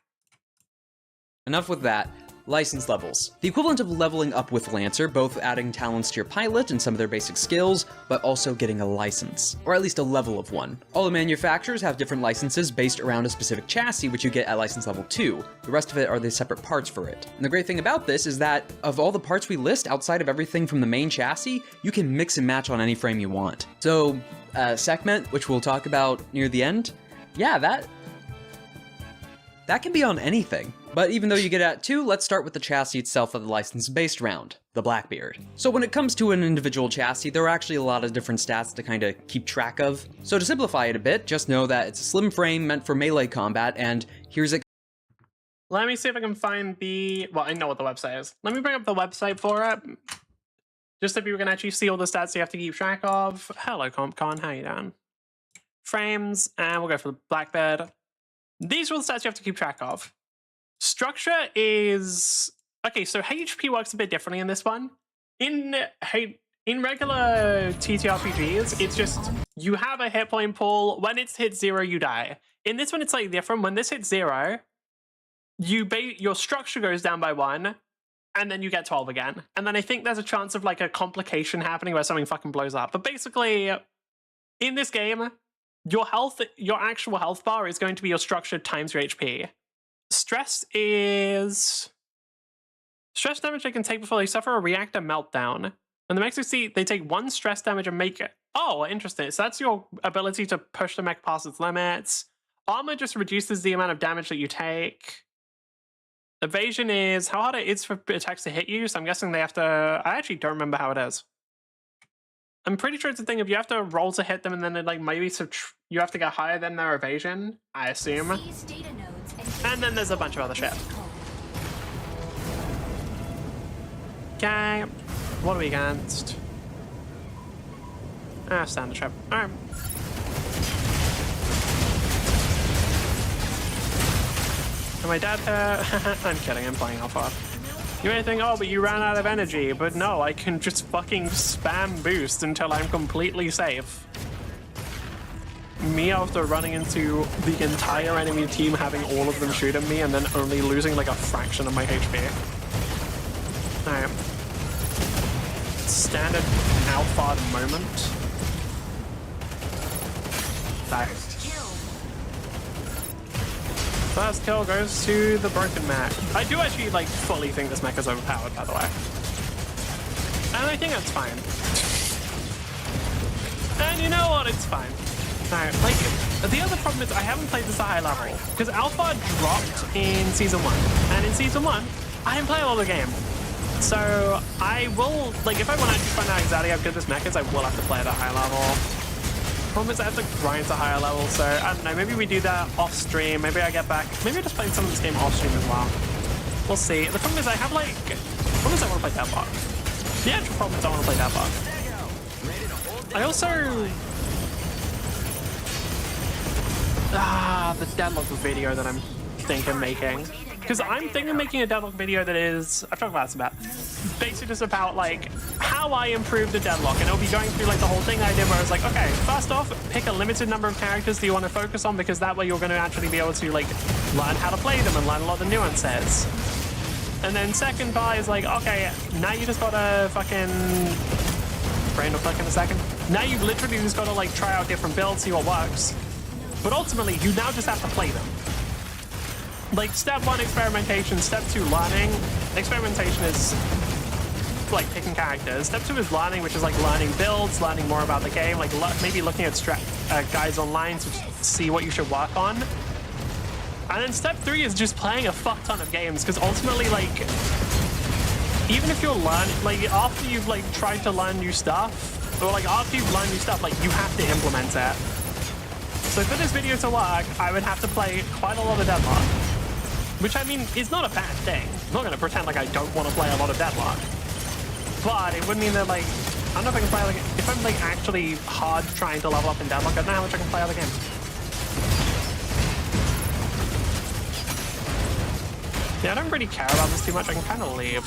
Enough with that. License levels. The equivalent of leveling up with Lancer, both adding talents to your pilot and some of their basic skills, but also getting a license, or at least a level of one. All the manufacturers have different licenses based around a specific chassis, which you get at license level 2. The rest of it are the separate parts for it. And the great thing about this is that of all the parts we list outside of everything from the main chassis, you can mix and match on any frame you want. So, segment, which we'll talk about near the end, yeah, that can be on anything. But even though you get at 2, let's start with the chassis itself that the license is based around, the Blackbeard. So when it comes to an individual chassis, there are actually a lot of different stats to kind of keep track of. So to simplify it a bit, just know that it's a slim frame meant for melee combat, and here's it. Let me see if I can find the... Well, I know what the website is. Let me bring up the website for it. Just so people can actually see all the stats you have to keep track of. Hello, CompCon, how you doing? Frames, and we'll go for the Blackbeard. These are all the stats you have to keep track of. Structure is... Okay, so HP works a bit differently in this one. In regular TTRPGs, it's just you have a hit point pool. When it's hit 0, you die. In this one, it's like different. When this hits 0, your structure goes down by 1, and then you get 12 again. And then I think there's a chance of like a complication happening where something fucking blows up. But basically, in this game, your actual health bar is going to be your structure times your HP. Stress is... Stress damage they can take before they suffer a reactor meltdown. And the mechs succeed, they take 1 stress damage and make it... Oh, interesting. So that's your ability to push the mech past its limits. Armor just reduces the amount of damage that you take. Evasion is how hard it is for attacks to hit you, so I'm guessing they have to... I actually don't remember how it is. I'm pretty sure it's a thing if you have to roll to hit them and then it, like, maybe you have to get higher than their evasion, I assume. And then there's a bunch of other shit. Okay, what are we against? Standard trip. Alright. Am I dead here? I'm kidding, I'm playing Alpha. You may think, oh, but you ran out of energy. But no, I can just fucking spam boost until I'm completely safe. Me after running into the entire enemy team, having all of them shoot at me, and then only losing like a fraction of my HP. Alright. Standard Alpha moment. Die. First kill goes to the broken mech. I do actually like fully think this mech is overpowered, by the way. And I think that's fine. And you know what? It's fine. Alright, like, the other problem is I haven't played this at high level. Because Alpha dropped in Season 1. And in Season 1, I didn't play a lot of the game. So I will, like, if I want to actually find out exactly how good this mech is, I will have to play it at high level. Problem is I have to grind to higher levels, so I don't know, maybe we do that off stream, maybe I get back, maybe I just play some of this game off stream as well. We'll see. The problem is I have like, the problem is I want to play Deadlock. The actual problem is I want to play Deadlock. I also, the Deadlock video that I'm thinking making. Because I'm thinking making a Deadlock video that is, I've talked about this about, basically just about like how I improved the Deadlock, and it'll be going through like the whole thing I did where I was like, okay, first off, pick a limited number of characters that you want to focus on, because that way you're going to actually be able to like learn how to play them and learn a lot of the nuances. And then second part is like, okay, now you just gotta fucking, brain will click in a second. Now you've literally just gotta like try out different builds, see what works. But ultimately, you now just have to play them. Like, step 1, experimentation. Step 2, learning. Experimentation is, like, picking characters. Step 2 is learning, which is, like, learning builds, learning more about the game, like, maybe looking at guides online to see what you should work on. And then step 3 is just playing a fuck ton of games, because ultimately, like, even if you're learning, like, after you've, like, tried to learn new stuff, or, like, after you've learned new stuff, like, you have to implement it. So for this video to work, I would have to play quite a lot of Deadlock. Which, I mean, is not a bad thing. I'm not going to pretend like I don't want to play a lot of Deadlock. But it would mean that, like, I don't know if I can play, like, if I'm, like, actually hard trying to level up in Deadlock, I don't know how much I can play other games. Yeah, I don't really care about this too much. I can kind of leave.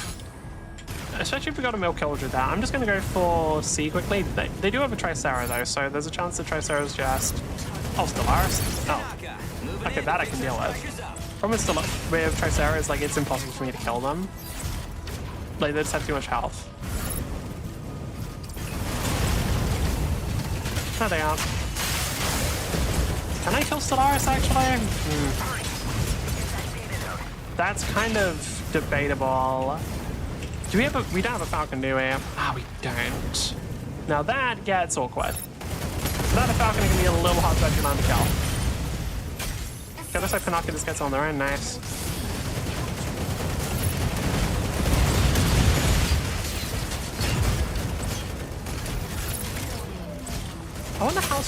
Especially if we got a milk kill with that. I'm just going to go for C quickly. They do have a Tricera, though, so there's a chance that Tricera's just... Oh, Stellaris? Oh. Okay, that I can deal with. problem with Tricera is like it's impossible for me to kill them. Like they just have too much health. No, they aren't. Can I kill Stellaris actually? That's kind of debatable. Do we have a? We don't have a Falcon, do we? Ah, we don't. Now that gets awkward. That a Falcon can be a little hard to actually land to kill. Okay, looks like Panaka just gets on their own. Nice. I wonder how.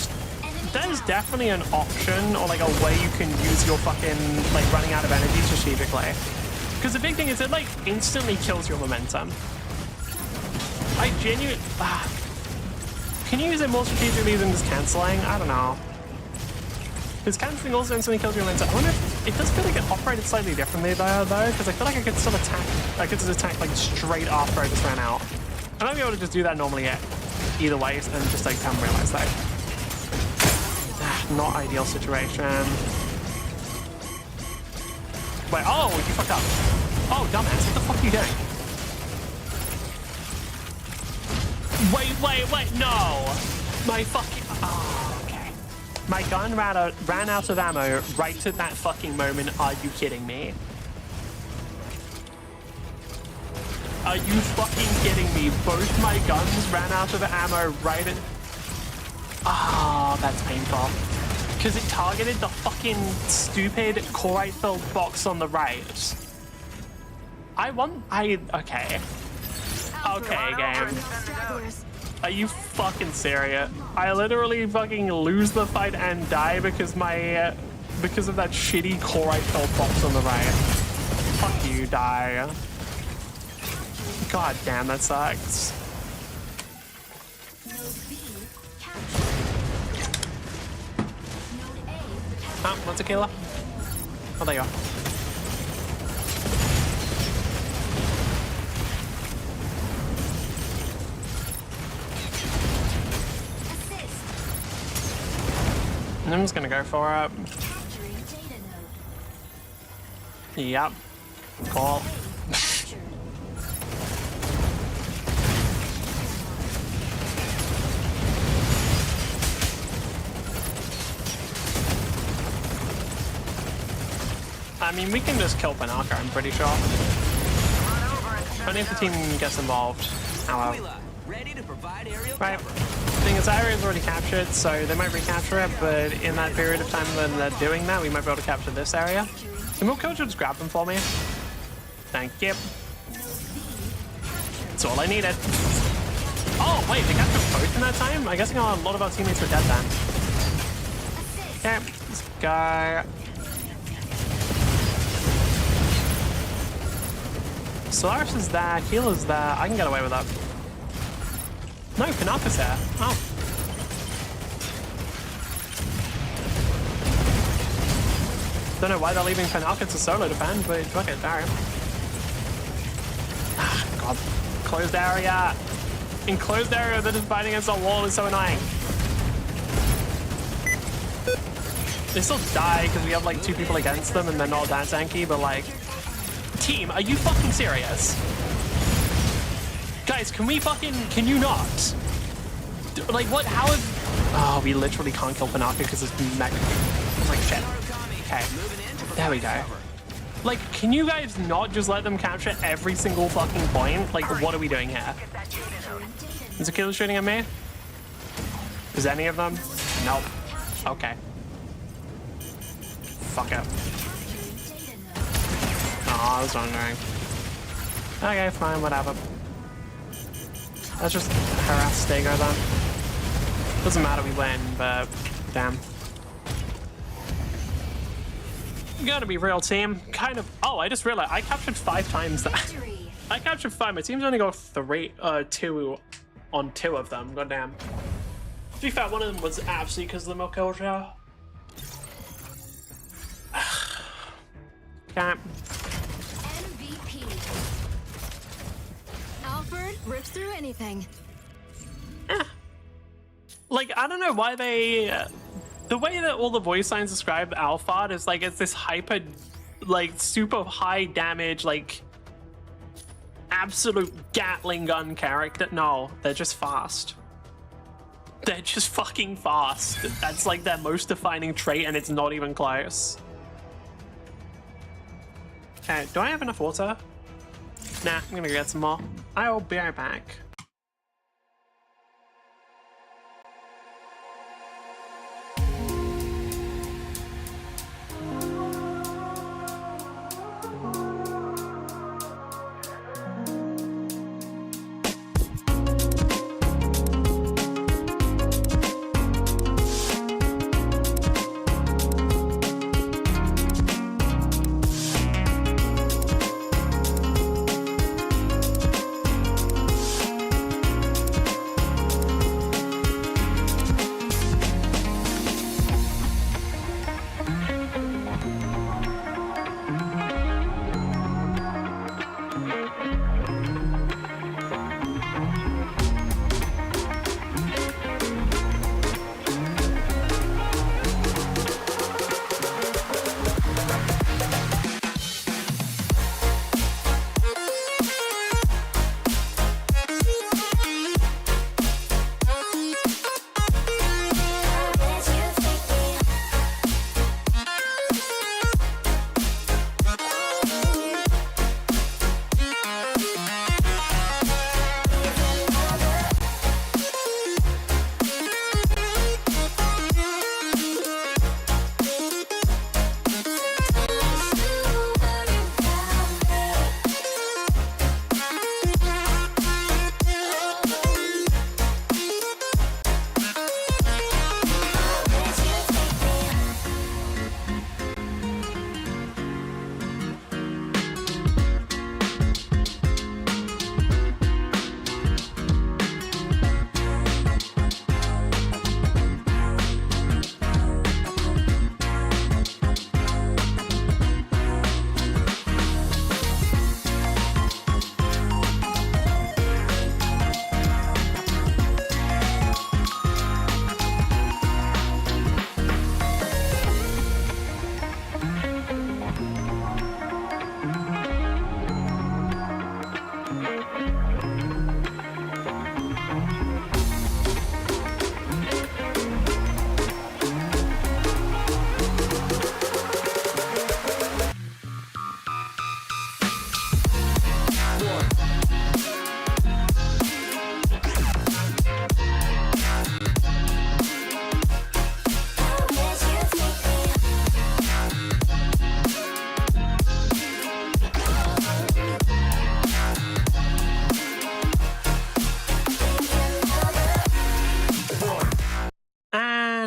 There's definitely an option or like a way you can use your fucking like running out of energy strategically. Because the big thing is it like instantly kills your momentum. I genuinely. Can you use it more strategically than just canceling? I don't know. Because canceling also instantly kills your momentum. I wonder if it does feel like it operated slightly differently though, because I feel like I could still attack. I could just attack like straight after I just ran out. I might be able to just do that normally either way and just like come realize that. Not ideal situation. Wait, oh, you fucked up. Oh, dumbass, what the fuck are you doing? Wait, no! My fucking... Oh, okay. My gun ran out of ammo right at that fucking moment. Are you kidding me? Are you fucking kidding me? Both my guns ran out of ammo right at... Oh, that's painful. Because it targeted the fucking stupid Corite-filled box on the right. Okay. Okay, game. Are you fucking serious? I literally fucking lose the fight and die because of that shitty Corite-filled box on the right. Fuck you, die. God damn, that sucks. Oh, what's a killer? Oh, there you are. I'm just gonna go for it. Yep. Cool. I mean, we can just kill Panaka, I'm pretty sure. Only if the team gets involved. However. Right. The thing is, that area is already captured, so they might recapture it, but in that period of time when they're doing that, we might be able to capture this area. Can Milk Coach just grab them for me? Thank you. That's all I needed. Oh, wait, they captured both in that time? I guess a lot of our teammates were dead then. Okay, let's go. Solaris is there, Healer's there. I can get away with that. No, Panaka's here. Oh. Don't know why they're leaving Panaka to solo defend, but fuck it, alright. God. Closed area. Enclosed area that is fighting against a wall is so annoying. They still die because we have like 2 people against them and they're not that tanky, but like... Team, are you fucking serious? Guys, can you not? Like, what, how have... Oh, we literally can't kill Panaka because it's mech. Like, shit. Okay, there we go. Like, can you guys not just let them capture every single fucking point? Like, what are we doing here? Is a killer shooting at me? Is any of them? Nope. Okay. Fuck it. Oh, I was wondering. Okay, fine, whatever. Let's just harass Stego then. Doesn't matter we win, but damn. You gotta be real, team. Kind of. Oh, I just realized I captured 5 times that. I captured 5. My team's only got 2 on 2 of them. God damn. To be fair, one of them was absolutely because of the milk culture. Can't. Alfred rips through anything. Like, I don't know why they... the way that all the voice lines describe Alphard is like it's this hyper... like super high damage, like absolute Gatling gun character. No, they're just fast. They're just fucking fast. That's like their most defining trait, and it's not even close. Okay, do I have enough water? Nah, I'm gonna get some more. I'll be right back.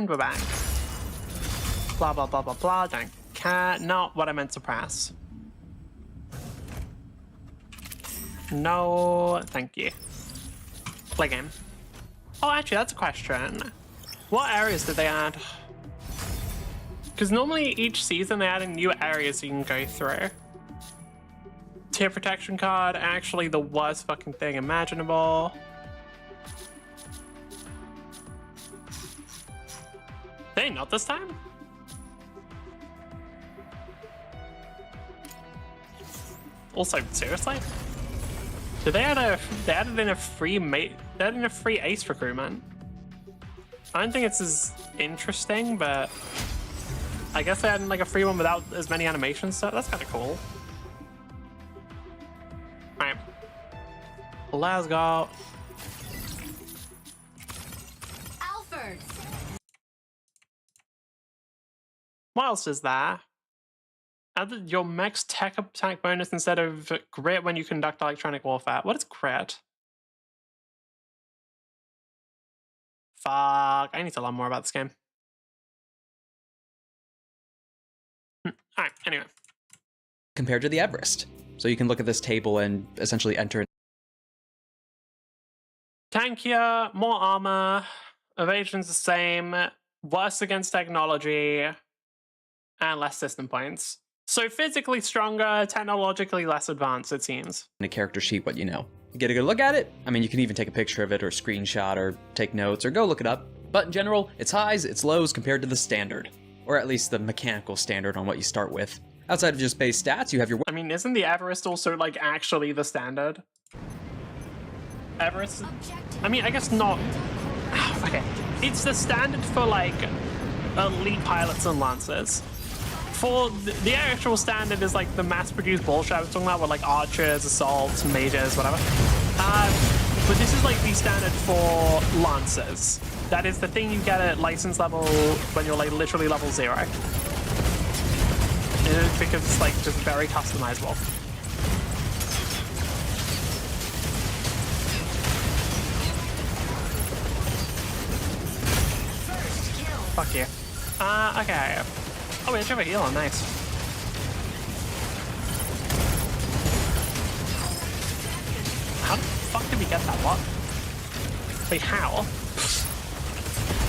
And we're back. Blah, blah, blah, blah, blah. Don't care. Not what I meant to press. No, thank you. Play game. Oh, actually, that's a question. What areas did they add? Because normally each season they add in new areas you can go through. Tier protection card, actually the worst fucking thing imaginable. Hey, not this time? Also, seriously? Did they added in a free ace recruitment? I don't think it's as interesting, but I guess they had like a free one without as many animations, so that's kind of cool. Alright. Let's go. Alfred. What else is there? Add your max tech attack bonus instead of grit when you conduct electronic warfare. What is grit? Fuck, I need to learn more about this game. Alright, anyway. Compared to the Everest. So you can look at this table and essentially enter. Tankier, more armor, evasion's the same, worse against technology, and less system points. So physically stronger, technologically less advanced, it seems. In a character sheet what you know. You get a good look at it. I mean, you can even take a picture of it or screenshot or take notes or go look it up. But in general, its highs, its lows compared to the standard. Or at least the mechanical standard on what you start with. Outside of just base stats, you have your I mean, isn't the Everest also, like, actually the standard? Everest? I mean, I guess not. Okay. It's the standard for, like, elite pilots and lancers. For the actual standard is, like, the mass-produced bullshit I was talking about with, like, archers, assaults, mages, whatever. But this is, like, the standard for lancers. That is the thing you get at license level when you're, like, literally level 0. Because it's like just very customizable. Fuck you. Okay. Oh, we actually have a healer. Nice. How the fuck did we get that? What? Wait, how?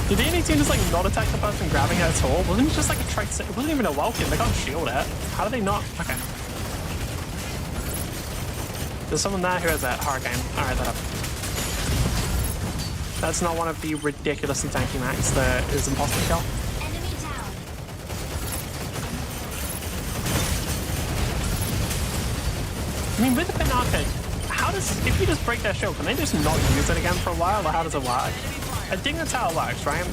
Did the enemy team just like not attack the person grabbing it at all? Wasn't it just like a trade? It wasn't even a Welkin. They can't shield it. How do they not? Okay. There's someone there who has that hurricane. Alright, that up. That's not one of the ridiculously tanky mechs that is impossible to kill. Enemy down. I mean, with the Pinaka, how does, if you just break their shield, can they just not use it again for a while, or how does it work? I think that's how it works, right?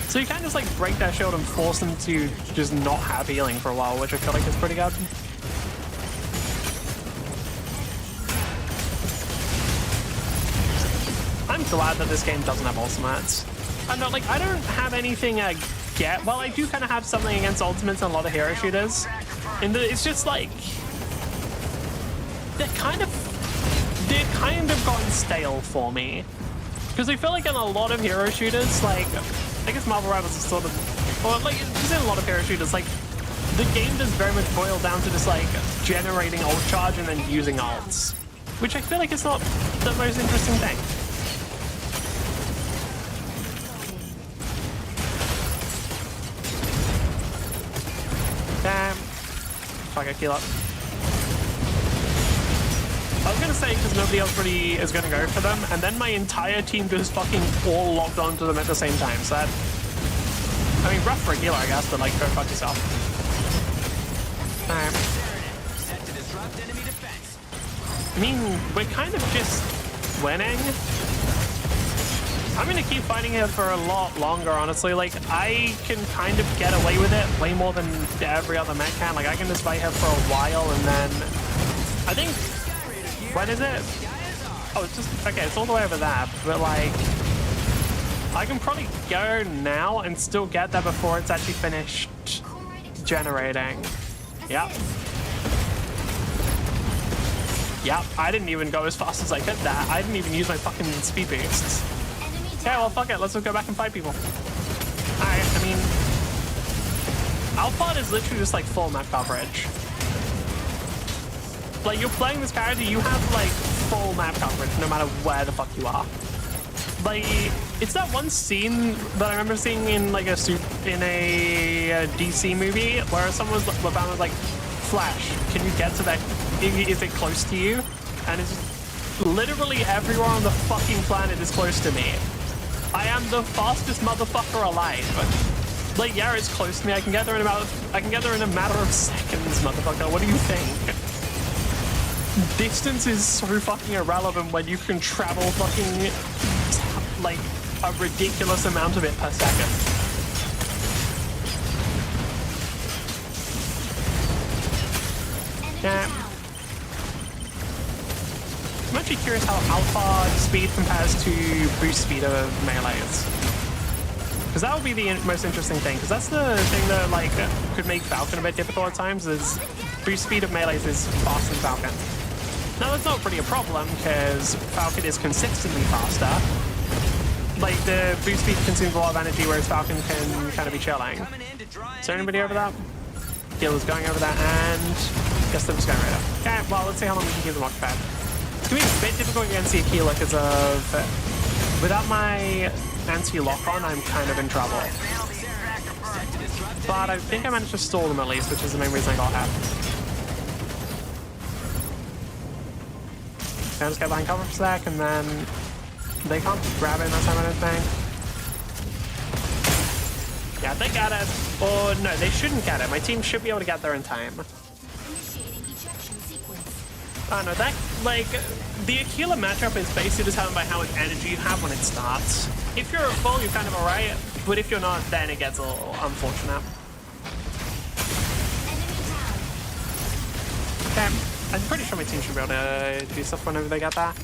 So you can't just like break their shield and force them to just not have healing for a while, which I feel like is pretty good. I'm glad that this game doesn't have ultimates. I'm not like, I don't have anything well, I do kind of have something against ultimates in a lot of hero shooters. And it's just like, they're kind of gotten stale for me. Because I feel like in a lot of hero shooters, like, I guess Marvel Rivals is sort of, or like, just in a lot of hero shooters, like, the game does very much boil down to just, like, generating ult charge and then using ults. Which I feel like is not the most interesting thing. Damn. Fuck, I heal up. I was gonna say because nobody else really is gonna go for them, and then my entire team just fucking all locked onto them at the same time. So that, I mean, rough for a healer, I guess, but like, go fuck yourself. I mean, we're kind of just winning. I'm gonna keep fighting it for a lot longer, honestly. Like, I can kind of get away with it way more than every other mech can. Like, I can just fight her for a while, and then I think. When is it? Oh, it's just, okay, it's all the way over there, but like, I can probably go now and still get there before it's actually finished generating. Yep. Yep, I didn't even go as fast as I could there. I didn't even use my fucking speed boosts. Okay, well, fuck it, let's just go back and fight people. Alright, I mean, Alphard is literally just like full map coverage. Like, you're playing this character, you have, like, full map coverage no matter where the fuck you are. Like, it's that one scene that I remember seeing in, like, a DC movie where someone was like, Flash, can you get to that? Is it close to you? And it's just, literally everywhere on the fucking planet is close to me. I am the fastest motherfucker alive. Like, yeah, it's close to me. I can get there in a matter of seconds, motherfucker. What do you think? Distance is so fucking irrelevant when you can travel fucking like a ridiculous amount of it per second. Yeah. I'm actually curious how alpha speed compares to boost speed of melees. Because that would be the most interesting thing, because that's the thing that like could make Falcon a bit difficult at times, is boost speed of melees is faster than Falcon. Now, that's not really a problem, because Falcon is consistently faster. Like, the boost speed consumes a lot of energy, whereas Falcon can kind of be chilling. Is there anybody over that? Healer's going over that, and I guess they're just going right up. Okay, well, let's see how long we can keep them occupied. It's going to be a bit difficult against the Aquila, because of... without my anti-lock on, I'm kind of in trouble. But I think I managed to stall them at least, which is the main reason I got half. I'll just get behind cover for a sec, and then they can't grab it in that time, I don't think. Yeah, they get it. Or no, they shouldn't get it. My team should be able to get there in time. I don't know, that, like, the Aquila matchup is basically determined by how much energy you have when it starts. If you're at full, you're kind of alright, but if you're not, then it gets a little unfortunate. Okay, I'm pretty sure my team should be able to do stuff whenever they get there.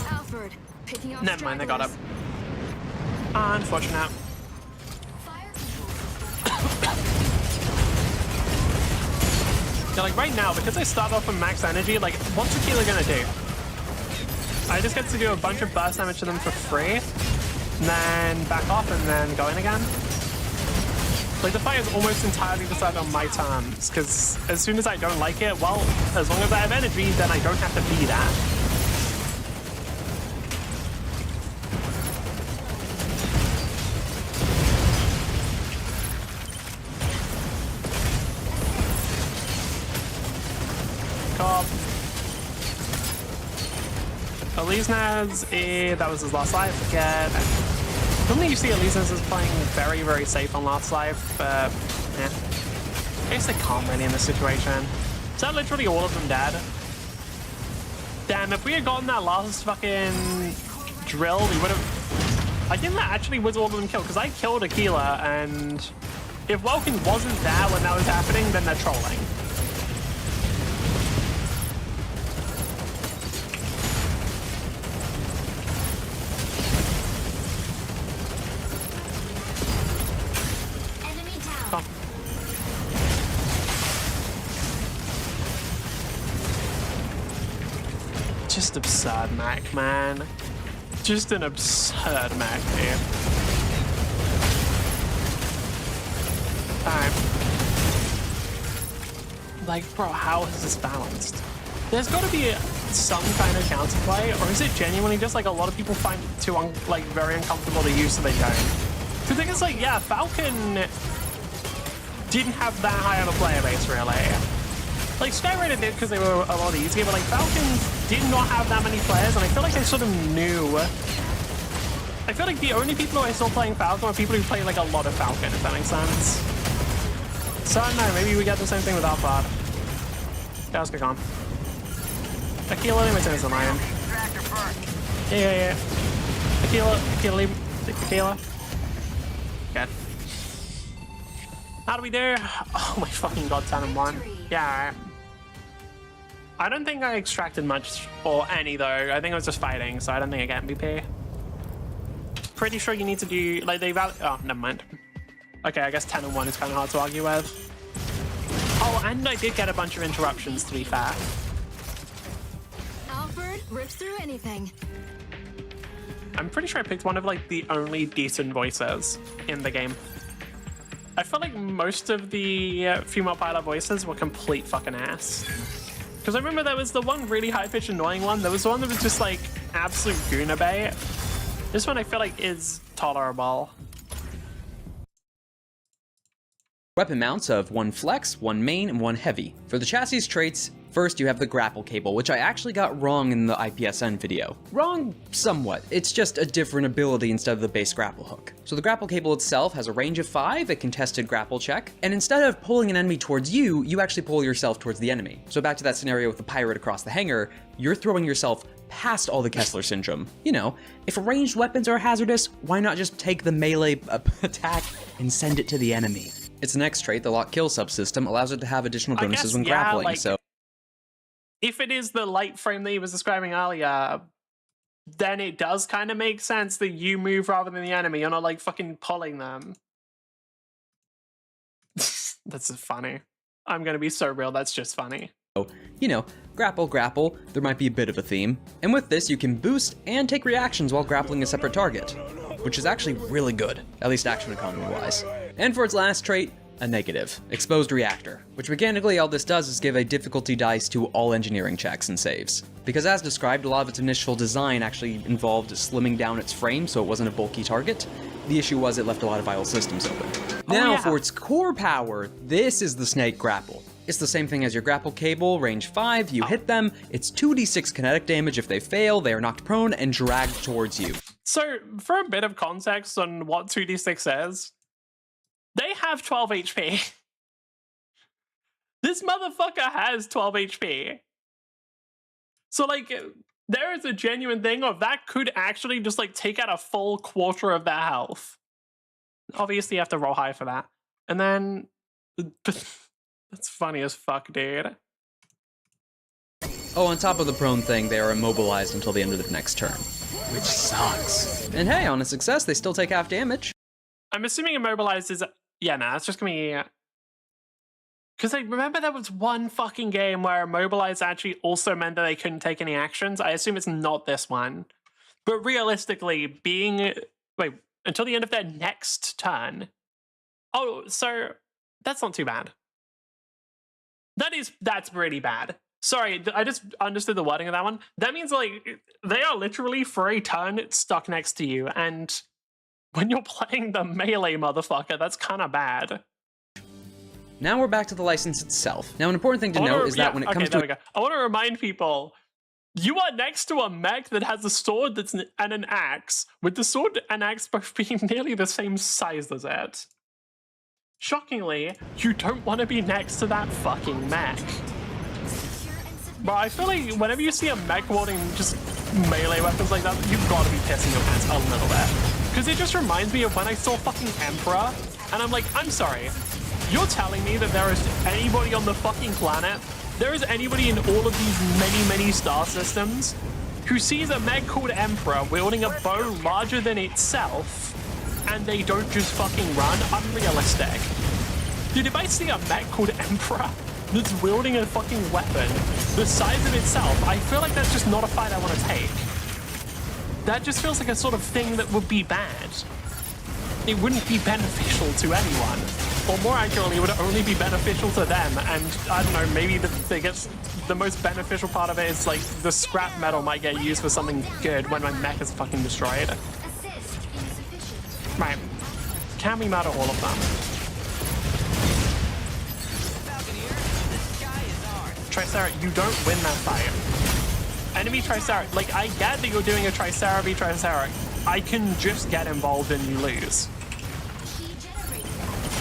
Alfred, picking off Never mind, they got it. stragglers. Unfortunate. Fire control. Yeah, like right now, because I start off with max energy, like, what's Aquila gonna do? I just get to do a bunch of burst damage to them for free, and then back off and then go in again. Like, the fight is almost entirely decided on my terms, because as soon as I don't like it, well, as long as I have energy, then I don't have to be that. Cool. Elizanaz, that was his last life again. Normally you see Elizanaz is playing very, very safe on last life, but yeah. I guess they can't really in this situation. Is that literally all of them dead? Damn, if we had gotten that last fucking drill, we would have... I think that actually was all of them killed, because I killed Aquila, and if Welkin wasn't there when that was happening, then they're trolling. Enemy down. Just absurd Mac, man. Just an absurd Mac, dude. Alright. Like, bro, how is this balanced? There's got to be some kind of counterplay, or is it genuinely just like a lot of people find it too, very uncomfortable to use, so they don't? The thing is, like, yeah, Falcon didn't have that high of a player base, really. Like, Skyrider did because they were a lot easier, but like Falcon did not have that many players, and I feel like I sort of knew. I feel like the only people who I saw playing Falcon are people who play like a lot of Falcon, if that makes sense. So I don't know, maybe we get the same thing with Alphard. Okay, let's go on. Aquila, leave my turn as a lion. Yeah. Aquila, leave. Aquila. Good. How do we do? Oh my fucking god, 10 and 1. Yeah, alright. I don't think I extracted much or any though. I think I was just fighting, so I don't think I get MVP. Pretty sure you need to do like oh, never mind. Okay, I guess 10 and 1 is kind of hard to argue with. Oh, and I did get a bunch of interruptions, to be fair. Alfred rips through anything. I'm pretty sure I picked one of like the only decent voices in the game. I felt like most of the female pilot voices were complete fucking ass. Because I remember there was the one really high-pitched annoying one. There was the one that was just like absolute gooner bait. This one I feel like is tolerable. Weapon mounts of 1 flex, 1 main, and 1 heavy. For the chassis traits, first you have the grapple cable, which I actually got wrong in the IPSN video. Wrong somewhat, it's just a different ability instead of the base grapple hook. So the grapple cable itself has a range of 5, a contested grapple check, and instead of pulling an enemy towards you, you actually pull yourself towards the enemy. So back to that scenario with the pirate across the hangar, you're throwing yourself past all the Kessler syndrome. You know, if ranged weapons are hazardous, why not just take the melee attack and send it to the enemy? Its next trait, the lock-kill subsystem, allows it to have additional bonuses when grappling, like, so... If it is the light frame that he was describing earlier, then it does kind of make sense that you move rather than the enemy. You're not like fucking pulling them. That's just funny. I'm gonna be so real, that's just funny. You know, grapple, there might be a bit of a theme. And with this, you can boost and take reactions while grappling a separate target, which is actually really good, at least action economy-wise. And for its last trait, a negative, exposed reactor, which mechanically all this does is give a difficulty dice to all engineering checks and saves. Because as described, a lot of its initial design actually involved slimming down its frame so it wasn't a bulky target. The issue was it left a lot of vital systems open. Now for its core power, this is the snake grapple. It's the same thing as your grapple cable, range 5, you hit them, it's 2d6 kinetic damage. If they fail, they are knocked prone and dragged towards you. So, for a bit of context on what 2d6 is, they have 12 HP. This motherfucker has 12 HP. So, like, there is a genuine thing of that could actually just, like, take out a full quarter of their health. Obviously, you have to roll high for that. And then... That's funny as fuck, dude. Oh, on top of the prone thing, they are immobilized until the end of the next turn, which sucks. And hey, on a success, they still take half damage. I'm assuming immobilized is... Yeah, nah, it's just gonna be... Because, like, remember there was one fucking game where immobilized actually also meant that they couldn't take any actions? I assume it's not this one. But realistically, being... Wait, until the end of their next turn... Oh, so... That's not too bad. That's pretty bad. Sorry, I just understood the wording of that one. That means, like, they are literally for a turn stuck next to you, and when you're playing the melee motherfucker, that's kind of bad. Now we're back to the license itself. Now, an important thing to note is that when it comes to... I want to remind people, you are next to a mech that has a sword and an axe, with the sword and axe both being nearly the same size as it. Shockingly, you don't want to be next to that fucking mech. But I feel like whenever you see a mech wielding just melee weapons like that, you've got to be pissing your pants a little bit. Because it just reminds me of when I saw fucking Emperor, and I'm like, I'm sorry, you're telling me that there is anybody on the fucking planet, there is anybody in all of these many star systems who sees a mech called Emperor wielding a bow larger than itself, and they don't just fucking run? Unrealistic. Dude, if I see a mech called Emperor that's wielding a fucking weapon the size of itself, I feel like that's just not a fight I want to take. That just feels like a sort of thing that would be bad. It wouldn't be beneficial to anyone. Or more accurately, it would only be beneficial to them, and I don't know, maybe the most beneficial part of it is like the scrap metal might get used for something good when my mech is fucking destroyed. Right. Can we murder all of them? Tricera, you don't win that fight. Enemy Tricera, like, I get that you're doing a Tricera v Tricera. I can just get involved and you lose.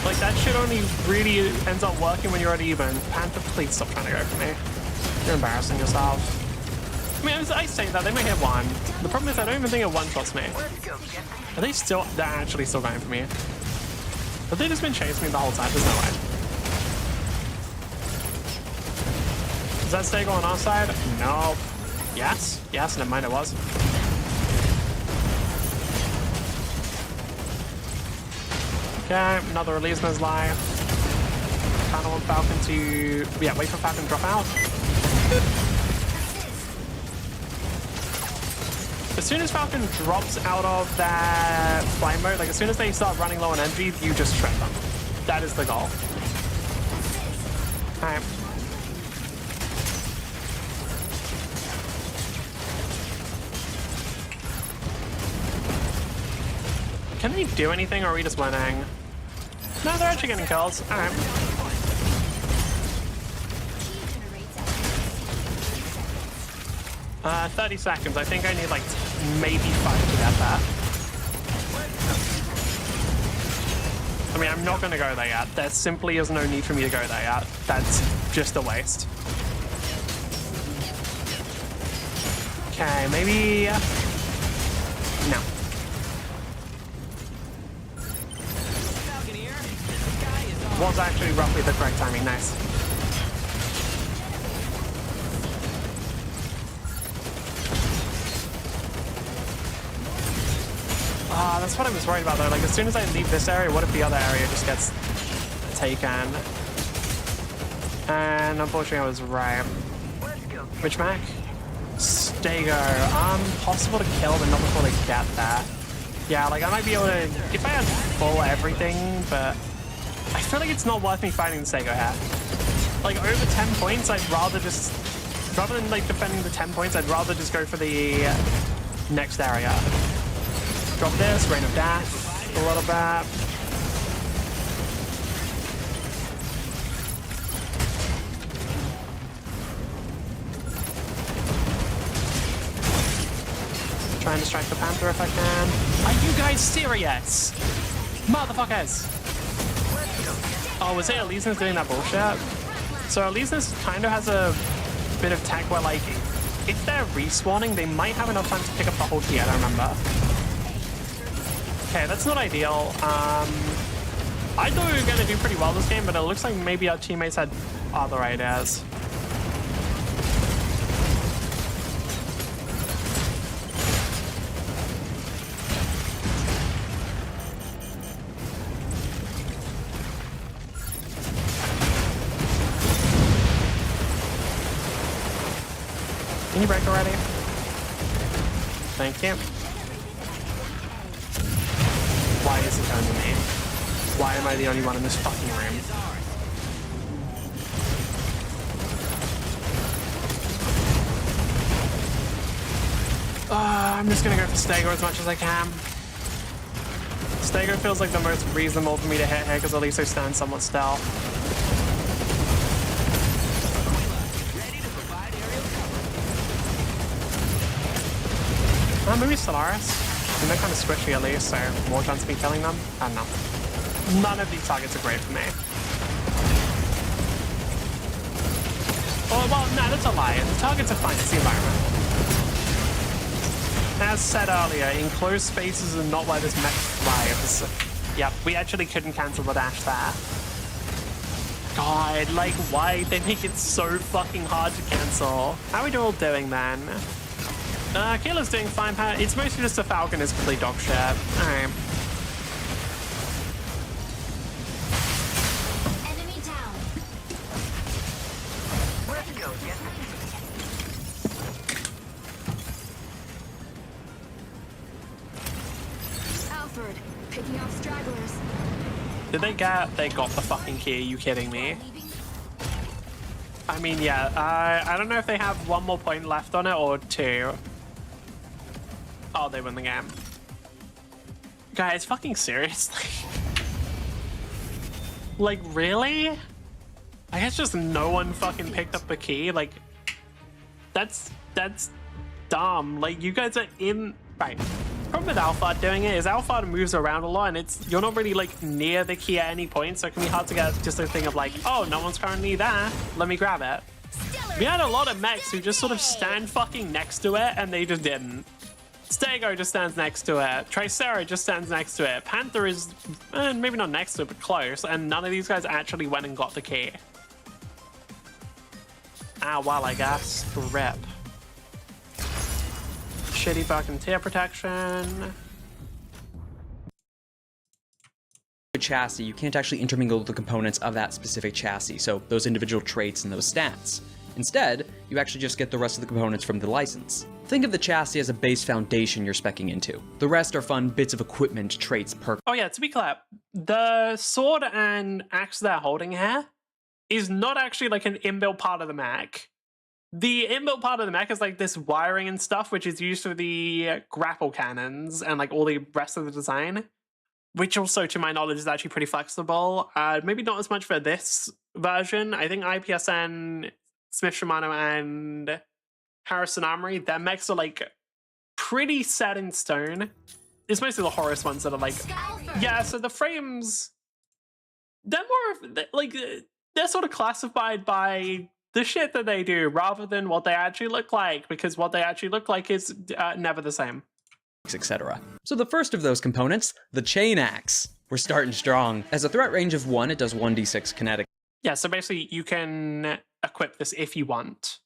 Like, that shit only really ends up working when you're at even. Panther, please stop trying to go for me. You're embarrassing yourself. I mean, I say that, they might hit one. The problem is I don't even think it one-shots me. Are they still... They're actually still going for me. Have they just been chasing me the whole time? There's no way. Does that stay on our side? No. Yes? Yes, never mind, it was. Okay, another release nose live. Kind of want Falcon to... Yeah, wait for Falcon to drop out. As soon as Falcon drops out of that fly mode, like as soon as they start running low on energy, you just shred them. That is the goal. Alright. Can they do anything, or are we just winning? No, they're actually getting kills. Alright. 30 seconds. I think I need like maybe 5 to get that. I mean, I'm not going to go there yet. There simply is no need for me to go there yet. That's just a waste. Okay, maybe... No. Was actually roughly the correct timing. Nice. That's what I was worried about though. Like as soon as I leave this area, what if the other area just gets taken? And unfortunately I was right. Which mech? Stego. Possible to kill, but not before they get that. Yeah, like I might be able to, if I had full everything, but I feel like it's not worth me fighting the Stego here. Like over 10 points, I'd rather just, rather than like defending the 10 points, I'd rather just go for the next area. Drop this, Rain of Death, a little bit. Try and distract the Panther if I can. Are you guys serious? Motherfuckers! Oh, was it Elysium's doing that bullshit? So at least this kind of has a bit of tech where, like, if they're respawning, they might have enough time to pick up the whole key. I don't remember. Okay, that's not ideal. I thought we were going to do pretty well this game, but it looks like maybe our teammates had other ideas. Can you break already? Thank you. Why is it going to me? Why am I the only one in this fucking room? I'm just gonna go for Stego as much as I can. Stego feels like the most reasonable for me to hit here because at least I stand somewhat still. Maybe Solaris. And they're kind of squishy at least, so more chance of me killing them. I don't know. None of these targets are great for me. Oh, well, no, that's a lie. The targets are fine. It's the environment. As said earlier, enclosed spaces are not where this mech thrives. Yep, we actually couldn't cancel the dash there. God, like, why? They make it so fucking hard to cancel. How are we all doing then? Kayla's doing fine, Pat. It's mostly just the Falcon is complete dog shit. Alright. Enemy down. Where'd you go, Jen? Alfred, picking off stragglers. Did they get... They got the fucking key. Are you kidding me? I mean, yeah. I don't know if they have one more point left on it or two. Oh, they win the game. Guys, fucking seriously? Like, really? I guess just no one fucking picked up the key. Like, that's dumb. Like, you guys are in... Right. Problem with Alphard doing it is Alphard moves around a lot and you're not really, like, near the key at any point, so it can be hard to get just a thing of like, oh, no one's currently there. Let me grab it. We had a lot of mechs who just sort of stand fucking next to it and they just didn't. Stego just stands next to it. Tricera just stands next to it. Panther is maybe not next to it, but close. And none of these guys actually went and got the key. Ah, well, I guess. Rip. Shitty fucking tier protection. A chassis, you can't actually intermingle the components of that specific chassis, so those individual traits and those stats. Instead, you actually just get the rest of the components from the license. Think of the chassis as a base foundation you're speccing into. The rest are fun bits of equipment, traits, perks. Oh yeah, to be clear, the sword and axe they're holding here is not actually like an inbuilt part of the mech. The inbuilt part of the mech is like this wiring and stuff, which is used for the grapple cannons and like all the rest of the design, which also, to my knowledge, is actually pretty flexible. Maybe not as much for this version. I think IPSN, Smith Shimano, and Harrison Armory, their mechs are like pretty set in stone. It's mostly the Horus ones that are like, yeah, so the frames, they're more of, like, they're sort of classified by the shit that they do rather than what they actually look like, because what they actually look like is never the same. Etc. So the first of those components, the chain axe. We're starting strong. As a threat range of 1, it does 1d6 kinetic. Yeah, so basically you can equip this if you want.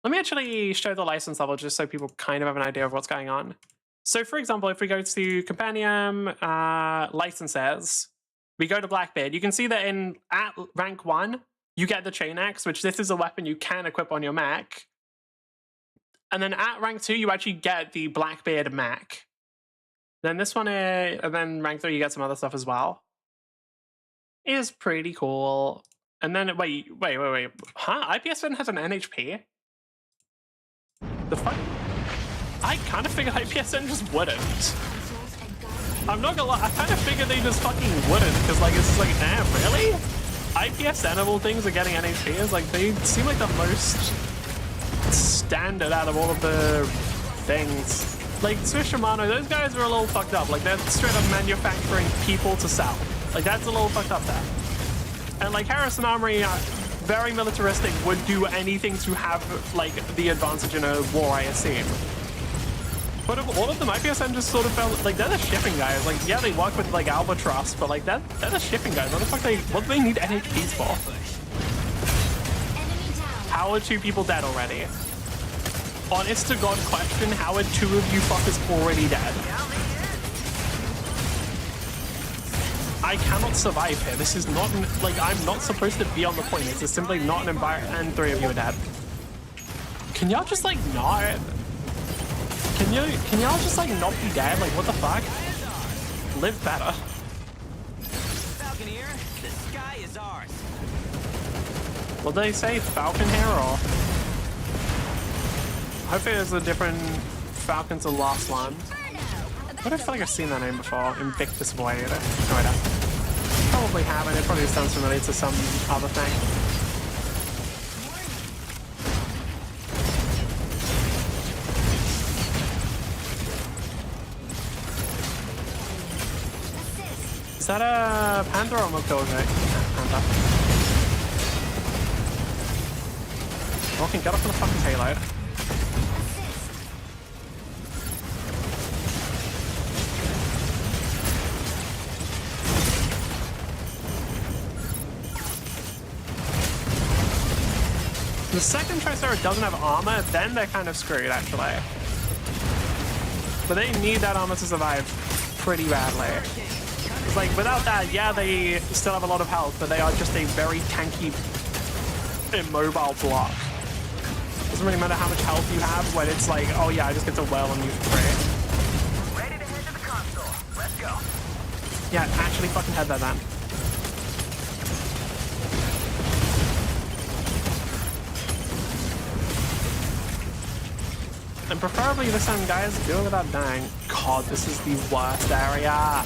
Let me actually show the license level just so people kind of have an idea of what's going on. So for example, if we go to Compendium, licenses, we go to Blackbeard, you can see that at rank 1, you get the chain axe, which this is a weapon you can equip on your mech. And then at rank 2, you actually get the Blackbeard mech. Then this one, and then rank 3, you get some other stuff as well. It is pretty cool. And then, wait. Huh? IPSN has an NHP? The fuck? I kind of figured IPSN just wouldn't. I'm not gonna lie, I kind of figured they just fucking wouldn't, because like, it's just like, really? IPSN of all things are getting NHPs? Like, they seem like the most standard out of all of the things. Like, Swiss Shimano, those guys are a little fucked up. Like, they're straight up manufacturing people to sell. Like, that's a little fucked up there. And like, Harrison Armory, very militaristic, would do anything to have like the advantage in a war, I assume. But of all of them, IPSM just sort of felt like they're the shipping guys. Like, yeah, they work with like Albatross, but like they're the shipping guys. What the fuck what do they need NHPs for? Enemy down. How are 2 people dead already? Honest to God question, how are 2 of you fuckers already dead? I cannot survive here. This is not, like, I'm not supposed to be on the point. This is simply not an environment, and 3 of you are dead. Can y'all just, like, not? Can y'all just, like, not be dead? Like, what the fuck? Live better. Falcon here. The sky is ours. What did they say? Falcon here, or? Hopefully there's a different Falcon to last one. What I feel like I've seen that name before? Invictus Void. No, I don't. Probably haven't. It probably sounds familiar to some other thing. Is that a Panther or Mokoge? Panther. Walking, get off on the fucking payload. The second Tricera doesn't have armor, then they're kind of screwed, actually. But they need that armor to survive pretty badly. It's like, without that, yeah, they still have a lot of health, but they are just a very tanky, immobile block. Doesn't really matter how much health you have when it's like, oh yeah, I just get to well on you for free. Ready to head to the console. Let's go. Yeah, actually fucking head that then. And preferably this time, guys, do it without dying. God, this is the worst area.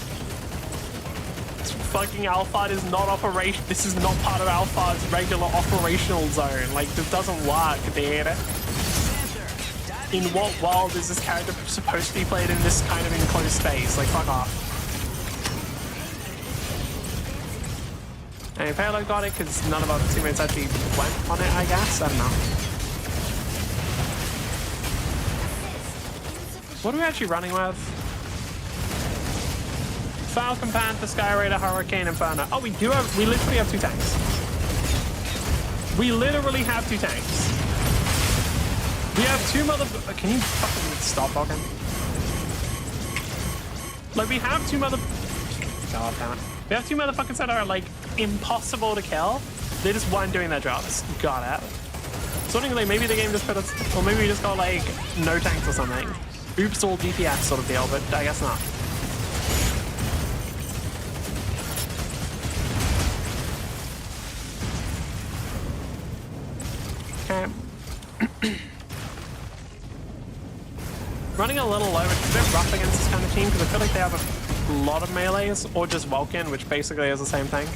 This fucking Alphard is not operation. This is not part of Alphard's regular operational zone. Like, this doesn't work, dude. In what world is this character supposed to be played in this kind of enclosed space? Like, fuck off. And Payload got it because none of our teammates actually went on it, I guess. I don't know. What are we actually running with? Falcon, Panther, Sky Raider, Hurricane, Inferno. Oh, we literally have 2 tanks. We literally have 2 tanks. We have 2 can you fucking stop talking? Like, we have 2 God damn it. We have 2 motherfuckers that are, like, impossible to kill. They just weren't doing their jobs. Got it. Something like maybe the game just put us, or maybe we just got, like, no tanks or something. Oops, all DPS sort of deal, but I guess not. Okay. Running a little low, it's a bit rough against this kind of team because I feel like they have a lot of melees, or just Vulcan, which basically is the same thing.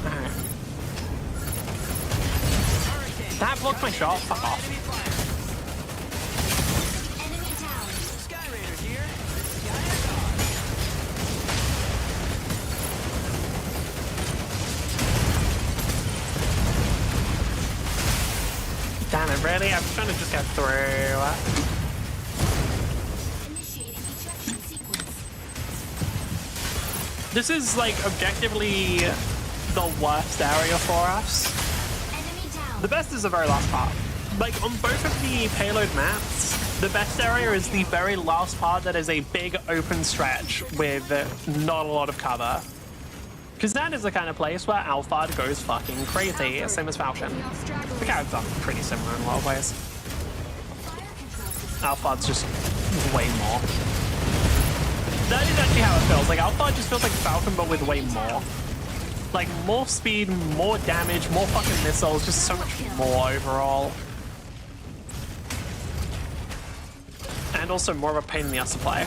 Alright. That blocked my shot, fuck off. Damn it, really? I'm trying to just get through. Initiating ejection sequence. This is, like, objectively the worst area for us. Enemy down. The best is the very last part. Like, on both of the payload maps, the best area is the very last part that is a big open stretch with not a lot of cover. Because that is the kind of place where Alphard goes fucking crazy, same as Falcon. The characters are pretty similar in a lot of ways. Alphard's just way more. That is actually how it feels. Like, Alphard just feels like Falcon, but with way more. Like, more speed, more damage, more fucking missiles, just so much more overall. And also more of a pain in the ass to play.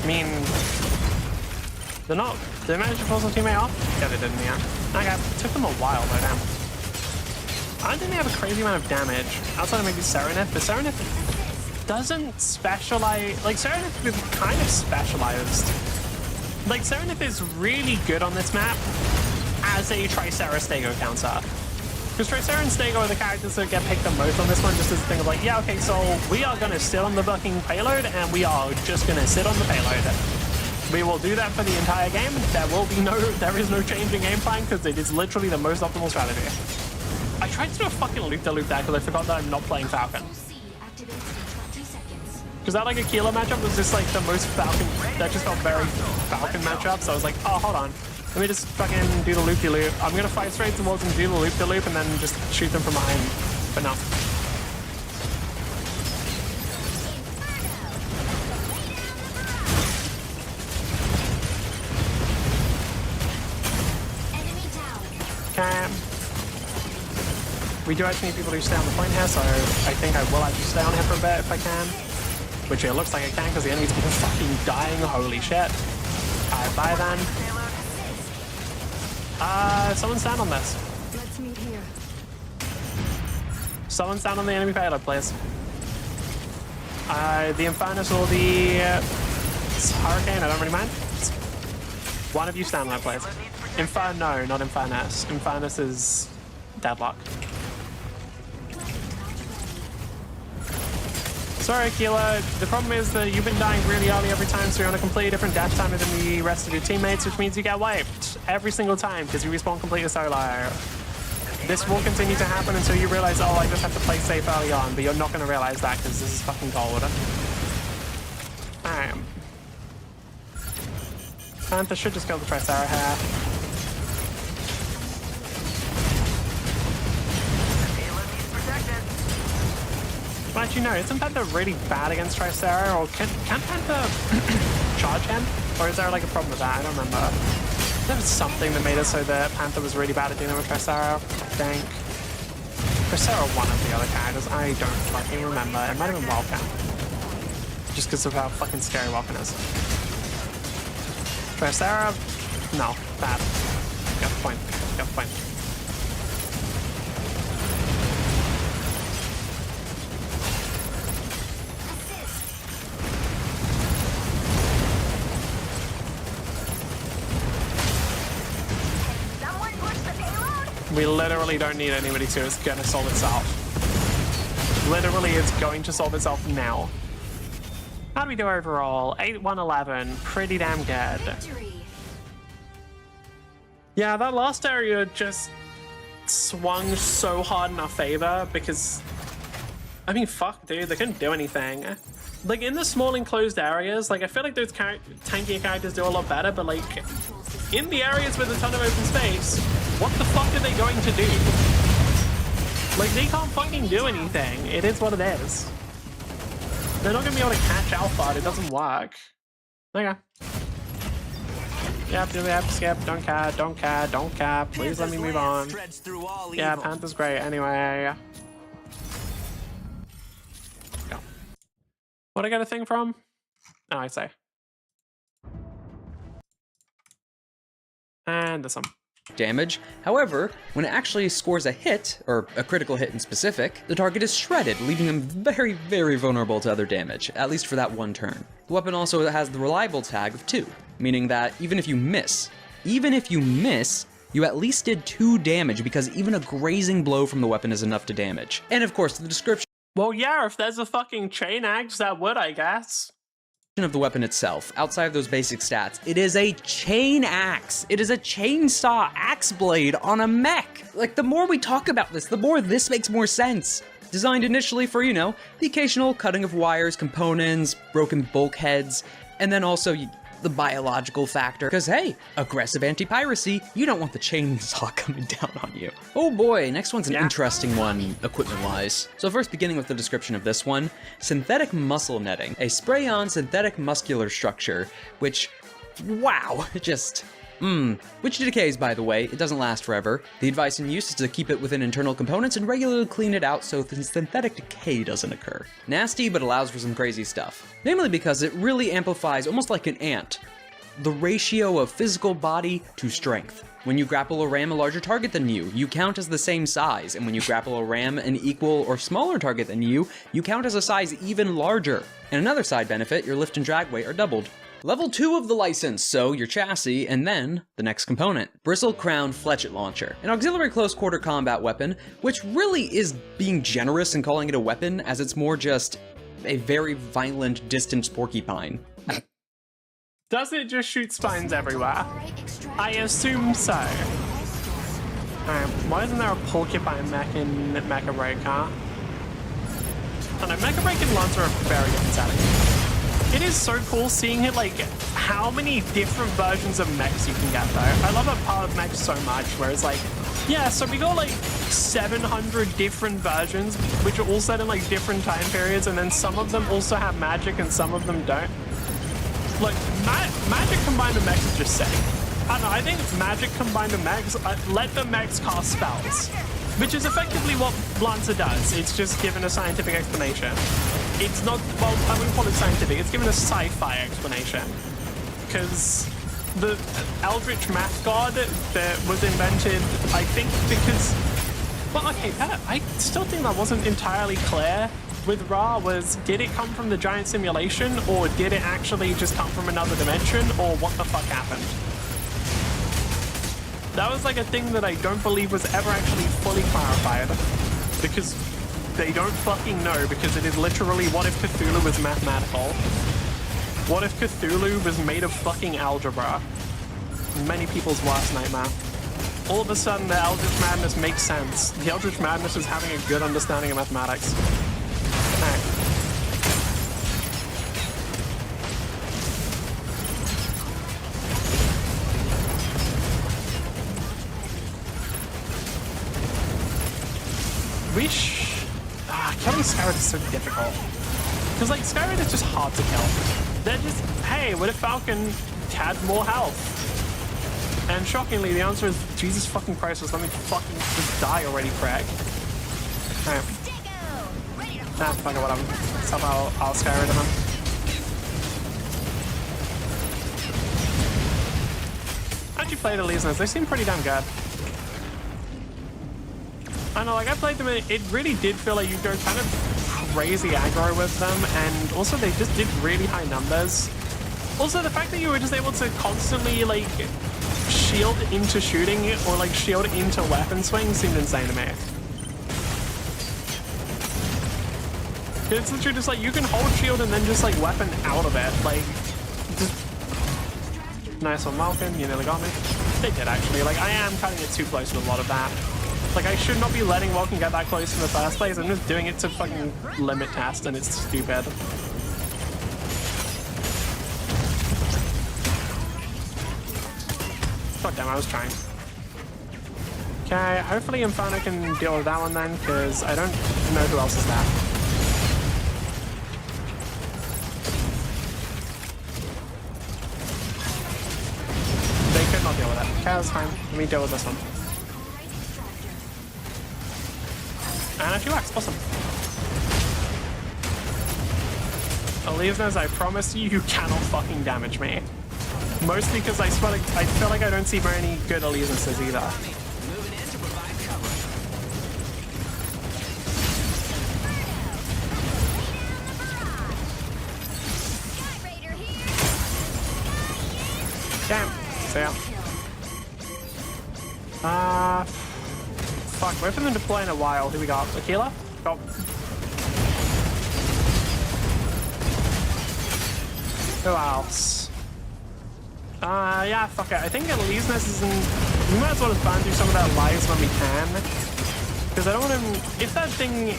I mean, They're not... Did they manage to force their teammate off? Yeah, they did in the end. Okay, it took them a while though, damn. I don't think they have a crazy amount of damage, outside of maybe Serenith, but Serenith doesn't specialize... Like, Serenith is kind of specialized. Like, Serenith is really good on this map as a Tricera Stego counter. Because Tricera and Stego are the characters that get picked the most on this one, just as a thing of like, yeah, okay, so we are going to sit on the fucking payload, and we are just going to sit on the payload. We will do that for the entire game. There is no change in game plan, because it is literally the most optimal strategy. I tried to do a fucking loop-de-loop there, because I forgot that I'm not playing Falcon. Because that, like, Aquila matchup was just, like, the most Falcon... That just felt very Falcon matchup, so I was like, oh, hold on. Let me just fucking do the loop-de-loop. I'm gonna fight straight towards them, do the loop-de-loop, and then just shoot them from behind. But no. Okay. We do actually need people to stay on the point here, so I think I will actually stay on here for a bit if I can. Which it looks like I can, because the enemy's all fucking dying. Holy shit. Alright, bye then. Someone stand on this. Let's meet here. Someone stand on the enemy payload, please. The Infernus or the Hurricane, I don't really mind. One of you stand there, please. Inferno, not Infernus. Infernus is Deadlock. Sorry, Aquila. The problem is that you've been dying really early every time, so you're on a completely different death timer than the rest of your teammates, which means you get wiped every single time because you respawn completely solo. This will continue to happen until you realize, oh, I just have to play safe early on, but you're not going to realize that because this is fucking gold. Alright. Panther should just kill the Tricera here. Well, actually, no, isn't Panther really bad against Tricera? Or can Panther charge him? Or is there like a problem with that? I don't remember. There was something that made it so that Panther was really bad at dealing with Tricera, I think. Tricera one of the other characters, I don't fucking remember. It might have been Welcome. Just because of how fucking scary Welcome is. Tricera? No, bad. Got the point. Got the point. We literally don't need anybody to. It's gonna solve itself. Literally, it's going to solve itself now. How do we do overall? 8-1-11. Pretty damn good. Yeah, that last area just swung so hard in our favor because... I mean, fuck, dude. They couldn't do anything. Like, in the small enclosed areas, like, I feel like those tankier characters do a lot better, but, like, in the areas with a ton of open space, what the fuck are they going to do? Like, they can't fucking do anything. It is what it is. They're not gonna be able to catch Alpha. It doesn't work. Okay. Yep, do we have to skip? Don't care, don't care, don't care. Please let me move on. Yeah, Panther's great anyway. Go. What'd I get a thing from? Oh, I say. And this one. Damage. However, when it actually scores a hit, or a critical hit in specific, the target is shredded, leaving them very, very vulnerable to other damage, at least for that one turn. The weapon also has the reliable tag of 2, meaning that even if you miss, you at least did 2 damage because even a grazing blow from the weapon is enough to damage. And of course, the description Well, yeah, if there's a fucking chain axe, that would, I guess. Of the weapon itself, outside of those basic stats, it is a chain axe. It is a chainsaw axe blade on a mech. Like, the more we talk about this, the more this makes more sense. Designed initially for, you know, the occasional cutting of wires, components, broken bulkheads, and then also the biological factor. Because, hey, aggressive anti-piracy, you don't want the chainsaw coming down on you. Oh boy, next one's an interesting one, equipment-wise. So first, beginning with the description of this one, synthetic muscle netting, a spray-on synthetic muscular structure, which, wow, just... which decays, by the way. It doesn't last forever. The advice in use is to keep it within internal components and regularly clean it out so the synthetic decay doesn't occur. Nasty, but allows for some crazy stuff. Namely because it really amplifies, almost like an ant, the ratio of physical body to strength. When you grapple or ram a larger target than you count as the same size, and when you grapple or ram an equal or smaller target than you count as a size even larger. And another side benefit, your lift and drag weight are doubled. Level 2 of the license, so your chassis, and then the next component. Bristle Crown Fletchet Launcher, an auxiliary close quarter combat weapon, which really is being generous in calling it a weapon, as it's more just a very violent distance porcupine. Does it just shoot spines everywhere? I assume so. Alright, why isn't there a porcupine mech in Mecha Break, huh? I don't know, Mecha Break and Lancer are very different settings. It is so cool seeing it, like, how many different versions of mechs you can get, though. I love a part of mechs so much, where it's like, yeah, so we got, like, 700 different versions, which are all set in, like, different time periods, and then some of them also have magic and some of them don't. Like, magic combined with mechs is just sick. I don't know, I think magic combined with mechs, let the mechs cast spells, which is effectively what Lancer does. It's just given a scientific explanation. It's not, well, I wouldn't call it scientific, it's given a sci-fi explanation. Because the Eldritch Math God that was invented, I think because, well, okay, that, I still think that wasn't entirely clear with Ra, was did it come from the giant simulation, or did it actually just come from another dimension, or what the fuck happened? That was like a thing that I don't believe was ever actually fully clarified, because they don't fucking know, because it is literally what if Cthulhu was mathematical? What if Cthulhu was made of fucking algebra? Many people's worst nightmare. All of a sudden the Eldritch Madness makes sense. The Eldritch Madness is having a good understanding of mathematics. Alright. Killing Skyrid is so difficult. Because, like, Skyrid is just hard to kill. They're just, hey, what if Falcon had more health? And shockingly, the answer is, Jesus fucking Christ, let me fucking just die already, Craig. Alright. Nah, fuck it, whatever. Somehow I'll Skyrid him. How'd you play the Leesners? They seem pretty damn good. I know, like, I played them, and it really did feel like you go kind of crazy aggro with them, and also they just did really high numbers. Also, the fact that you were just able to constantly, like, shield into shooting, or, like, shield into weapon swing seemed insane to me. It's literally just like, you can hold shield and then just, like, weapon out of it, like, just... Nice one, Malkin, you nearly got me. They did, actually. Like, I am cutting it too close with a lot of that. Like, I should not be letting Vulcan get that close in the first place. I'm just doing it to fucking limit test, and it's stupid. God damn, I was trying. Okay, hopefully Inferno can deal with that one then, because I don't know who else is that. They could not deal with it. Okay, that's fine. Let me deal with this one. And a few X, awesome. Leesners, I promise you, you cannot fucking damage me. Mostly because I feel like I don't see very many good Leesnesses either. Damn. So yeah. Fuck, we haven't been deploying in a while. Who we got? Aquila? Oh. Who else? Yeah, fuck it. I think Leesness isn't... We might as well just burn through some of their lives when we can. Because I don't want to... If that thing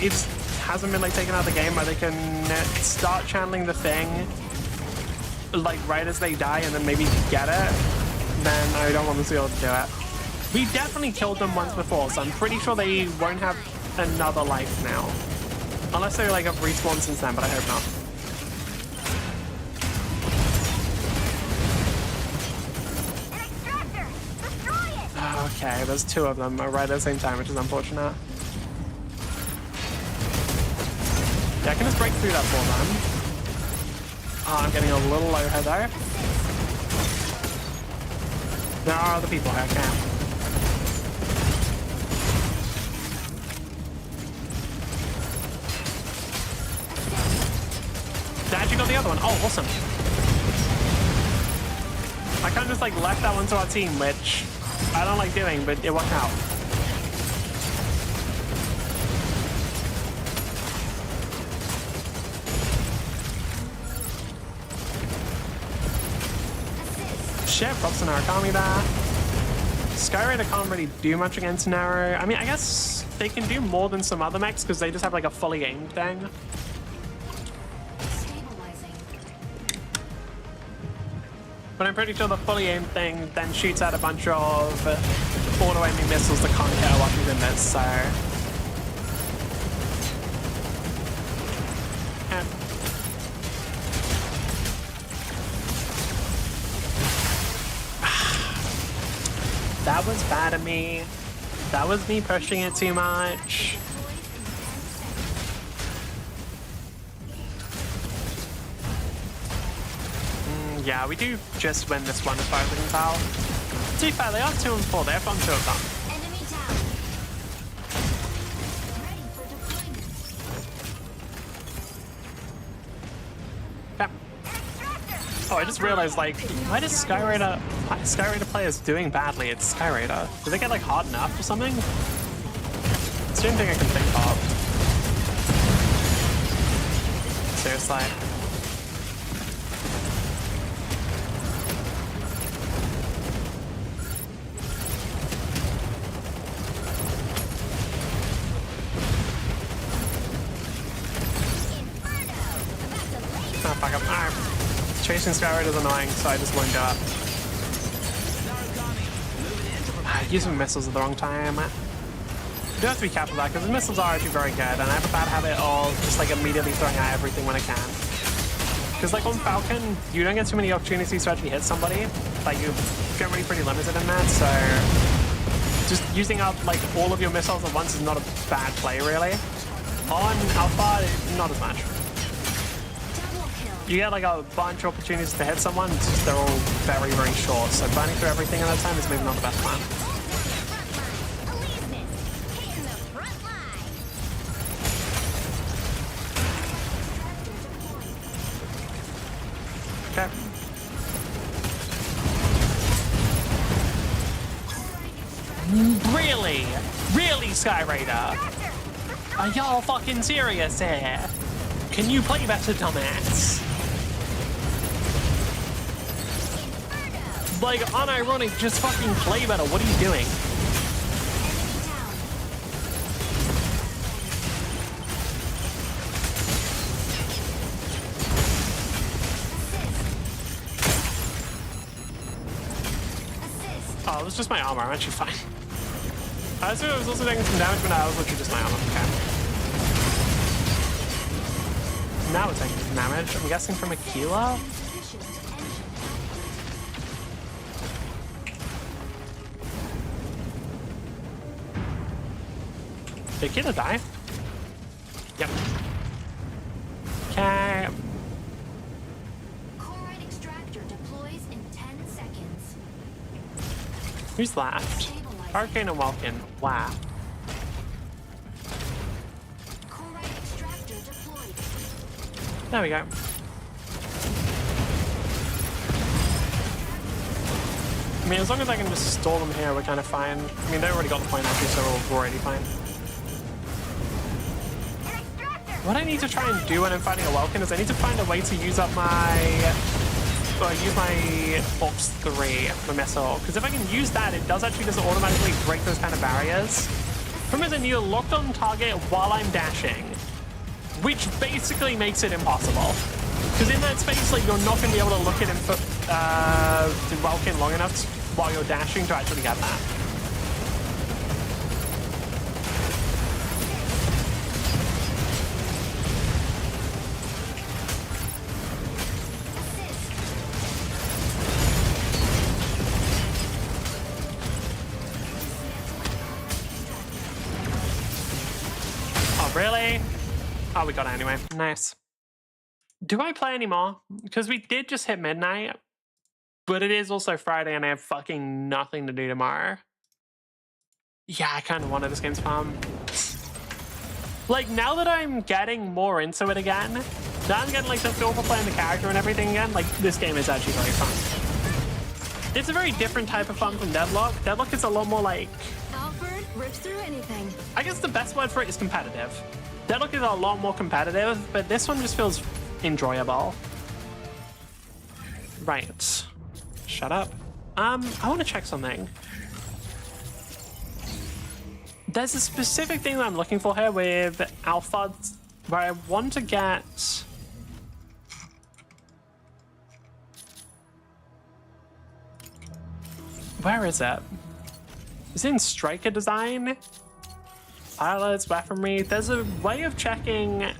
hasn't been, like, taken out of the game, where they can start channeling the thing, like, right as they die and then maybe get it, then I don't want them to be able to do it. We definitely killed them once before, so I'm pretty sure they won't have another life now. Unless they, like, have respawned since then, but I hope not. Okay, there's two of them right at the same time, which is unfortunate. Yeah, I can just break through that for them. Oh, I'm getting a little low here though. There are other people here, okay. Dad, you got the other one. Oh, awesome. I kind of just like left that one to our team, which I don't like doing, but it worked out. Shit, props to Narukami there. Skyraider can't really do much against Naru. I mean, I guess they can do more than some other mechs because they just have like a fully aimed thing. But I'm pretty sure the fully aimed thing then shoots out a bunch of auto-aiming missiles that can't hit her while she's in this, so... Yeah. That was bad of me. That was me pushing it too much. Yeah, we do just win this one as far as I can tell. To be fair, they are 2 and 4. They have gone 2 of them. Enemy down. Ready for deployment. Yeah. Oh, I just realized, like, why is Skyraider players doing badly? It's Skyraider. Do they get, like, hard enough or something? It's the only thing I can think of. Seriously. Oh, fuck up. Alright. Chasing Skyraider is annoying, so I just won't do it. Using missiles at the wrong time. You do have to be careful of that, because the missiles are actually very good, and I have a bad habit of just like immediately throwing out everything when I can. Because like on Falcon, you don't get too many opportunities to actually hit somebody. Like you're generally pretty limited in that, so just using up like all of your missiles at once is not a bad play really. On Alpha, not as much. You get like a bunch of opportunities to hit someone, it's just they're all very, very short. So burning through everything at that time is maybe not the best plan. Okay. Really? Really, Skyraider? Are y'all fucking serious here? Can you play better, dumbass? Like, unironic, just fucking play better. What are you doing? Oh, it was just my armor. I'm actually fine. I was also taking some damage, but now it was literally just my armor. Okay. Now we're taking some damage. I'm guessing from Aquila? Did Aquila die? Yep. Okay. Chloride extractor deploys in 10 seconds. Who's left? Arcane and Welkin. Wow. Chloride extractor deployed. There we go. I mean, as long as I can just stall them here, we're kind of fine. I mean, they already got the point actually, so we're already fine. What I need to try and do when I'm fighting a Welkin is I need to find a way to use up my... use my Ops 3, my missile. Because if I can use that, it does actually just automatically break those kind of barriers. Problem is, you're locked on target while I'm dashing, which basically makes it impossible. Because in that space, like, you're not going to be able to look at him for the Welkin long enough while you're dashing to actually get that. Really? Oh, we got it anyway. Nice. Do I play anymore? Because we did just hit midnight. But it is also Friday and I have fucking nothing to do tomorrow. Yeah, I kind of wanted this game's fun. Like, now that I'm getting more into it again, now I'm getting like the feel for playing the character and everything again, like this game is actually very fun. It's a very different type of fun from Deadlock. Deadlock is a lot more like... Alfred rips through anything. I guess the best word for it is competitive. Deadlock is a lot more competitive, but this one just feels enjoyable. Right. Shut up. I want to check something. There's a specific thing that I'm looking for here with Alpha where I want to get... Where is it? Is it in Striker Design? Pilots, weaponry. There's a way of checking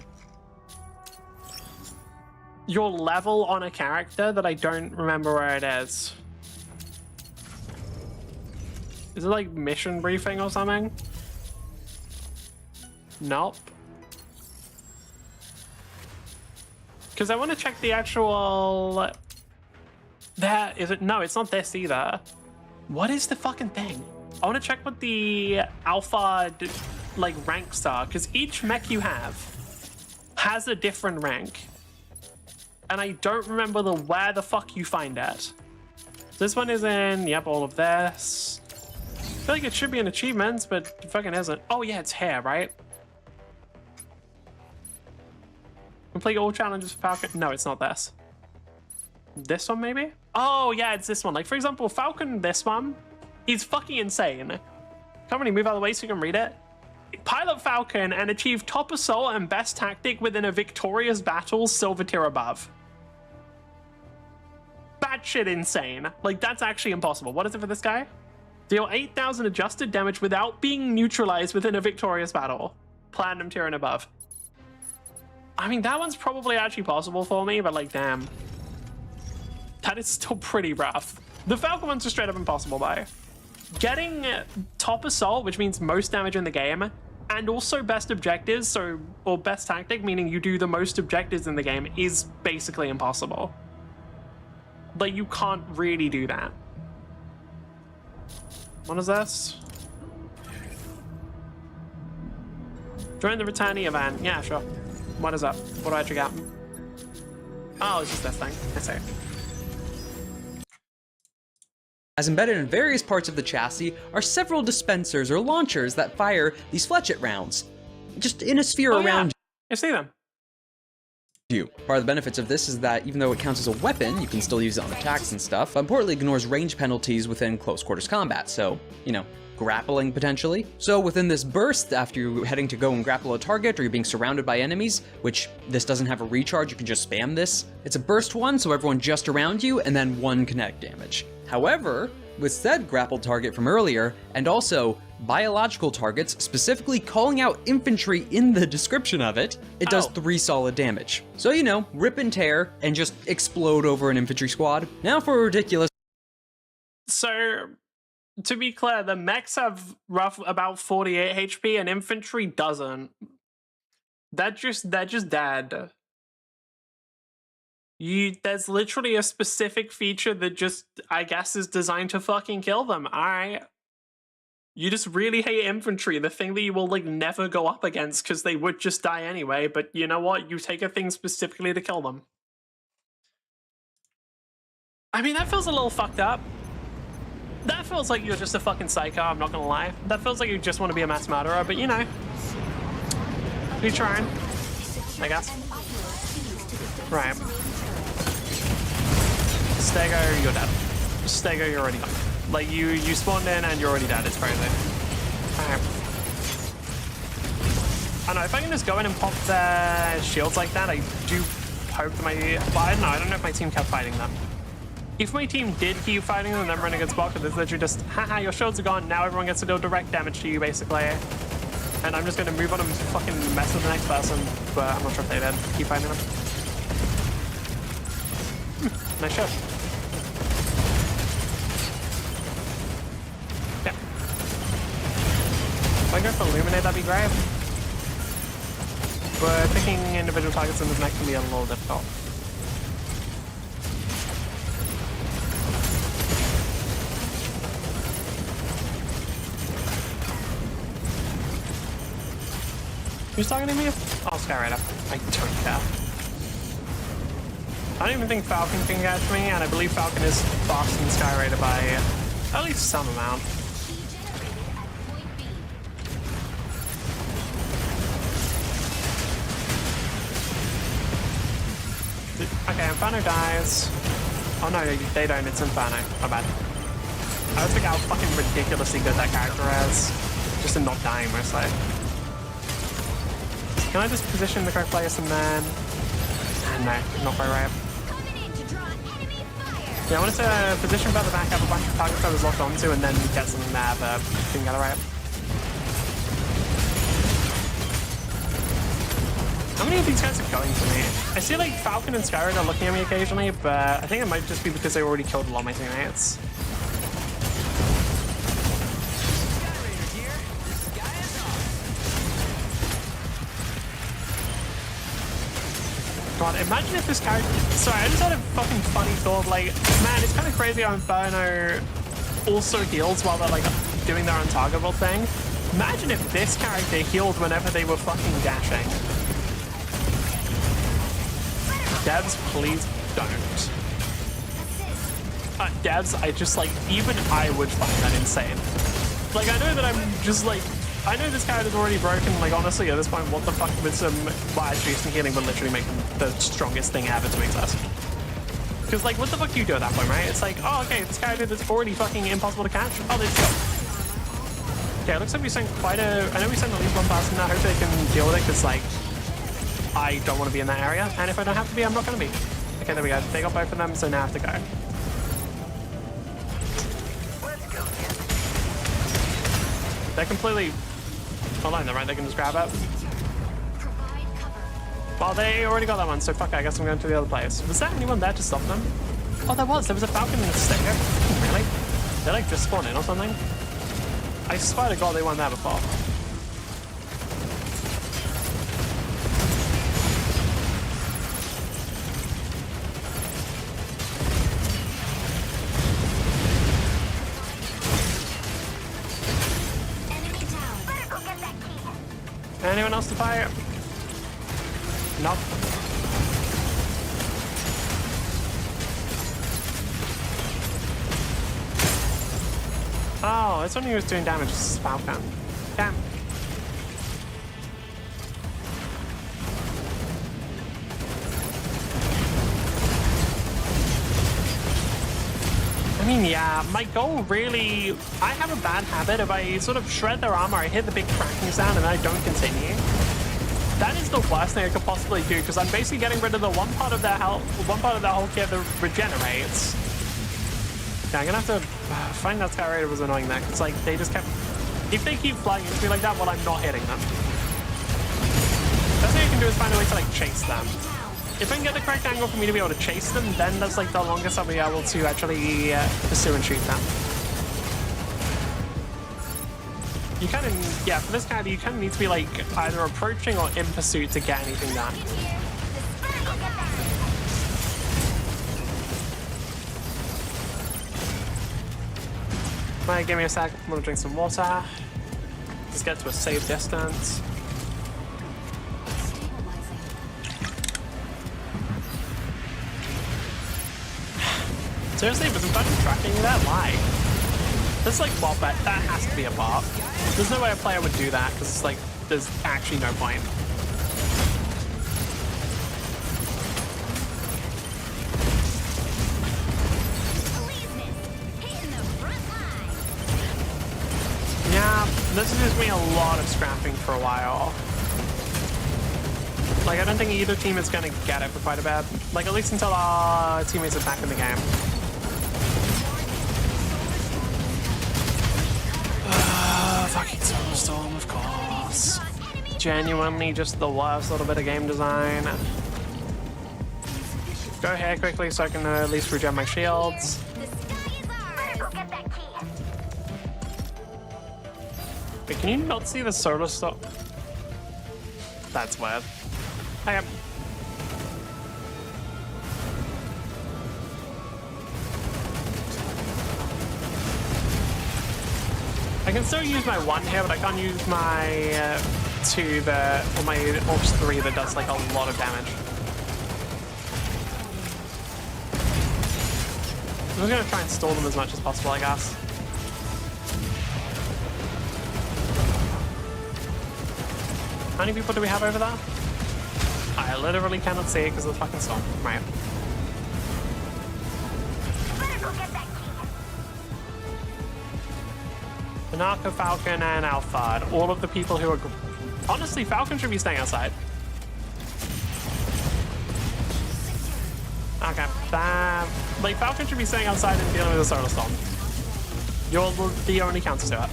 your level on a character that I don't remember where it is. Is it like mission briefing or something? Nope. Because I want to check the actual... That is it? No, it's not this either. What is the fucking thing? I want to check what the alpha like ranks are, because each mech you have has a different rank. And I don't remember where the fuck you find it. This one is in, yep, all of this. I feel like it should be in achievements, but it fucking isn't. Oh yeah, it's here, right? Complete all challenges for Falcon. No, it's not this. This one, maybe? Oh yeah, it's this one. Like, for example, Falcon, this one, is fucking insane. Can't really move out of the way so you can read it. Pilot Falcon and achieve top assault and best tactic within a victorious battle, silver tier above. Batshit insane. Like, that's actually impossible. What is it for this guy? Deal 8,000 adjusted damage without being neutralized within a victorious battle. Platinum tier and above. I mean, that one's probably actually possible for me, but like, damn. That is still pretty rough. The Falcon one's just straight up impossible, though. Getting top assault, which means most damage in the game, and also best objectives, or best tactic, meaning you do the most objectives in the game, is basically impossible. Like, you can't really do that. What is this? Join the returnee event. Yeah, sure. What is up? What do I actually get? Oh, it's just this thing. I see. As embedded in various parts of the chassis are several dispensers or launchers that fire these fletchet rounds, just in a sphere around I see them. you. Part of the benefits of this is that even though it counts as a weapon, you can still use it on attacks and stuff, but importantly ignores range penalties within close quarters combat, so, you know, grappling potentially. So within this burst, after you're heading to go and grapple a target or you're being surrounded by enemies, which this doesn't have a recharge, you can just spam this. It's a burst one, so everyone just around you, and then 1 kinetic damage. However, with said grappled target from earlier, and also biological targets, specifically calling out infantry in the description of it, it does 3 solid damage. So, you know, rip and tear, and just explode over an infantry squad. Now for a ridiculous... So, to be clear, the mechs have about 48 HP and infantry doesn't. They're just dead. There's literally a specific feature that just, I guess, is designed to fucking kill them. Alright. You just really hate infantry, the thing that you will, like, never go up against because they would just die anyway, but you know what? You take a thing specifically to kill them. I mean, that feels a little fucked up. That feels like you're just a fucking psycho, I'm not gonna lie. That feels like you just want to be a mass murderer, but you know. You're trying, I guess. Right. Stego, you're dead. Stego, you're already gone. Like, you spawned in and you're already dead, it's crazy. Alright. I don't know, if I can just go in and pop their shields like that, I do hope that my... Well, I don't know if my team kept fighting them. If my team did keep fighting them, then we're in a good spot, because it's literally just, haha, your shields are gone, now everyone gets to deal direct damage to you, basically. And I'm just going to move on and fucking mess with the next person, but I'm not sure if they did. Keep fighting them. Nice shot. Yeah. If I go for Illuminate, that'd be great. But picking individual targets in this mech can be a little difficult. Who's talking to me? Oh, Skyrider. I don't care. I don't even think Falcon can catch me, and I believe Falcon is faster than Skyrider by at least some amount. Key generated at point B. Okay, Inferno dies. Oh no, they don't, it's Inferno. My bad. I always think how fucking ridiculously good that character is. Just in not dying mostly. Can I just position the correct place and then... No, not quite right. Coming in to draw enemy fire. Yeah, I wanted to position further back, have a bunch of targets I was locked onto, and then get something there, but didn't get it right. How many of these guys are going for me? I see like Falcon and Skyrim are looking at me occasionally, but I think it might just be because they already killed a lot of my teammates. God, imagine if this character... Sorry, I just had a fucking funny thought, like, man, it's kind of crazy how Inferno also heals while they're like doing their untargetable thing. Imagine if this character healed whenever they were fucking dashing. Devs, please don't. Devs, I just like, even I would find that insane. Like, I know that I'm just like, I know this character's already broken, like, honestly, at this point, what the fuck with some, well, actually, some healing would literally make them the strongest thing ever to exist. Because, like, what the fuck do you do at that point, right? It's like, oh, okay, this character that's already fucking impossible to catch, oh, let's go. Okay, it looks like we sent quite a, I know we sent at least one person there, hopefully they can deal with it, because, like, I don't want to be in that area, and if I don't have to be, I'm not going to be. Okay, there we go. They got both of them, so now I have to go. They're completely online, though, right? They can just grab it. Provide cover. Well, they already got that one, so fuck it, I guess I'm going to the other place. Was there anyone there to stop them? Oh, there was. There was a Falcon in the stinger. Really? They like just spawned in or something? I swear to God they weren't there before. Anyone else to fire? Nope. Oh, it's only who was doing damage. This is Falcon. Damn. I mean, yeah, my goal really... I have a bad habit. If I sort of shred their armor, I hit the big cracking sound and I don't continue. That is the worst thing I could possibly do, because I'm basically getting rid of the one part of their health, one part of their whole kit that regenerates. Yeah, I'm gonna have to find that Skyrider was annoying there, because like, they just kept... If they keep flying into me like that, well, I'm not hitting them. Best thing I can do is find a way to like chase them. If I can get the correct angle for me to be able to chase them, then that's like the longest I'll be able to actually pursue and shoot them. You kind of, yeah, for this character, you kind of need to be like either approaching or in pursuit to get anything done. Right, give me a sec. I'm gonna drink some water. Just get to a safe distance. Seriously, was Inferno tracking that? Why? That's like bot bet. That has to be a bot. There's no way a player would do that because it's like there's actually no point. Yeah, this is just me a lot of scrapping for a while. Like, I don't think either team is gonna get it for quite a bit. Like, at least until our teammates are back in the game. Fucking Solar Storm, of course. Genuinely just the worst little bit of game design. Go here quickly so I can at least regen my shields. Wait, can you not see the Solar Storm? That's weird. I am. I can still use my one here, but I can't use my 2 that, or my Orcs 3 that does like a lot of damage. I'm gonna try and stall them as much as possible, I guess. How many people do we have over there? I literally cannot see it because of the fucking storm. Right. Better go get that key. The Narco, Falcon, and Alphard. All of the people who are... Honestly, Falcon should be staying outside. Okay. Like, Falcon should be staying outside and dealing with the solar storm. You're the only counter to it.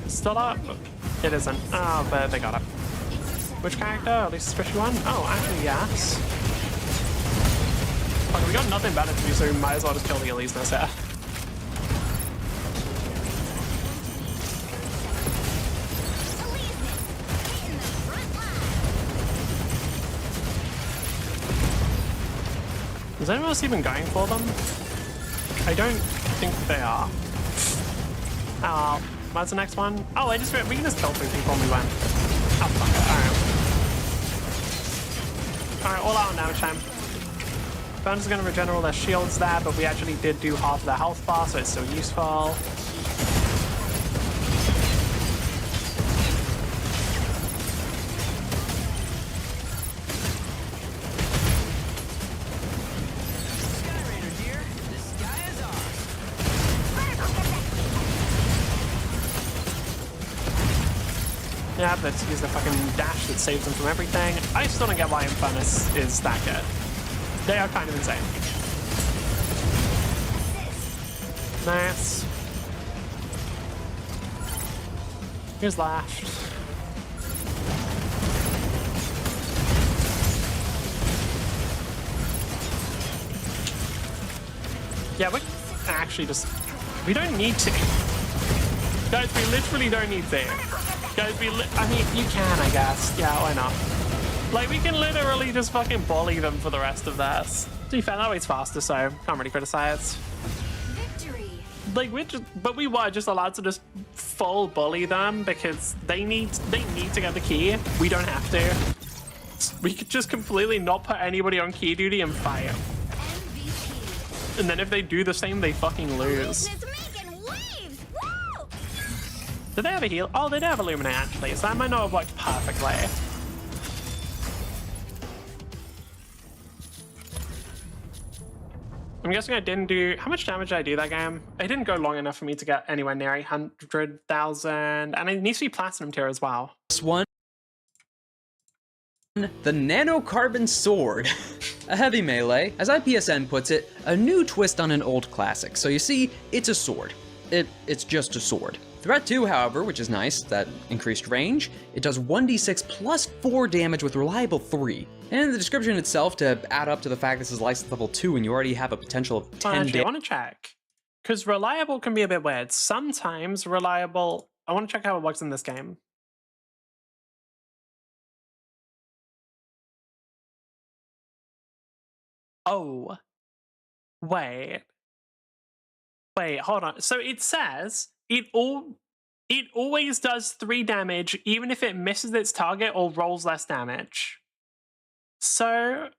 Still up? It isn't. Oh, but they got it. Which character? At least especially one? Oh, actually, yes. Okay, we got nothing better to do, so we might as well just kill the Elise nest here. Is anyone else even going for them? I don't think they are. Oh, what's the next one? Oh, we can just kill 3 people and we win. Oh, fuck it. Alright, all out on damage time. Burns are going to regenerate all their shields there, but we actually did do half of their health bar, so it's still useful. Yeah, let's use the fucking dash that saves them from everything. I still don't get why Infernus is that good. They are kind of insane. Nice. Here's left. Yeah, we actually just... We don't need to. Guys, we literally don't need to. Guys, I mean, you can, I guess. Yeah, why not? Like, we can literally just fucking bully them for the rest of this. To be fair, that way's faster, so can't really criticize. Victory. Like, we were just allowed to just full bully them because they need to get the key. We don't have to. We could just completely not put anybody on key duty and fight. MVP. And then if they do the same, they fucking lose. It's making waves. Woo! Did they have a heal? Oh, they did have Illuminate, actually, so that might not have worked perfectly. I'm guessing I didn't do... How much damage did I do that game? It didn't go long enough for me to get anywhere near 100,000. And it needs to be Platinum tier as well. This one, the Nanocarbon Sword. A heavy melee, as IPSN puts it, a new twist on an old classic. So you see, it's a sword. It's just a sword. Threat 2, however, which is nice, that increased range, it does 1d6 plus 4 damage with reliable 3. And the description itself, to add up to the fact this is license level 2 and you already have a potential of 10 Actually, I damage. want to check. Because reliable can be a bit weird. Sometimes reliable... I want to check how it works in this game. Oh. Wait. Wait, hold on. So it says it always does 3 damage even if it misses its target or rolls less damage. So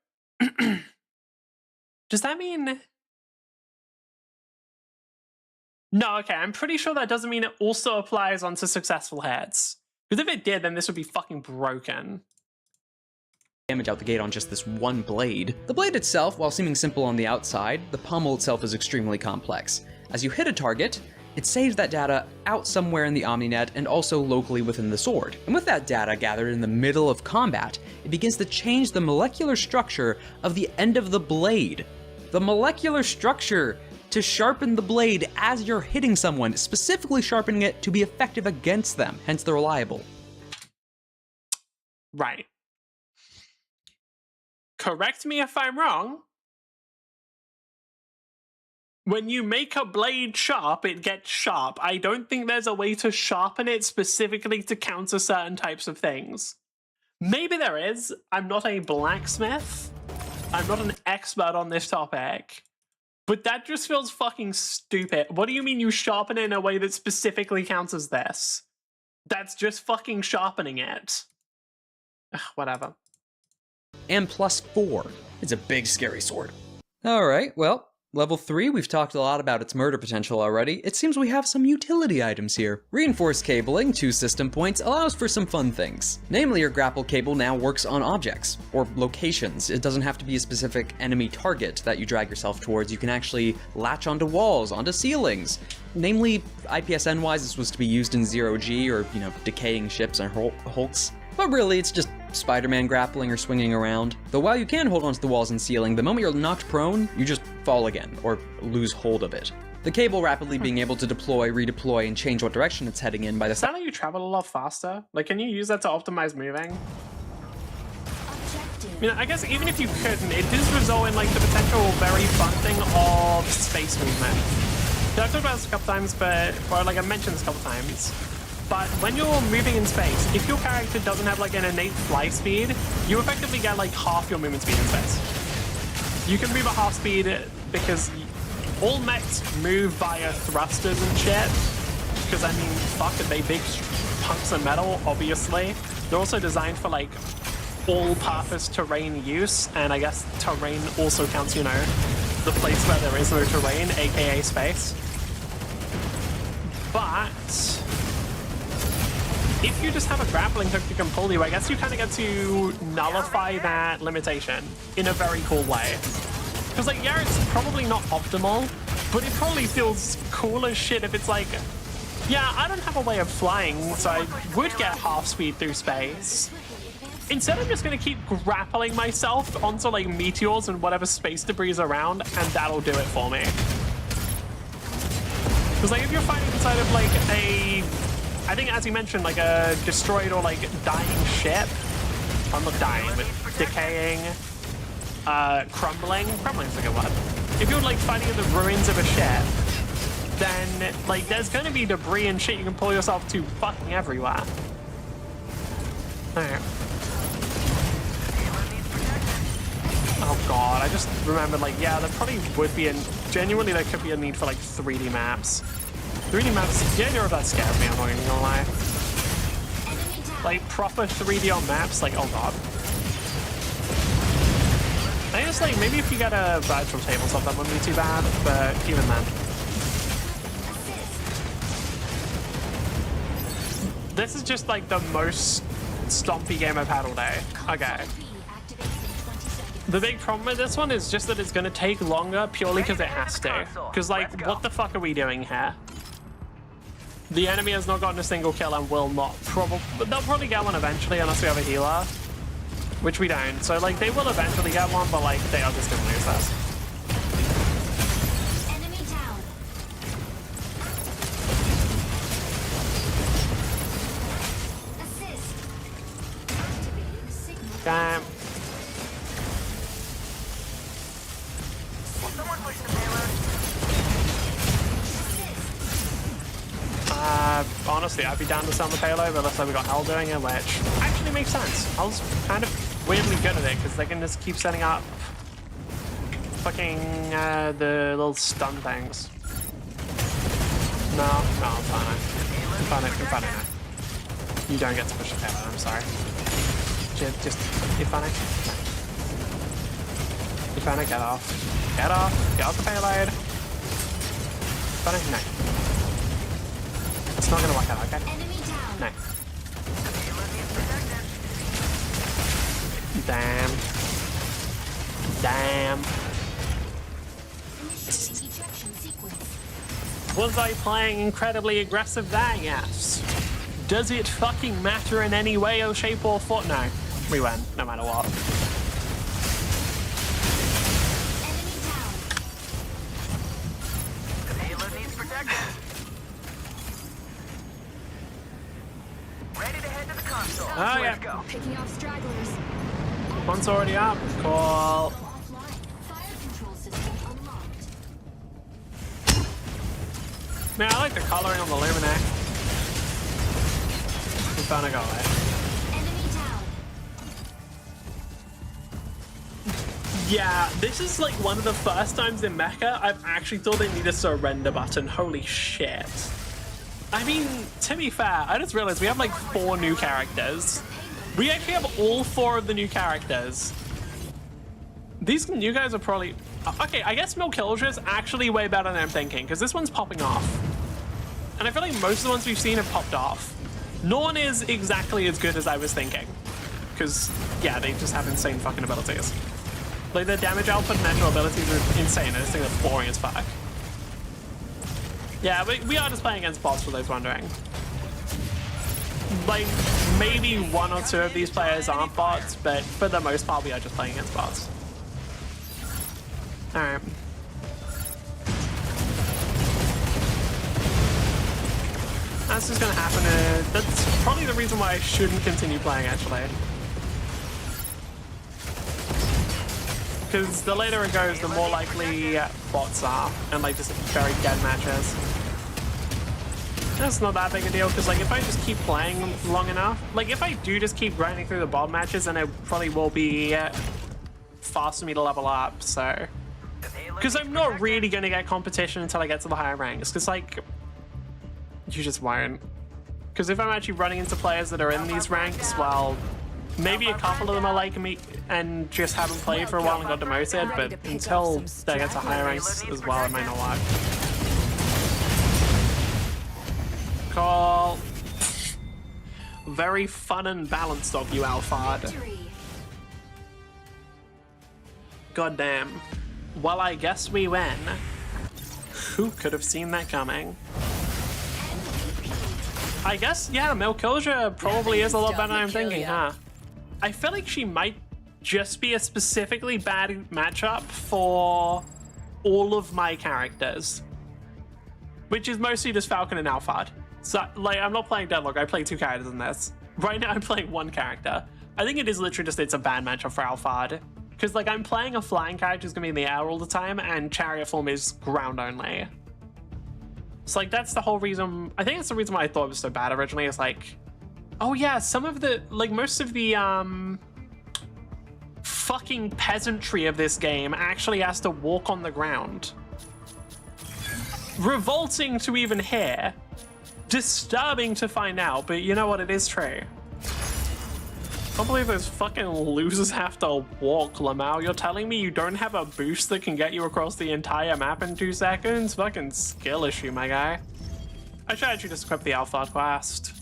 does that mean... No, okay, I'm pretty sure that doesn't mean it also applies onto successful hits. Because if it did, then this would be fucking broken. Damage out the gate on just this one blade. The blade itself, while seeming simple on the outside, the pommel itself is extremely complex. As you hit a target, it saves that data out somewhere in the OmniNet and also locally within the sword. And with that data gathered in the middle of combat, it begins to change the molecular structure of the end of the blade. The molecular structure to sharpen the blade as you're hitting someone, specifically sharpening it to be effective against them, hence the reliable. Right. Correct me if I'm wrong. When you make a blade sharp, it gets sharp. I don't think there's a way to sharpen it specifically to counter certain types of things. Maybe there is. I'm not a blacksmith. I'm not an expert on this topic. But that just feels fucking stupid. What do you mean you sharpen it in a way that specifically counts as this? That's just fucking sharpening it. Ugh, whatever. And +4. It's a big, scary sword. Alright, well, level 3, we've talked a lot about its murder potential already. It seems we have some utility items here. Reinforced cabling, 2 system points, allows for some fun things. Namely, your grapple cable now works on objects, or locations. It doesn't have to be a specific enemy target that you drag yourself towards. You can actually latch onto walls, onto ceilings. Namely, IPSN-wise, this was to be used in 0G, or, decaying ships and hulks. But really, it's just Spider-Man grappling or swinging around. Though while you can hold onto the walls and ceiling, the moment you're knocked prone, you just fall again, or lose hold of it. The cable rapidly being able to deploy, redeploy, and change what direction it's heading in by the Does that let you travel a lot faster? Like, can you use that to optimize moving? Objective. I mean, I guess even if you couldn't, it does result in, like, the potential very fun thing of space movement. So I've talked about this a couple times, or like I mentioned this a couple times. But when you're moving in space, if your character doesn't have like an innate fly speed, you effectively get like half your movement speed in space. You can move at half speed because all mechs move via thrusters and shit. Because I mean, fuck, are they big hunks of metal? Obviously. They're also designed for like all-purpose terrain use, and I guess terrain also counts, the place where there is no terrain, aka space. But if you just have a grappling hook that can pull you, I guess you kind of get to nullify that limitation in a very cool way. Because, like, yeah, it's probably not optimal, but it probably feels cool as shit if it's like, yeah, I don't have a way of flying, so I would get half speed through space. Instead, I'm just going to keep grappling myself onto, like, meteors and whatever space debris is around, and that'll do it for me. Because, like, if you're fighting inside of, like, I think, as you mentioned, like a destroyed or like dying ship. I'm not dying, but decaying, crumbling. Crumbling's a good one. If you're like fighting in the ruins of a ship, then like there's going to be debris and shit you can pull yourself to fucking everywhere. Alright. Oh god, I just remembered, like, yeah, there probably would be genuinely there could be a need for like 3D maps. 3D maps, the idea of that scares me, I'm not even gonna lie. Like, proper 3D on maps, like, oh god. I guess, like, maybe if you get a virtual tabletop, that wouldn't be too bad, but even then. This is just, like, the most stompy game I've had all day. Okay. The big problem with this one is just that it's gonna take longer purely because it has to. Because, like, what the fuck are we doing here? The enemy has not gotten a single kill and will not. They'll probably get one eventually unless we have a healer. Which we don't. So, like, they will eventually get one, but, like, they are just gonna lose this. Enemy down. Assist. Activating signal. Damn. Honestly, I'd be down to sell the payload, but looks like we got Hell doing it, which actually makes sense. Hell's kind of weirdly good at it, because they can just keep setting up fucking the little stun things. No, I'm fine. I'm fine now. You don't get to push the payload, I'm sorry. Just, you're funny. You're funny, get off. Get off the payload. Funny, no. It's not gonna work out, okay? Enemy down. No. Damn. Initiating ejection sequence. Was I playing incredibly aggressive there? Yes. Does it fucking matter in any way or shape or form? No. We win, no matter what. Enemy down. Payload needs protection. Ready to head to the console. Oh, Let's yeah. go. Picking off stragglers. One's already up. Cool. Go offline. Fire control system unlocked. Man, I like the coloring on the Luminac. We're gonna go away. Enemy down. Yeah, this is like one of the first times in Mecha I've actually thought they need a surrender button. Holy shit. I mean, to be fair, I just realized we have like 4 new characters. We actually have all 4 of the new characters. These new guys are probably... Okay, I guess Milkildra is actually way better than I'm thinking, because this one's popping off. And I feel like most of the ones we've seen have popped off. No one is exactly as good as I was thinking. Because, yeah, they just have insane fucking abilities. Like, the damage output and natural abilities are insane. I just think they're boring as fuck. Yeah, we are just playing against bots, for those wondering. Like, maybe 1 or 2 of these players aren't bots, but for the most part, we are just playing against bots. Alright. That's just gonna happen. That's probably the reason why I shouldn't continue playing, actually. Because the later it goes, the more likely bots are, and like just very dead matches. That's not that big a deal, because like if I just keep playing long enough, like if I do just keep grinding through the bot matches, then it probably will be fast for me to level up, so. Because I'm not really going to get competition until I get to the higher ranks, because like, you just won't. Because if I'm actually running into players that are in these ranks, well, maybe a couple of them are like me and just haven't played for a while and got demoted, but until they get to higher ranks as well, it might not work. Cool. Very fun and balanced of you, Alphard. God damn. Well, I guess we win. Who could have seen that coming? I guess, yeah, Milkildra probably is a lot better than I'm thinking, huh? I feel like she might just be a specifically bad matchup for all of my characters. Which is mostly just Falcon and Alphard. So, like, I'm not playing Deadlock, I play 2 characters in this. Right now I'm playing 1 character. I think it is literally just, it's a bad matchup for Alphard. Because, like, I'm playing a flying character who's gonna be in the air all the time, and chariot form is ground only. So, like, that's the whole reason. I think that's the reason why I thought it was so bad originally. Is like, oh yeah, some of the, like, most of the fucking peasantry of this game actually has to walk on the ground. Revolting to even hear, disturbing to find out, but you know what? It is true. I can't believe those fucking losers have to walk, Lamau. You're telling me you don't have a boost that can get you across the entire map in 2 seconds? Fucking skill issue, my guy. I should actually just equip the Alpha quest.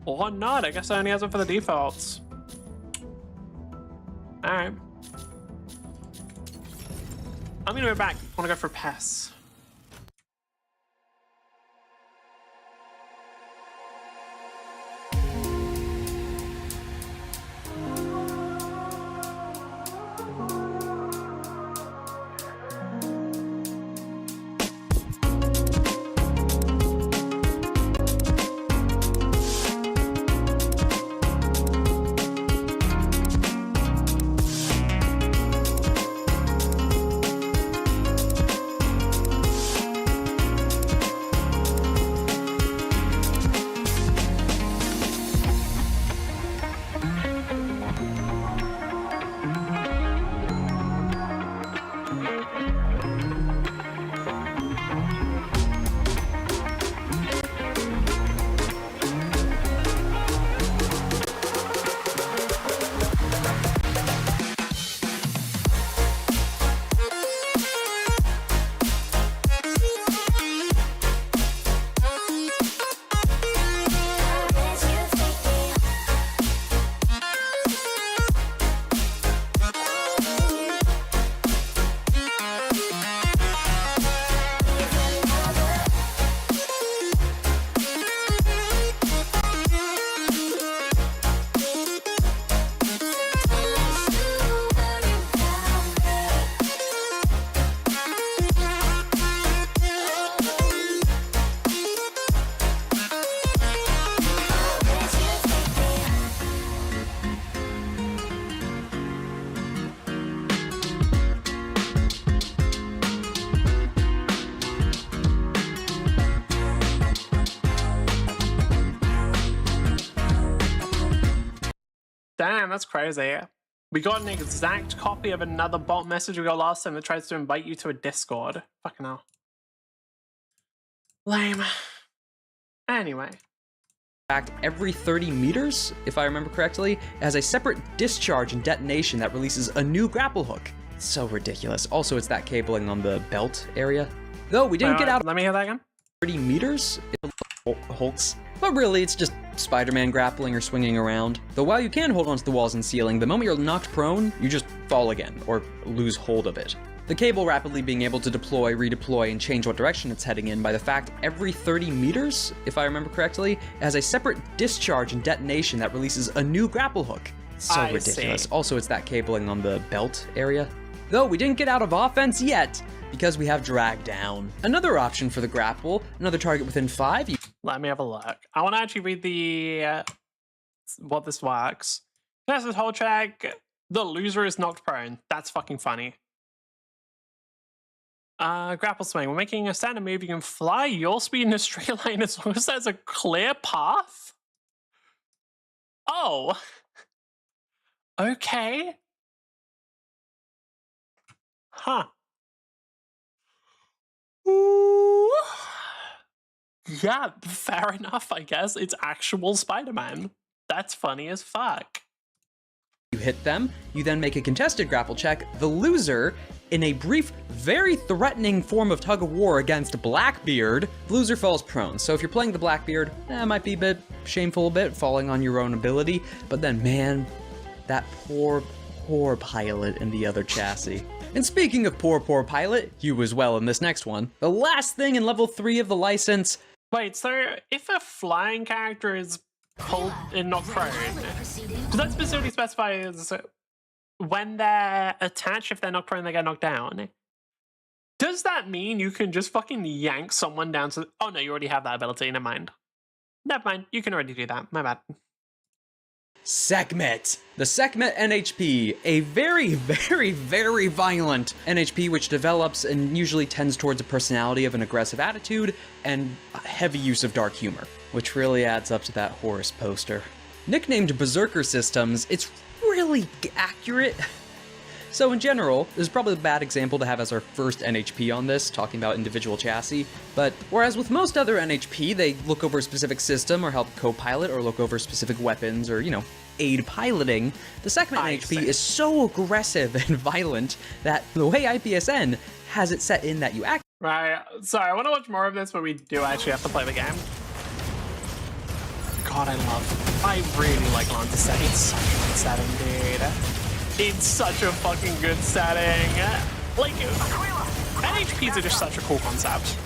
Or not, I guess I only has it for the defaults. Alright. I'm gonna go back. I wanna go for Pest. Damn, that's crazy. We got an exact copy of another bot message we got last time that tries to invite you to a Discord. Fucking hell. Lame. Anyway. Fact, every 30 meters, if I remember correctly, has a separate discharge and detonation that releases a new grapple hook. It's so ridiculous. Also, it's that cabling on the belt area. Though we didn't get out of Let me hear that again. 30 meters, it holds. But really, it's just Spider-Man grappling or swinging around. Though while you can hold onto the walls and ceiling, the moment you're knocked prone, you just fall again, or lose hold of it. The cable rapidly being able to deploy, redeploy, and change what direction it's heading in by the fact every 30 meters, if I remember correctly, has a separate discharge and detonation that releases a new grapple hook. It's so ridiculous. See. Also, it's that cabling on the belt area. Though we didn't get out of offense yet, because we have drag down. Another option for the grapple, another target within 5. Let me have a look. I want to actually read the what this works. Test this whole check. The loser is knocked prone. That's fucking funny. Grapple swing. We're making a standard move. You can fly your speed in a straight line as long as there's a clear path. Oh. Okay. Huh. Ooh. Yeah, fair enough, I guess. It's actual Spider-Man. That's funny as fuck. You hit them, you then make a contested grapple check. The loser, in a brief, very threatening form of tug-of-war against Blackbeard, the loser falls prone. So if you're playing the Blackbeard, it might be a bit shameful, falling on your own ability. But then, man, that poor pilot in the other chassis. And speaking of poor pilot, you as well in this next one. The last thing in level 3 of the license. Wait, so if a flying character is pulled and not prone, does that specifically specify as when they're attached, if they're not prone, they get knocked down? Does that mean you can just fucking yank someone down to... Oh no, you already have that ability, never mind. Never mind, you can already do that, my bad. Sekhmet. The Sekhmet NHP, a very violent NHP which develops and usually tends towards a personality of an aggressive attitude and heavy use of dark humor, which really adds up to that Horus poster. Nicknamed Berserker Systems, it's really accurate. So in general, this is probably a bad example to have as our first NHP on this, talking about individual chassis, but whereas with most other NHP, they look over a specific system or help co-pilot or look over specific weapons or, aid piloting, the Sekhmet NHP is so aggressive and violent that the way IPSN has it set in that you act... Right, sorry, I want to watch more of this, but we do actually have to play the game. God, I really like Lance's set. It's such a good setting, dude. It's such a fucking good setting. Like, NHPs are just such a cool concept.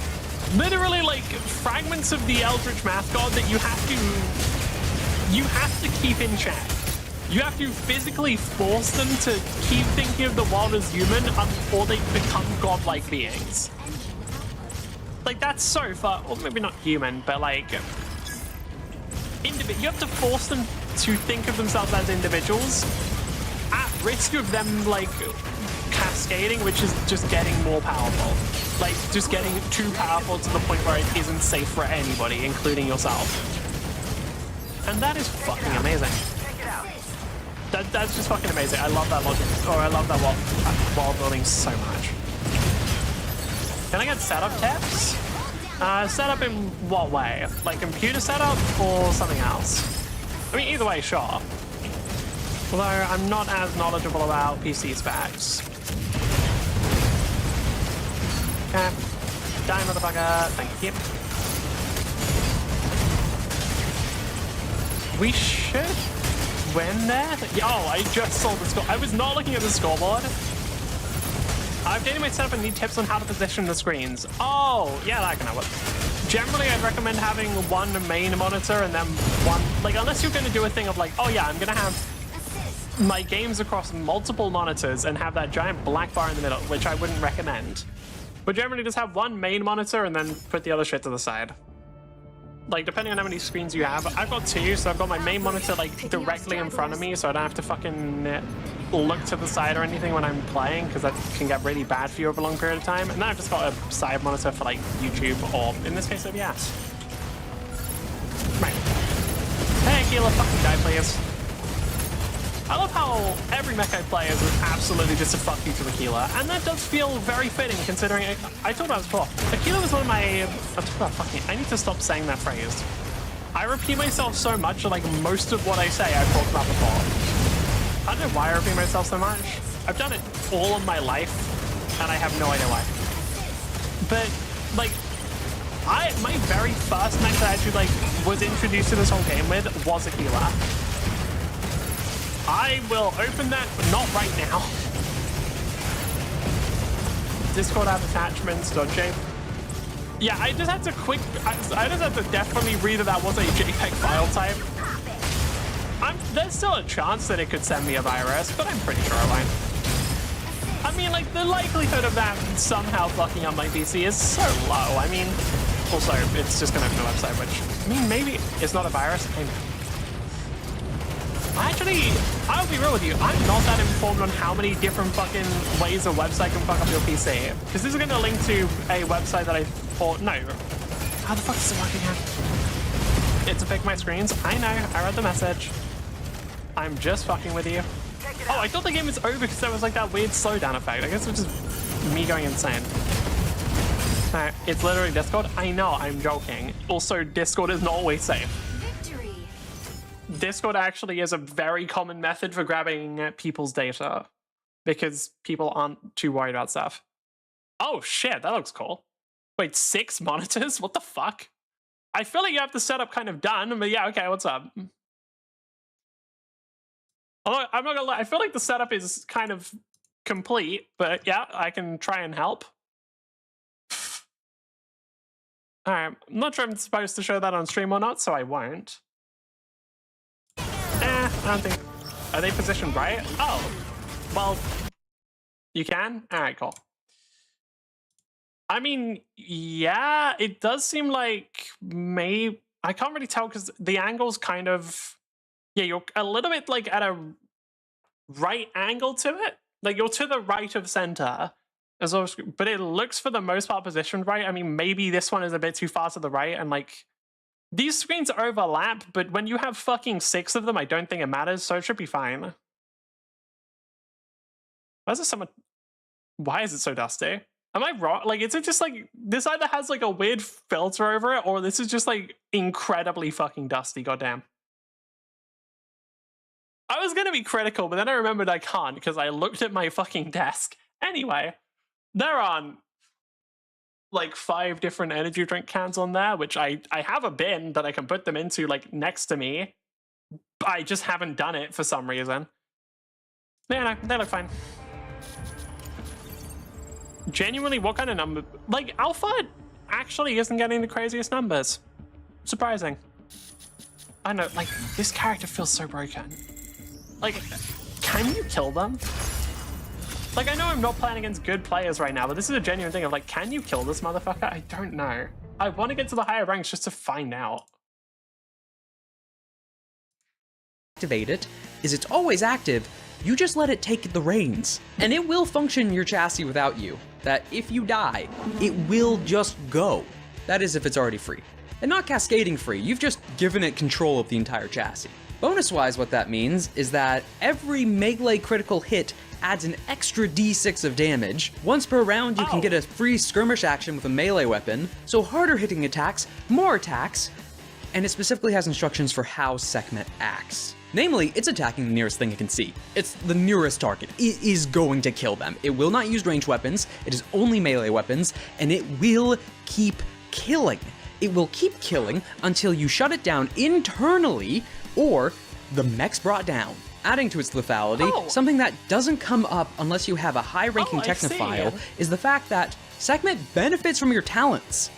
Literally, like, fragments of the Eldritch Math God that you have to keep in check. You have to physically force them to keep thinking of the world as human before they become godlike beings. Like, that's so far, or maybe not human, but like, you have to force them to think of themselves as individuals at risk of them, like, cascading, which is just getting more powerful. Like, just getting too powerful to the point where it isn't safe for anybody, including yourself. And that is fucking amazing. That's just fucking amazing. I love that logic, or I love that wall building so much. Can I get setup tips? Setup in what way? Like computer setup or something else? I mean, either way, sure. Although I'm not as knowledgeable about PC specs. Okay. Die, motherfucker. Thank you. We should win there. Oh, I just saw the score. I was not looking at the scoreboard. I've updated my setup and need tips on how to position the screens. Oh, yeah, that can help. Generally, I'd recommend having one main monitor and then one, like, unless you're going to do a thing of like, oh yeah, I'm going to have my games across multiple monitors and have that giant black bar in the middle, which I wouldn't recommend. But generally, just have one main monitor and then put the other shit to the side. Like, depending on how many screens you have. I've got 2, so I've got my main monitor, like, directly in front of me, so I don't have to fucking look to the side or anything when I'm playing, because that can get really bad for you over a long period of time. And then I've just got a side monitor for, like, YouTube, or, in this case, OBS. Right. Hey, Keela, fucking die, please. I love how every mech I play is absolutely just a fuck you to Aquila, and that does feel very fitting considering I told about this before. Aquila was one of my. I need to stop saying that phrase. I repeat myself so much that like most of what I say I've talked about before. I don't know why I repeat myself so much. I've done it all of my life, and I have no idea why. But like, my very first mech that I actually like was introduced to this whole game with was Aquila. I will open that, but not right now. Discord app attachments, dodgy. Yeah, I just had to I just had to definitely read that was a JPEG file type. There's still a chance that it could send me a virus, but I'm pretty sure it won't. I mean, like, the likelihood of that somehow fucking up my PC is so low. I mean, also, it's just gonna open the website, which, I mean, maybe it's not a virus. Actually, I'll be real with you, I'm not that informed on how many different fucking ways a website can fuck up your PC. Because this is going to link to a website that I thought, no. How the fuck is it working out? It's a pick my screens. I know, I read the message. I'm just fucking with you. Oh, I thought the game was over because there was like that weird slowdown effect. I guess it was just me going insane. No, it's literally Discord. I know, I'm joking. Also, Discord is not always safe. Discord actually is a very common method for grabbing people's data because people aren't too worried about stuff. Oh shit, that looks cool. Wait, 6 monitors? What the fuck? I feel like you have the setup kind of done, but yeah, okay, what's up? I'm not gonna lie, I feel like the setup is kind of complete, but yeah, I can try and help. Alright, I'm not sure if I'm supposed to show that on stream or not, so I won't. I don't think... Are they positioned right? Oh. Well, you can? Alright, cool. I mean, yeah, it does seem like maybe... I can't really tell because the angle's kind of... Yeah, you're a little bit like at a right angle to it. Like you're to the right of center. But it looks for the most part positioned right. I mean, maybe this one is a bit too far to the right and like... These screens overlap, but when you have fucking 6 of them, I don't think it matters, so it should be fine. Why is it so dusty? Am I wrong? Like, is it just like, this either has like a weird filter over it, or this is just like incredibly fucking dusty, goddamn. I was gonna be critical, but then I remembered I can't because I looked at my fucking desk. Anyway, there aren't like 5 different energy drink cans on there, which I have a bin that I can put them into like next to me. I just haven't done it for some reason. Yeah, no, they look fine. Genuinely, what kind of number? Like, Alpha actually isn't getting the craziest numbers. Surprising. I know, like, this character feels so broken. Like, can you kill them? Like, I know I'm not playing against good players right now, but this is a genuine thing of like, can you kill this motherfucker? I don't know. I want to get to the higher ranks just to find out. Activate it is it's always active. You just let it take the reins, and it will function in your chassis without you. That if you die, it will just go. That is if it's already free. And not cascading free, you've just given it control of the entire chassis. Bonus-wise, what that means is that every melee critical hit adds an extra d6 of damage. Once per round, you can get a free skirmish action with a melee weapon, so harder hitting attacks, more attacks, and it specifically has instructions for how Sekhmet acts. Namely, it's attacking the nearest thing it can see. It's the nearest target. It is going to kill them. It will not use ranged weapons, it is only melee weapons, and it will keep killing. It will keep killing until you shut it down internally, or the mech's brought down. Adding to its lethality, something that doesn't come up unless you have a high-ranking technophile is the fact that Sekhmet benefits from your talents.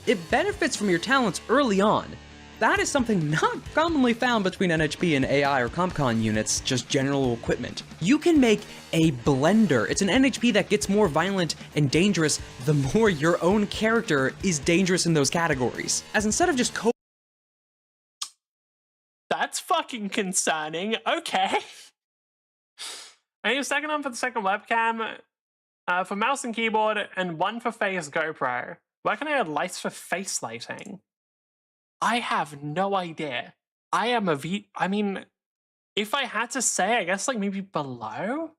It benefits from your talents early on. That is something not commonly found between NHP and AI or CompCon units, just general equipment. You can make a blender. It's an NHP that gets more violent and dangerous the more your own character is dangerous in those categories. As instead of just That's fucking concerning. Okay. I need a second arm for the second webcam, for mouse and keyboard, and 1 for face GoPro. Where can I add lights for face lighting? I have no idea. I mean, If I had to say, I guess like maybe below?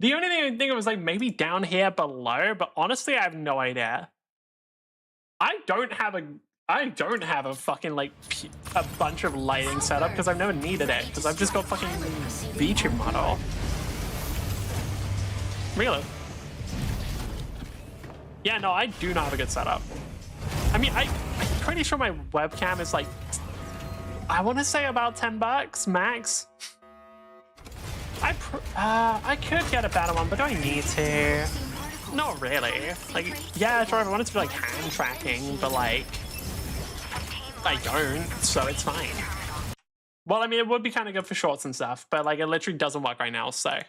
The only thing I think of was like maybe down here below, but honestly, I have no idea. I don't have a fucking like a bunch of lighting setup because I've never needed it because I've just got fucking VTube model. Really? Yeah, no, I do not have a good setup. I mean, I'm pretty sure my webcam is like, I want to say about $10 max. I could get a better one, but do I need to? Not really. Like, yeah, sure, if I wanted to be like hand tracking, but like, I don't, so it's fine. Well, I mean, it would be kind of good for shorts and stuff, but like, it literally doesn't work right now, so.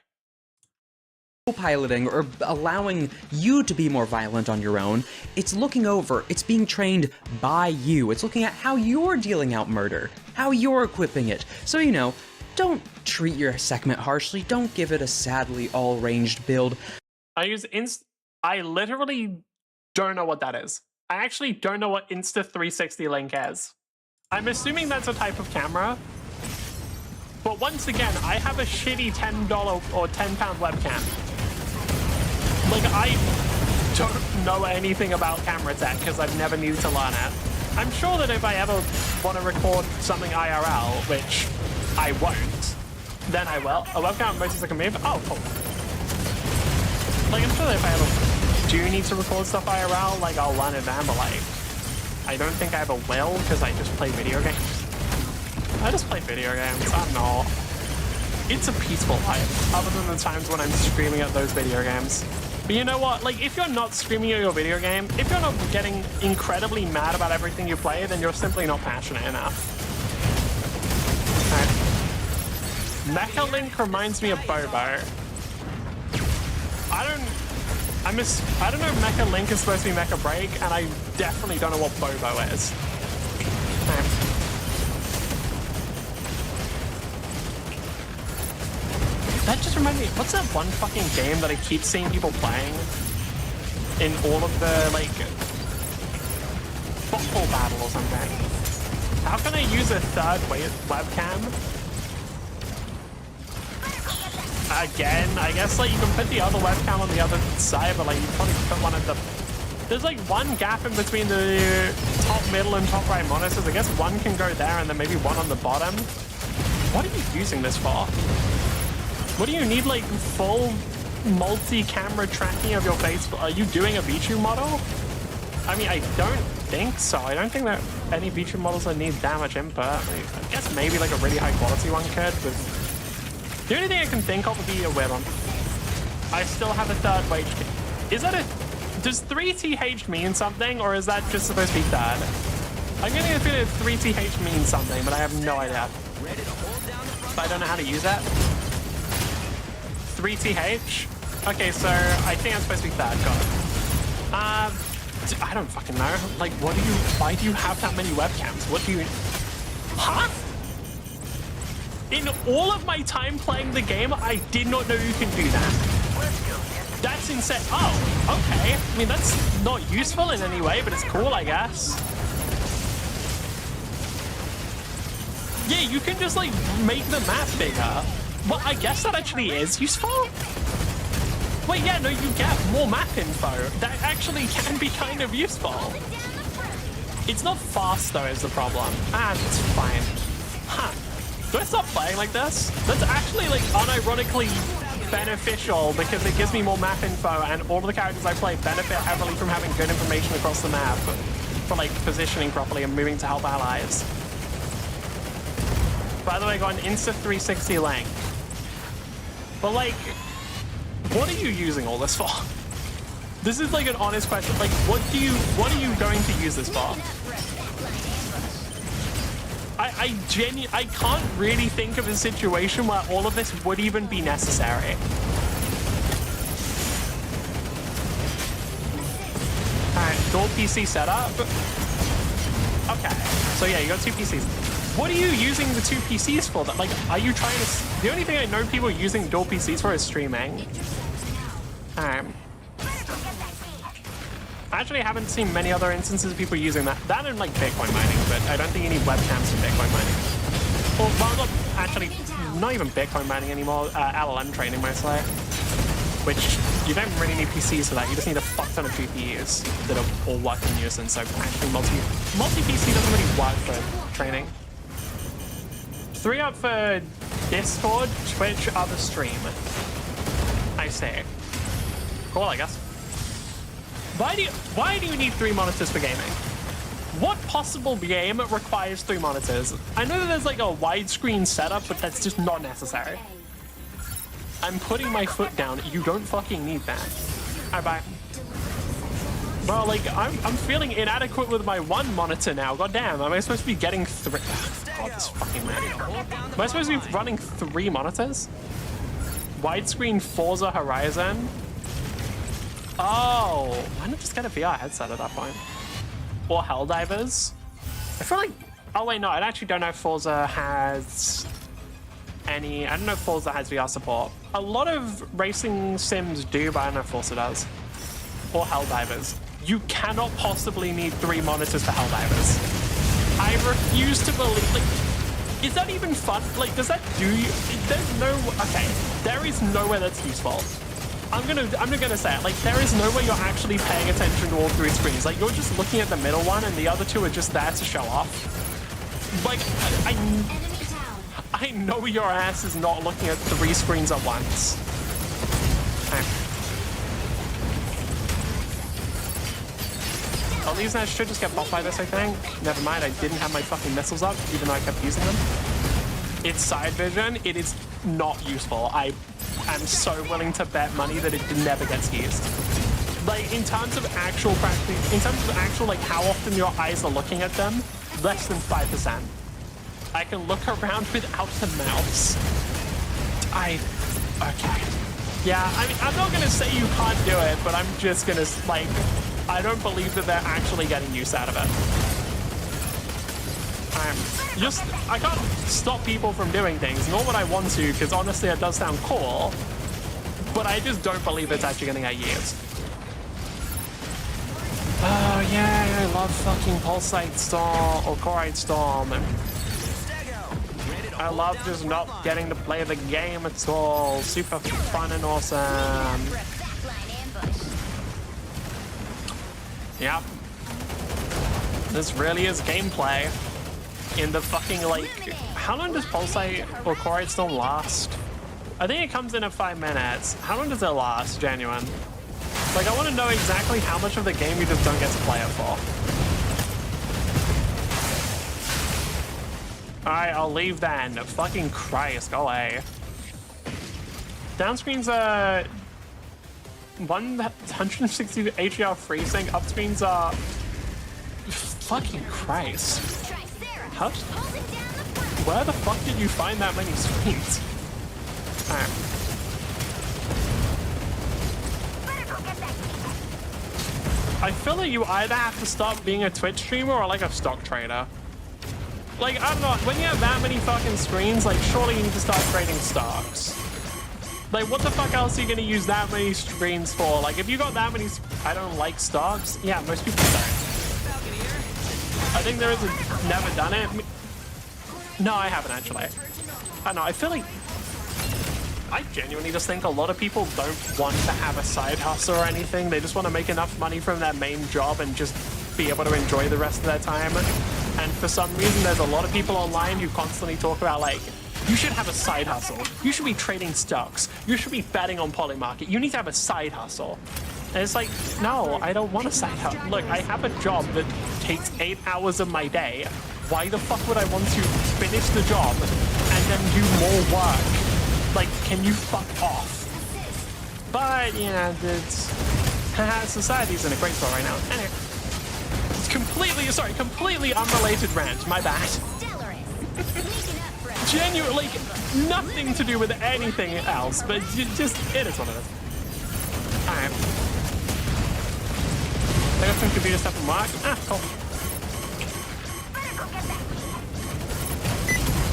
Piloting or allowing you to be more violent on your own, it's looking over, it's being trained by you, it's looking at how you're dealing out murder, how you're equipping it. So, you know, don't treat your segment harshly, don't give it a sadly all-ranged build. I literally don't know what that is. I actually don't know what Insta360 link is. I'm assuming that's a type of camera. But once again, I have a shitty $10 or £10 webcam. Like, I don't know anything about camera tech because I've never needed to learn it. I'm sure that if I ever want to record something IRL, which I won't, then I will. A webcam motions like a move? Oh, cool. Like, I'm sure that if I ever do need to record stuff IRL, like, I'll learn it then, but like, I don't think I ever will because I just play video games. I just play video games. I don't know. It's a peaceful life, other than the times when I'm screaming at those video games. But you know what? Like, if you're not screaming at your video game, if you're not getting incredibly mad about everything you play, then you're simply not passionate enough. Alright. Mecha Link reminds me of Bobo. I don't know if Mecha Link is supposed to be Mecha Break, and I definitely don't know what Bobo is. Alright. That just reminds me, what's that one fucking game that I keep seeing people playing in all of the, like, football battle or something? How can I use a third webcam? Again, I guess, like, you can put the other webcam on the other side, but, like, you probably put one at the... There's, like, one gap in between the top, middle, and top right monitors. I guess one can go there and then maybe one on the bottom. What are you using this for? What do you need, like, full multi-camera tracking of your face? Are you doing a VTube model? I mean, I don't think so. I don't think that any VTube models that need that much input. I guess maybe, like, a really high-quality one could, but... The only thing I can think of would be a weird one. I still have a third wage. Is that a... Does 3TH mean something, or is that just supposed to be third? I'm getting a feeling 3TH means something, but I have no idea. But I don't know how to use that. 3TH? Okay, so I think I'm supposed to be third, got it. I don't fucking know. Like, why do you have that many webcams? What do you... Huh? In all of my time playing the game, I did not know you can do that. That's insane. Oh, okay. I mean, that's not useful in any way, but it's cool, I guess. Yeah, you can just, like, make the map bigger. Well, I guess that actually is useful. Wait, yeah, no, you get more map info. That actually can be kind of useful. It's not fast, though, is the problem. Ah, it's fine. Huh. Do I stop playing like this? That's actually, like, unironically beneficial because it gives me more map info, and all of the characters I play benefit heavily from having good information across the map for, like, positioning properly and moving to help allies. By the way, I got an Insta360 link. But, like, what are you using all this for? This is, like, an honest question. Like, what are you going to use this for? I can't really think of a situation where all of this would even be necessary. Alright, dual PC setup. Okay, so yeah, you got two PCs. What are you using the two PCs for? That, like, are you trying to... The only thing I know people using dual PCs for is streaming. I actually haven't seen many other instances of people using that. That and, like, Bitcoin mining, but I don't think you need webcams for Bitcoin mining. Well, actually not even Bitcoin mining anymore, LLM training mostly. Which you don't really need PCs for that. You just need a fuck ton of GPUs that are all working in unison. So actually, multi-PC doesn't really work for training. 3 up for Discord, Twitch, other stream. I say. Cool, I guess. Why do you need 3 monitors for gaming? What possible game requires 3 monitors? I know that there's like a widescreen setup, but that's just not necessary. I'm putting my foot down. You don't fucking need that. Alright, bye. Bro, like, I'm feeling inadequate with my 1 monitor now. God damn, am I supposed to be getting 3? God, this fucking man. Am I supposed to be running 3 monitors? Widescreen Forza Horizon? Oh, why not just get a VR headset at that point? Or Helldivers? I feel like... Oh, wait, no, I actually don't know if Forza has... I don't know if Forza has VR support. A lot of racing sims do, but I don't know if Forza does. Or Helldivers. You cannot possibly need 3 monitors for Helldivers. I refuse to believe, like, is that even fun? Like, does that do you? There's no, okay, there is nowhere that's useful. I'm gonna say it, like, there is no way you're actually paying attention to all 3 screens. Like, you're just looking at the middle one and the other 2 are just there to show off. Like, I know your ass is not looking at 3 screens at once. Oh, these guys should just get buffed by this, I think. Never mind, I didn't have my fucking missiles up, even though I kept using them. It's side vision. It is not useful. I am so willing to bet money that it never gets used. Like, in terms of actual practice, in terms of actual, like, how often your eyes are looking at them, less than 5%. I can look around without the mouse. Okay. Yeah, I mean, I'm not gonna say you can't do it, but I'm just gonna, like, I don't believe that they're actually getting use out of it. I can't stop people from doing things, nor would I want to, because honestly it does sound cool, but I just don't believe it's actually gonna get used. Oh yeah, I love fucking Pulsite Storm, or Coride Storm, and I love just not getting to play the game at all. Super fun and awesome. Yep. This really is gameplay. In the fucking, like, how long does Pulsite or Coride Storm last? I think it comes in at 5 minutes. How long does it last, genuine? Like, I want to know exactly how much of the game you just don't get to play it for. Alright, I'll leave then. Fucking Christ, go away. Downscreens are 160 HDR freezing. Upscreens are fucking Christ. How? Where the fuck did you find that many screens? Alright. I feel like you either have to stop being a Twitch streamer or like a stock trader. Like, I don't know, when you have that many fucking screens, like, surely you need to start trading stocks. Like, what the fuck else are you gonna use that many screens for? Like, if you got that many, I don't like stocks. Yeah, most people don't. I think there is a never done it. No, I haven't actually. I don't know, I feel like I genuinely just think a lot of people don't want to have a side hustle or anything. They just want to make enough money from their main job and just be able to enjoy the rest of their time. And for some reason, there's a lot of people online who constantly talk about, like, you should have a side hustle. You should be trading stocks. You should be betting on Polymarket. You need to have a side hustle. And it's like, no, I don't want a side hustle. Look, I have a job that takes 8 hours of my day. Why the fuck would I want to finish the job and then do more work? Like, can you fuck off? But, yeah, society's in a great spot right now. Anyway. Completely unrelated rant, my bad. Genuinely, like, nothing to do with anything else, but just, it is what it is. Alright. I got some computer stuff from work. Ah, cool.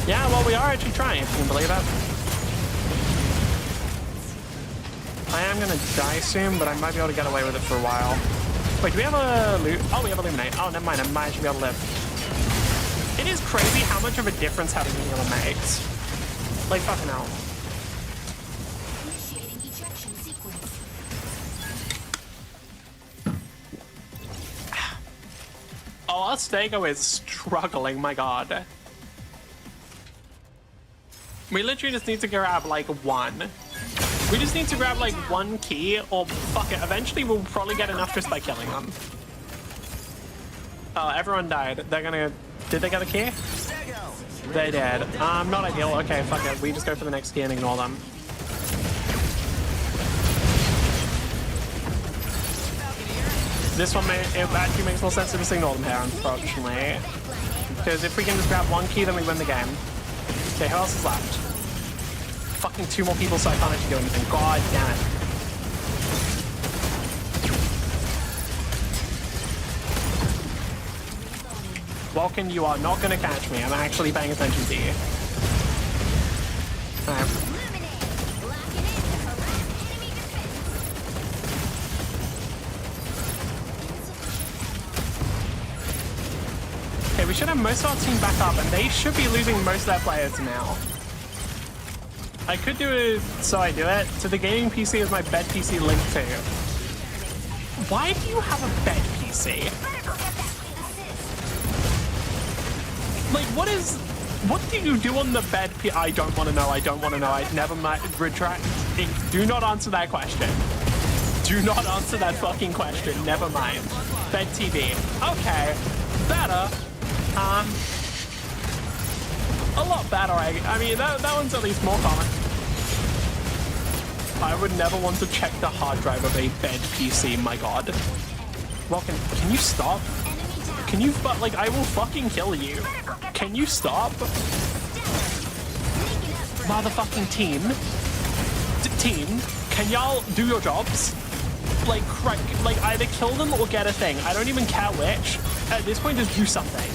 Yeah, well, we are actually trying, if you can believe that. I am gonna die soon, but I might be able to get away with it for a while. Wait, do we have a loot? Oh, we have Illuminate. Oh, never mind. I might actually be able to live. It is crazy how much of a difference having Healer makes. Like, fucking hell. Initiating ejection sequence. Oh, our Stego is struggling, my god. We literally just need to grab, like, one. We just need to grab, like, one key, or fuck it, eventually we'll probably get enough just by killing them. Oh, everyone died. They're gonna... Did they get a key? They did. Not ideal. Okay, fuck it. We just go for the next key and ignore them. This one, it actually makes more sense to just ignore them here, unfortunately. Because if we can just grab one key, then we win the game. Okay, who else is left? Fucking 2 more people, so I can't actually do anything. God damn it. Vulcan, you are not gonna catch me. I'm actually paying attention to you. Alright. Okay, we should have most of our team back up, and they should be losing most of their players now. I could do it, so I do it. To the gaming PC is my bed PC linked to. Why do you have a bed PC? Like, what do you do on the bed? I don't want to know. I don't want to know. I never mind. Retract. Do not answer that question. Do not answer that fucking question. Never mind. Bed TV. Okay. Better. A lot better. I mean, that one's at least more common. I would never want to check the hard drive of a bed PC. My god. Well, can you stop? Can you, like, I will fucking kill you. Can you stop? Motherfucking team. Team, can y'all do your jobs? Like, either kill them or get a thing. I don't even care which. At this point, just do something.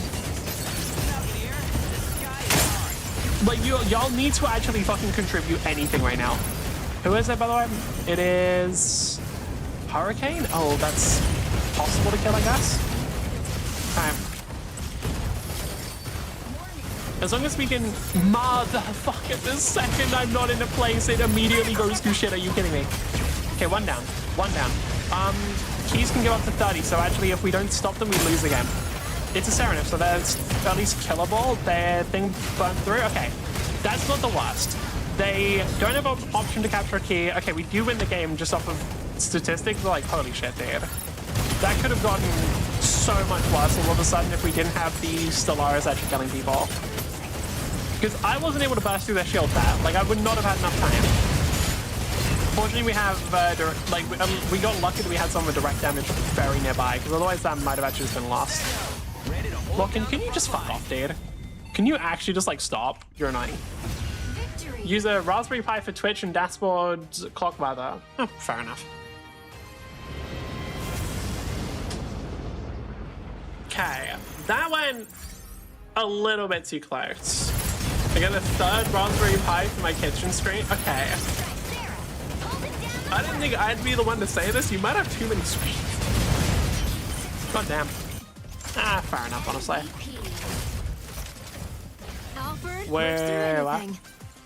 Like, y'all need to actually fucking contribute anything right now. Who is it, by the way? It is... Hurricane? Oh, that's possible to kill, I guess. As long as we can... Motherfucker, the second I'm not in a place, it immediately goes to shit. Are you kidding me? Okay, one down. One down. Keys can go up to 30, so actually if we don't stop them, we lose the game. It's a Serenif, so that's at least killable. Their thing burned through. Okay, that's not the worst. They don't have an option to capture a key. Okay, we do win the game just off of statistics. We're like, holy shit, dude. That could have gotten so much worse all of a sudden if we didn't have the Stellaris actually killing people. Because I wasn't able to burst through their shield there. Like, I would not have had enough time. Fortunately, we have, we got lucky that we had some with direct damage very nearby, because otherwise that might have actually just been lost. Well, can you just fuck off, dude? Can you actually just, like, stop? You're annoying. Use a Raspberry Pi for Twitch and dashboard clock weather. Oh, fair enough. Okay, that went a little bit too close. I got the 3rd Raspberry Pi for my kitchen screen. Okay. I didn't think I'd be the one to say this. You might have too many screens. God damn. Ah, fair enough, honestly. Where?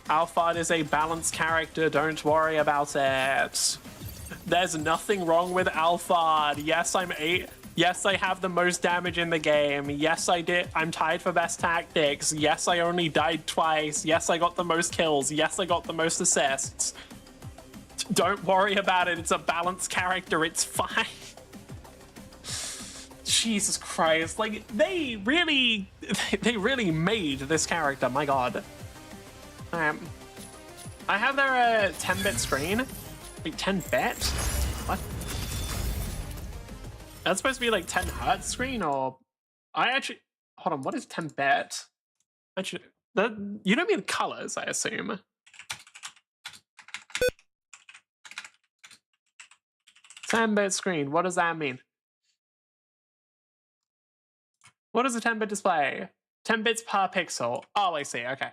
Alphard is a balanced character. Don't worry about it. There's nothing wrong with Alphard. Yes, Yes, I have the most damage in the game. Yes, I did. I'm tied for best tactics. Yes, I only died twice. Yes, I got the most kills. Yes, I got the most assists. Don't worry about it. It's a balanced character. It's fine. Jesus Christ. Like, they really made this character. My God. I have their 10-bit screen. Wait, 10-bit? What? That's supposed to be like 10 hertz screen, or hold on, what is 10-bit? Actually, you don't mean colors, I assume. Ten-bit screen, what does that mean? What is a 10-bit display? 10 bits per pixel. Oh, I see, okay.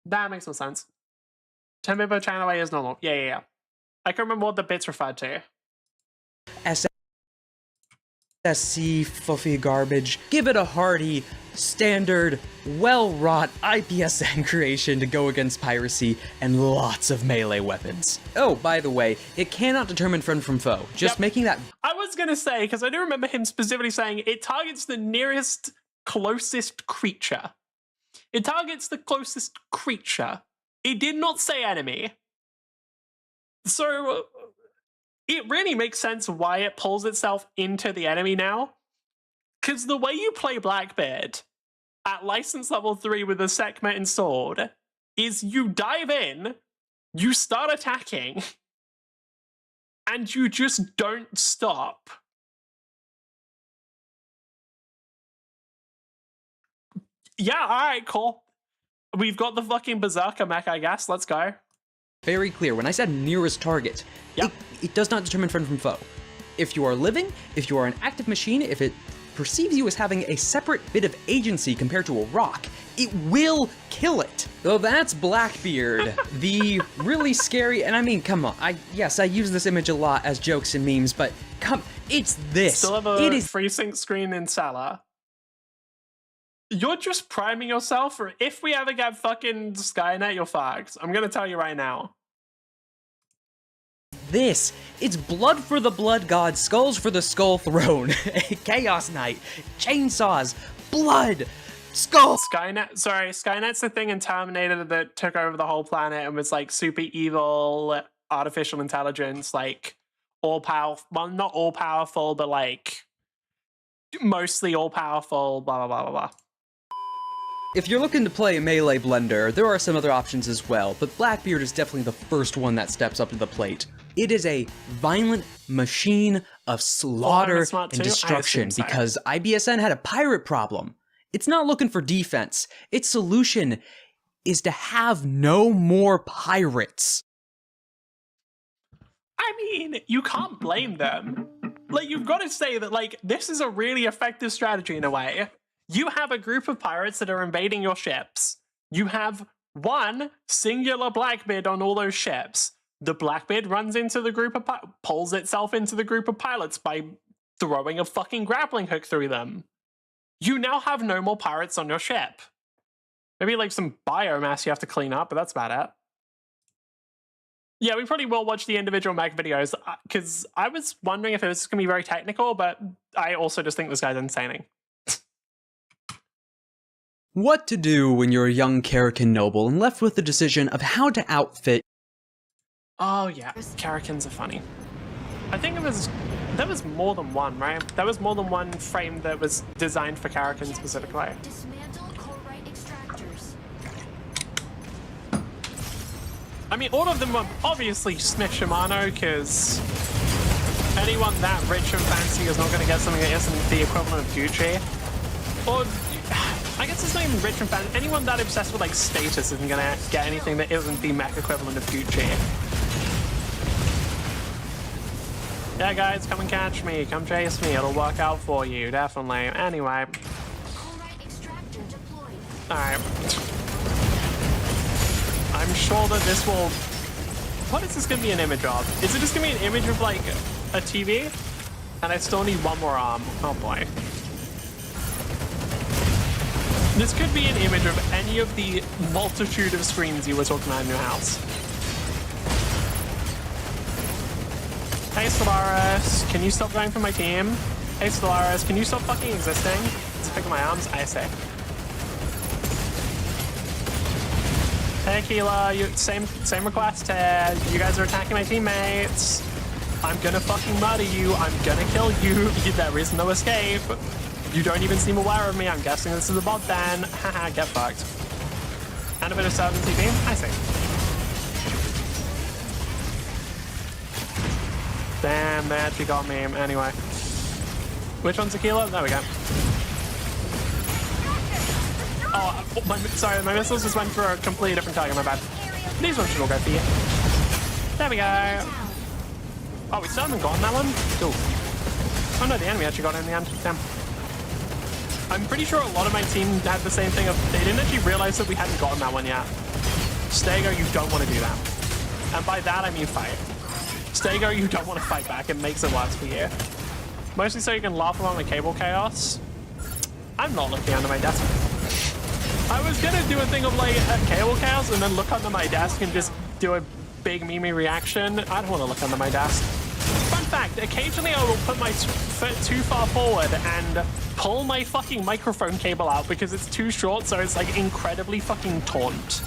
That makes more sense. 10-bit per channel away is normal. Yeah. I can remember what the bits referred to. SC fluffy garbage. Give it a hearty, standard, well-wrought IPSN creation to go against piracy and lots of melee weapons. Oh, by the way, it cannot determine friend from foe. Just Yep. making that I was gonna say, because I do remember him specifically saying it targets the nearest closest creature. It targets the closest creature. It did not say enemy. So it really makes sense why it pulls itself into the enemy now. Because the way you play Blackbeard at license level 3 with the Sekhmet installed is you dive in, you start attacking, and you just don't stop. Yeah, alright, cool. We've got the fucking Berserker mech, I guess. Let's go. very clear. When I said nearest target, Yep. it does not determine friend from foe. If you are living, if you are an active machine, if it perceives you as having a separate bit of agency compared to a rock, it will kill it. Though that's Blackbeard, the really scary, and I mean, come on, I use this image a lot as jokes and memes, but it's this. Still have It a is free sync screen in Salah. You're just priming yourself for if we ever get fucking Skynet, you're fucked. I'm gonna tell you right now. this. It's blood for the blood god, skulls for the skull throne, chaos knight, chainsaws, blood, skull. Skynet's the thing in Terminator that took over the whole planet and was like super evil artificial intelligence, like all powerful, well, not all powerful, but like mostly all powerful, blah, blah, blah, blah, blah. If you're looking to play a melee blender, there are some other options as well, but Blackbeard is definitely the first one that steps up to the plate. It is a violent machine of slaughter and smart and too? I destruction assume so. because IBSN had a pirate problem. It's not looking for defense. Its solution is to have no more pirates. I mean, you can't blame them. Like, you've got to say that, like, this is a really effective strategy in a way. You have a group of pirates that are invading your ships. You have one singular Blackbeard on all those ships. The Blackbeard runs into the group of pulls itself into the group of pilots by throwing a fucking grappling hook through them. You now have no more pirates on your ship. Maybe like some biomass you have to clean up, but that's about it. Yeah, we probably will watch the individual mech videos because I was wondering if it was going to be very technical, but I also just think this guy's insane. What to do when you're a young Karakin noble and left with the decision of how to outfit. Oh yeah, Karakins are funny. I think there was more than one, right? There was more than one frame that was designed for Karakin specifically. Dismantle core-right extractors. I mean, all of them were obviously Smith Shimano, because anyone that rich and fancy is not going to get something that isn't the equivalent of Gucci. Or, I guess it's not even rich and fancy. Anyone that obsessed with, like, status isn't going to get anything that isn't the mech equivalent of Gucci. Yeah, guys, come and catch me. Come chase me. It'll work out for you, definitely. Anyway. Core-right extractor deployed. Alright. I'm sure that this will... What is this going to be an image of? Is it just going to be an image of, like, a TV? And I still need one more arm. Oh, boy. This could be an image of any of the multitude of screens you were talking about in your house. Hey, Stellaris, can you stop going for my team? Hey, Stellaris, can you stop fucking existing? Let's pick up my arms. I say. Hey, Keela, same request, Ted. You guys are attacking my teammates. I'm gonna fucking murder you. I'm gonna kill you. There is no escape. You don't even seem aware of me. I'm guessing this is a bot then. Haha, get fucked. And a bit of 7 TV. I see. Damn, they actually got me. Anyway. Which one's Aquila? There we go. Oh, sorry, my missiles just went for a completely different target, my bad. These ones should all go for you. There we go. Oh, we still haven't gotten that one? Cool. Oh no, the enemy actually got it in the end. Damn. I'm pretty sure a lot of my team had the same thing of, they didn't actually realize that we hadn't gotten that one yet. Stego, you don't want to do that. And by that, I mean fight. Stego, you don't want to fight back. It makes it worse for you. Mostly so you can laugh along the cable chaos. I'm not looking under my desk. I was gonna do a thing of like cable chaos and then look under my desk and just do a big Mimi reaction. I don't want to look under my desk. Fun fact, occasionally I will put my foot too far forward and pull my fucking microphone cable out because it's too short, so it's like incredibly fucking taut.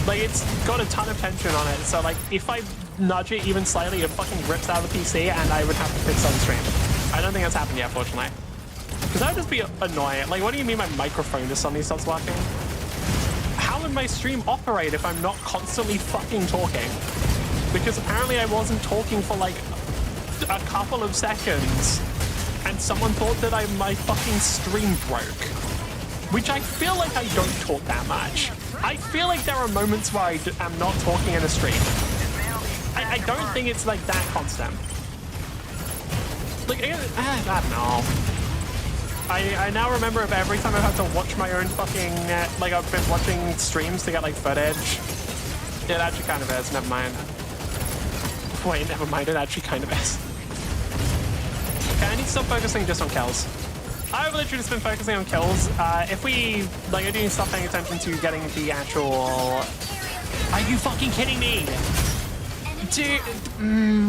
Like it's got a ton of tension on it, so like if I nudge it even slightly, it fucking rips out of the PC and I would have to fix on stream. I don't think that's happened yet, fortunately. Because that would just be annoying. Like, what do you mean my microphone just suddenly stops working? How would my stream operate if I'm not constantly fucking talking? Because apparently I wasn't talking for like a couple of seconds and someone thought that my fucking stream broke. Which I feel like I don't talk that much. I feel like there are moments where I am not talking in a stream. I don't think it's like that constant. Like, I don't know. I now remember if every time I've had to watch my own fucking, like I've been watching streams to get like footage. It actually kind of is, never mind. Wait, never mind, it actually kind of is. Okay, I need to stop focusing just on kills. I've literally just been focusing on kills. If we, like, I do need to stop paying attention to getting the actual... Are you fucking kidding me? Dude,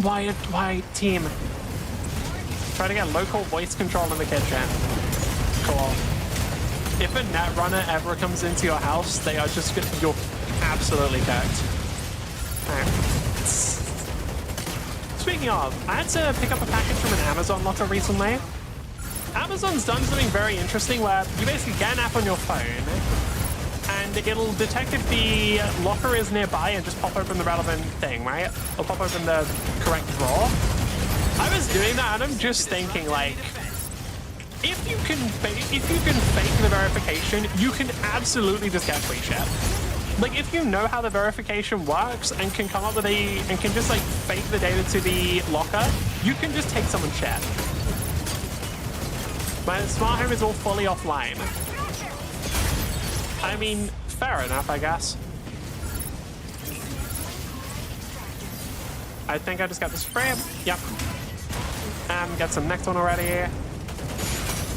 why team? Try to get local voice control in the kitchen. Cool. If a net runner ever comes into your house, they are just, you're absolutely cooked. Alright. Speaking of, I had to pick up a package from an Amazon locker recently. Amazon's done something very interesting where you basically get an app on your phone and it'll detect if the locker is nearby and just pop open the relevant thing, right? Or pop open the correct drawer. I was doing that and I'm just thinking like, if you can fake the verification, you can absolutely just get free shit. Like if you know how the verification works and can come up with and can just like fake the data to the locker, you can just take someone's shit. My smart home is all fully offline. I mean, fair enough, I guess. I think I just got the spray. Yep. Get some next one already.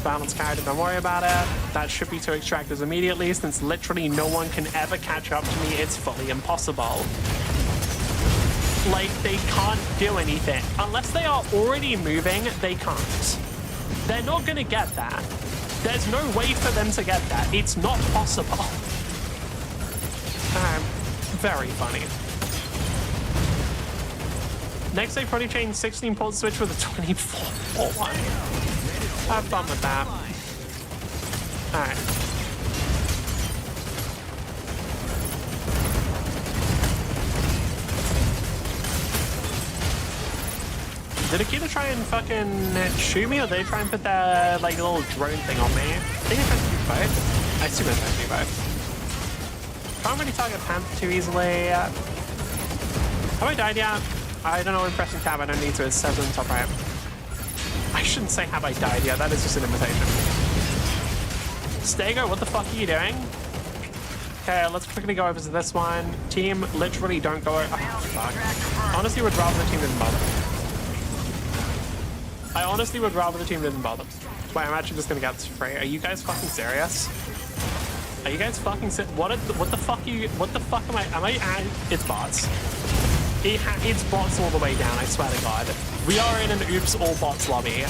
Balance carried, don't worry about it. That should be 2 extractors immediately, since literally no one can ever catch up to me. It's fully impossible. Like, they can't do anything. Unless they are already moving, they can't. They're not gonna get that. There's no way for them to get that. It's not possible. Very funny. Next, they probably change 16-port switch with a 24-port one. Have fun with that. Alright. Did Akita try and fucking shoot me, or did they try and put their like little drone thing on me? I think they tried to do both. I assume they tried to do both. Can't really target Panther too easily. Have I died yet? I don't know when pressing tab, I don't need to. It says on top right. I shouldn't say have I died yet, that is just an invitation. Stego, what the fuck are you doing? Okay, let's quickly go over to this one. Team, literally don't go over. Oh, fuck. Honestly, would rather the team didn't bother. I honestly would rather the team didn't bother. Wait, I'm actually just gonna get this free. Are you guys fucking serious? Are you guys fucking serious? What the fuck are you, what the fuck am I, it's bots. It's bots all the way down, I swear to God. We are in an oops all bots lobby.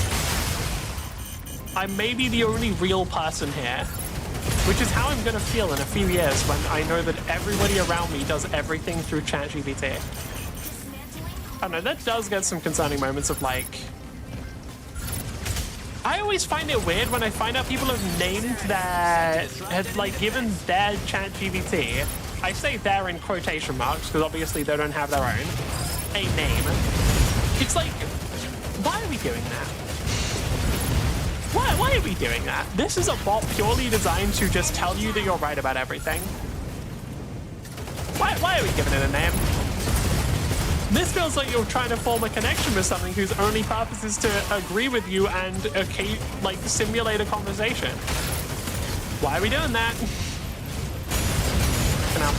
I may be the only real person here, which is how I'm gonna feel in a few years when I know that everybody around me does everything through ChatGPT. I don't know, that does get some concerning moments of like, I always find it weird when I find out people have named their, have like given their ChatGPT, I say their in quotation marks because obviously they don't have their own, a name. It's like, why are we doing that? Why are we doing that? This is a bot purely designed to just tell you that you're right about everything. Why are we giving it a name? This feels like you're trying to form a connection with something whose only purpose is to agree with you and like simulate a conversation. Why are we doing that? You know.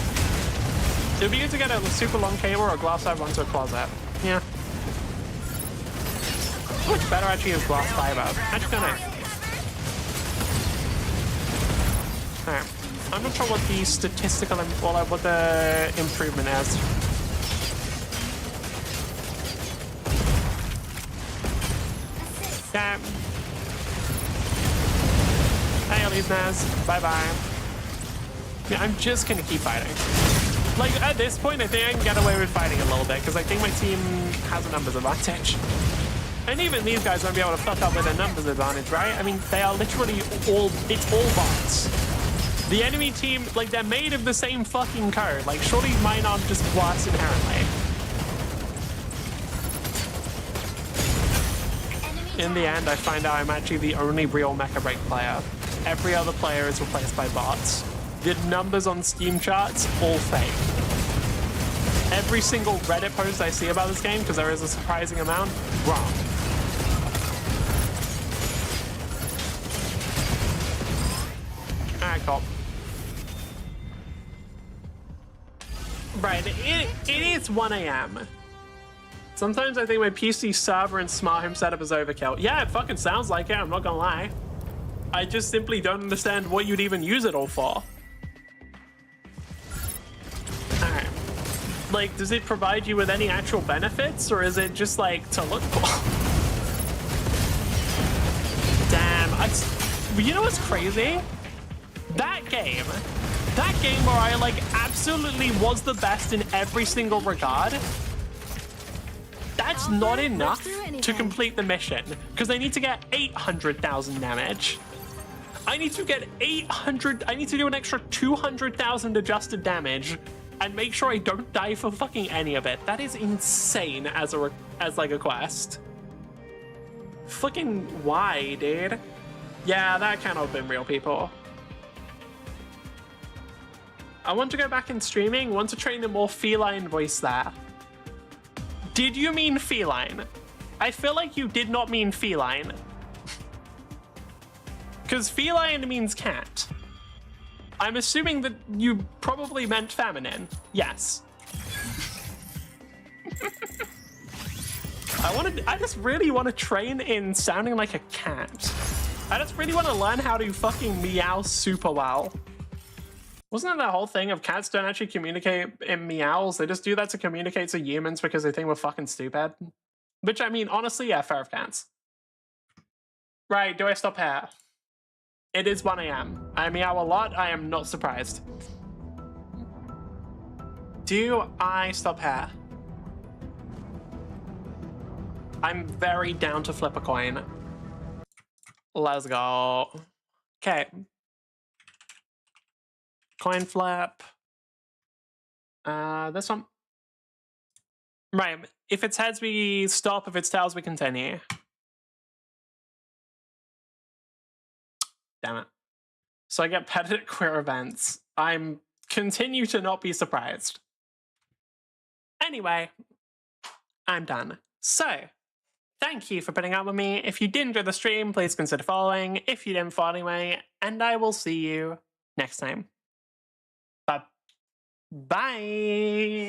It would be good to get a super long cable or a glass eye run to a closet. Yeah. What better actually is glass fiber. Actually, kind of. Alright. I'm not sure what the statistical, what the improvement is. Yeah. Hey, Elise Naz. Bye-bye. Yeah, I'm just gonna keep fighting. Like, at this point, I think I can get away with fighting a little bit, because I think my team has a numbers advantage. And even these guys won't be able to fuck up with a numbers advantage, right? I mean, they are literally it's all bots. The enemy team, like, they're made of the same fucking code. Like, surely mine aren't just worse inherently. In the end, I find out I'm actually the only real Mecha Break player. Every other player is replaced by bots. The numbers on Steam charts, all fake. Every single Reddit post I see about this game, because there is a surprising amount, wrong. Alright, cool. Right, it is 1 a.m. Sometimes I think my PC server and smart home setup is overkill. Yeah, it fucking sounds like it, I'm not gonna lie. I just simply don't understand what you'd even use it all for. Alright. Like, does it provide you with any actual benefits, or is it just like to look cool? Damn, you know what's crazy? That game where I like absolutely was the best in every single regard, that's not enough to complete the mission, because I need to get 800,000 damage. I need to get 800, I need to do an extra 200,000 adjusted damage and make sure I don't die for fucking any of it. That is insane as like a quest. Fucking why, dude? Yeah, that cannot have been real, people. I want to go back in streaming, want to train a more feline voice there. Did you mean feline? I feel like you did not mean feline. Because feline means cat. I'm assuming that you probably meant feminine. Yes. I just really want to train in sounding like a cat. I just really want to learn how to fucking meow super well. Wasn't that the whole thing of cats don't actually communicate in meows? They just do that to communicate to humans because they think we're fucking stupid. Which, I mean, honestly, yeah, fair of cats. Right, do I stop here? It is 1 a.m. I meow a lot, I am not surprised. Do I stop here? I'm very down to flip a coin. Let's go. Okay. Coin flip. This one. Right, if it's heads, we stop. If it's tails, we continue. Damn it. So I get petted at queer events. I'm continue to not be surprised. Anyway, I'm done. So, thank you for putting up with me. If you did enjoy the stream, please consider following. If you didn't follow anyway, and I will see you next time. Bye.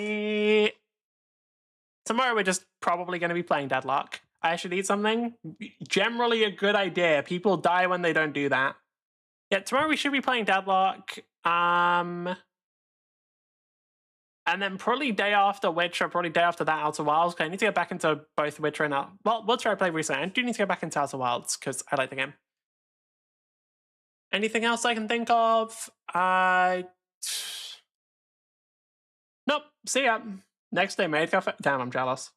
Tomorrow we're just probably going to be playing Deadlock. I should eat something. Generally a good idea. People die when they don't do that. Yeah, tomorrow we should be playing Deadlock. And then probably day after Witcher, probably day after that Outer Wilds, because I need to get back into both Witcher and well, Witcher I played recently. I do need to get back into Outer Wilds because I like the game. Anything else I can think of? Nope. See ya. Next day, made cafe. Damn, I'm jealous.